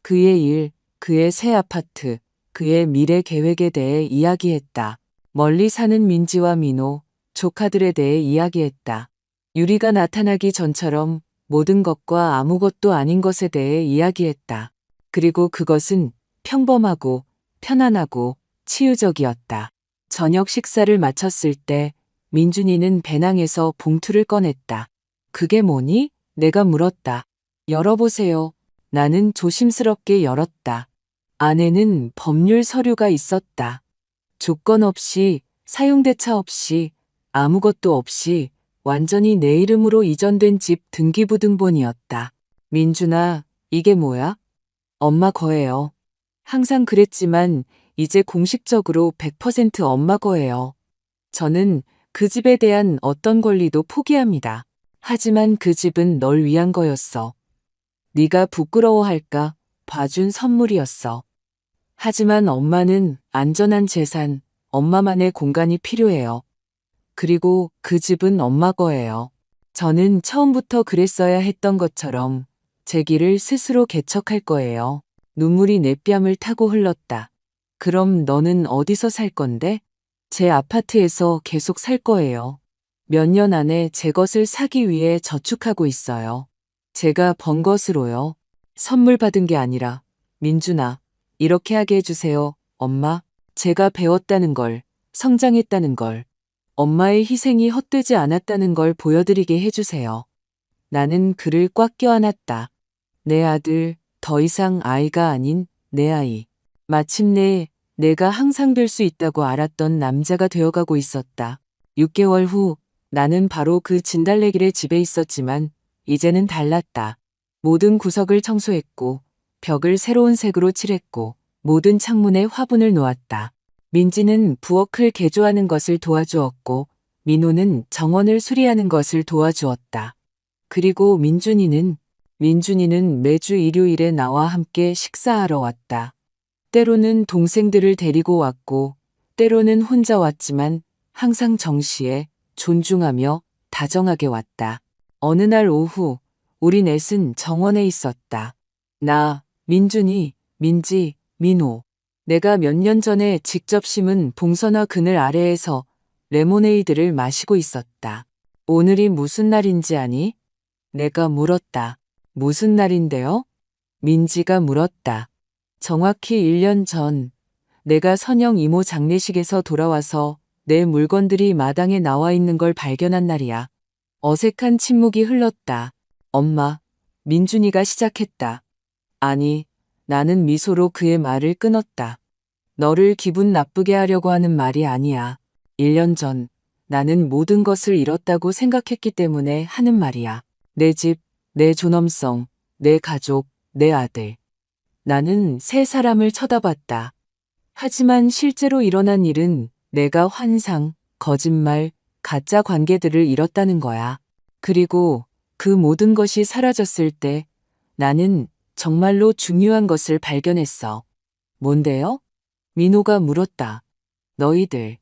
그의 일, 그의 새 아파트, 그의 미래 계획에 대해 이야기했다. 멀리 사는 민지와 민호, 조카들에 대해 이야기했다. 유리가 나타나기 전처럼 모든 것과 아무것도 아닌 것에 대해 이야기했다. 그리고 그것은 평범하고 편안하고 치유적이었다. 저녁 식사를 마쳤을 때 민준이는 배낭에서 봉투를 꺼냈다. 그게 뭐니? 내가 물었다. 열어보세요. 나는 조심스럽게 열었다. 안에는 법률 서류가 있었다. 조건 없이, 사용대차 없이, 아무것도 없이 완전히 내 이름으로 이전된 집 등기부등본이었다. 민준아, 이게 뭐야? 엄마 거예요. 항상 그랬지만 이제 공식적으로 100% 엄마 거예요. 저는 그 집에 대한 어떤 권리도 포기합니다. 하지만 그 집은 널 위한 거였어. 네가 부끄러워할까 봐준 선물이었어. 하지만 엄마는 안전한 재산, 엄마만의 공간이 필요해요. 그리고 그 집은 엄마 거예요. 저는 처음부터 그랬어야 했던 것처럼 제 길을 스스로 개척할 거예요. 눈물이 내 뺨을 타고 흘렀다. 그럼 너는 어디서 살 건데? 제 아파트에서 계속 살 거예요. 몇 년 안에 제 것을 사기 위해 저축하고 있어요. 제가 번 것으로요. 선물 받은 게 아니라, 민준아, 이렇게 하게 해주세요. 엄마, 제가 배웠다는 걸, 성장했다는 걸, 엄마의 희생이 헛되지 않았다는 걸 보여드리게 해주세요. 나는 그를 꽉 껴안았다. 내 아들, 더 이상 아이가 아닌 내 아이. 마침내 내가 항상 될 수 있다고 알았던 남자가 되어가고 있었다. 6개월 후 나는 바로 그 진달래길의 집에 있었지만 이제는 달랐다. 모든 구석을 청소했고 벽을 새로운 색으로 칠했고 모든 창문에 화분을 놓았다. 민지는 부엌을 개조하는 것을 도와주었고 민호는 정원을 수리하는 것을 도와주었다. 그리고 민준이는 매주 일요일에 나와 함께 식사하러 왔다. 때로는 동생들을 데리고 왔고 때로는 혼자 왔지만 항상 정시에 존중하며 다정하게 왔다. 어느 날 오후 우리 넷은 정원에 있었다. 나, 민준이, 민지, 민호. 내가 몇 년 전에 직접 심은 봉선화 그늘 아래에서 레모네이드를 마시고 있었다. 오늘이 무슨 날인지 아니? 내가 물었다. 무슨 날인데요? 민지가 물었다. 정확히 1년 전 내가 선영 이모 장례식에서 돌아와서 내 물건들이 마당에 나와 있는 걸 발견한 날이야. 어색한 침묵이 흘렀다. 엄마, 민준이가 시작했다. 아니, 나는 미소로 그의 말을 끊었다. 너를 기분 나쁘게 하려고 하는 말이 아니야. 1년 전 나는 모든 것을 잃었다고 생각했기 때문에 하는 말이야. 내 집, 내 존엄성, 내 가족, 내 아들. 나는 세 사람을 쳐다봤다. 하지만 실제로 일어난 일은 내가 환상, 거짓말, 가짜 관계들을 잃었다는 거야. 그리고 그 모든 것이 사라졌을 때 나는 정말로 중요한 것을 발견했어. 뭔데요? 민호가 물었다. 너희들,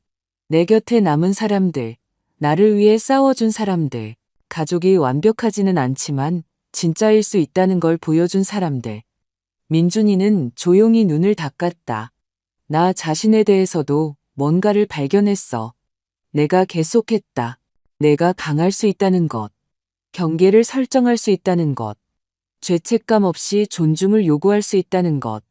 내 곁에 남은 사람들, 나를 위해 싸워준 사람들, 가족이 완벽하지는 않지만 진짜일 수 있다는 걸 보여준 사람들. 민준이는 조용히 눈을 닦았다. 나 자신에 대해서도 뭔가를 발견했어. 내가 계속했다. 내가 강할 수 있다는 것. 경계를 설정할 수 있다는 것. 죄책감 없이 존중을 요구할 수 있다는 것.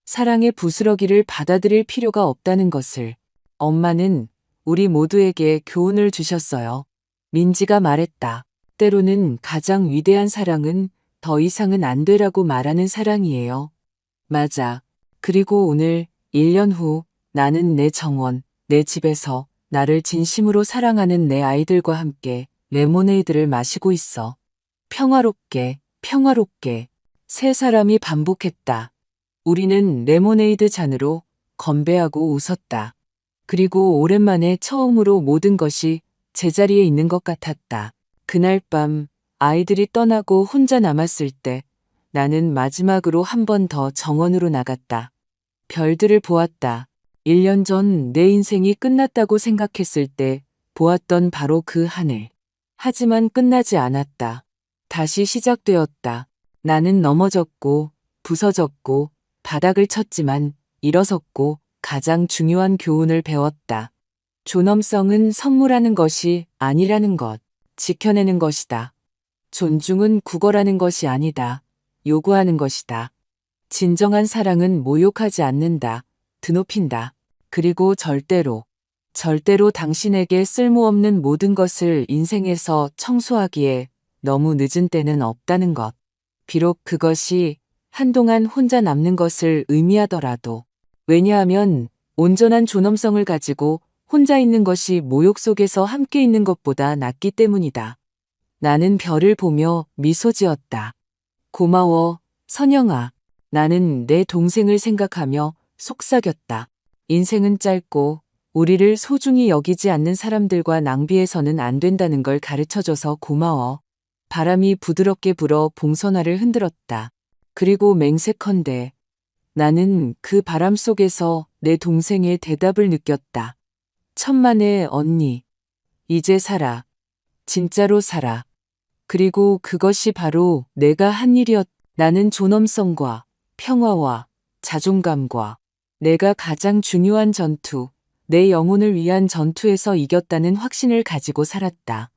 사랑의 부스러기를 받아들일 필요가 없다는 것을. 엄마는 우리 모두에게 교훈을 주셨어요. 민지가 말했다. 때로는 가장 위대한 사랑은 더 이상은 안 되라고 말하는 사랑이에요. 맞아. 그리고 오늘 1년 후 나는 내 정원, 내 집에서 나를 진심으로 사랑하는 내 아이들과 함께 레모네이드를 마시고 있어. 평화롭게, 평화롭게. 세 사람이 반복했다. 우리는 레모네이드 잔으로 건배하고 웃었다. 그리고 오랜만에 처음으로 모든 것이 제자리에 있는 것 같았다. 그날 밤 아이들이 떠나고 혼자 남았을 때 나는 마지막으로 한 번 더 정원으로 나갔다. 별들을 보았다. 1년 전 내 인생이 끝났다고 생각했을 때 보았던 바로 그 하늘. 하지만 끝나지 않았다. 다시 시작되었다. 나는 넘어졌고 부서졌고 바닥을 쳤지만 일어섰고 가장 중요한 교훈을 배웠다. 존엄성은 선물하는 것이 아니라는 것, 지켜내는 것이다. 존중은 구걸하는 것이 아니다. 요구하는 것이다. 진정한 사랑은 모욕하지 않는다. 드높인다. 그리고 절대로 당신에게 쓸모없는 모든 것을 인생에서 청소하기에 너무 늦은 때는 없다는 것. 비록 그것이 한동안 혼자 남는 것을 의미하더라도. 왜냐하면 온전한 존엄성을 가지고 혼자 있는 것이 모욕 속에서 함께 있는 것보다 낫기 때문이다. 나는 별을 보며 미소 지었다. 고마워, 선영아. 나는 내 동생을 생각하며 속삭였다. 인생은 짧고 우리를 소중히 여기지 않는 사람들과 낭비해서는 안 된다는 걸 가르쳐줘서 고마워. 바람이 부드럽게 불어 봉선화를 흔들었다. 그리고 맹세컨대 나는 그 바람 속에서 내 동생의 대답을 느꼈다. 천만에 언니. 이제 살아. 진짜로 살아. 그리고 그것이 바로 내가 한 일이었다. 나는 존엄성과 평화와 자존감과 내가 가장 중요한 전투, 내 영혼을 위한 전투에서 이겼다는 확신을 가지고 살았다.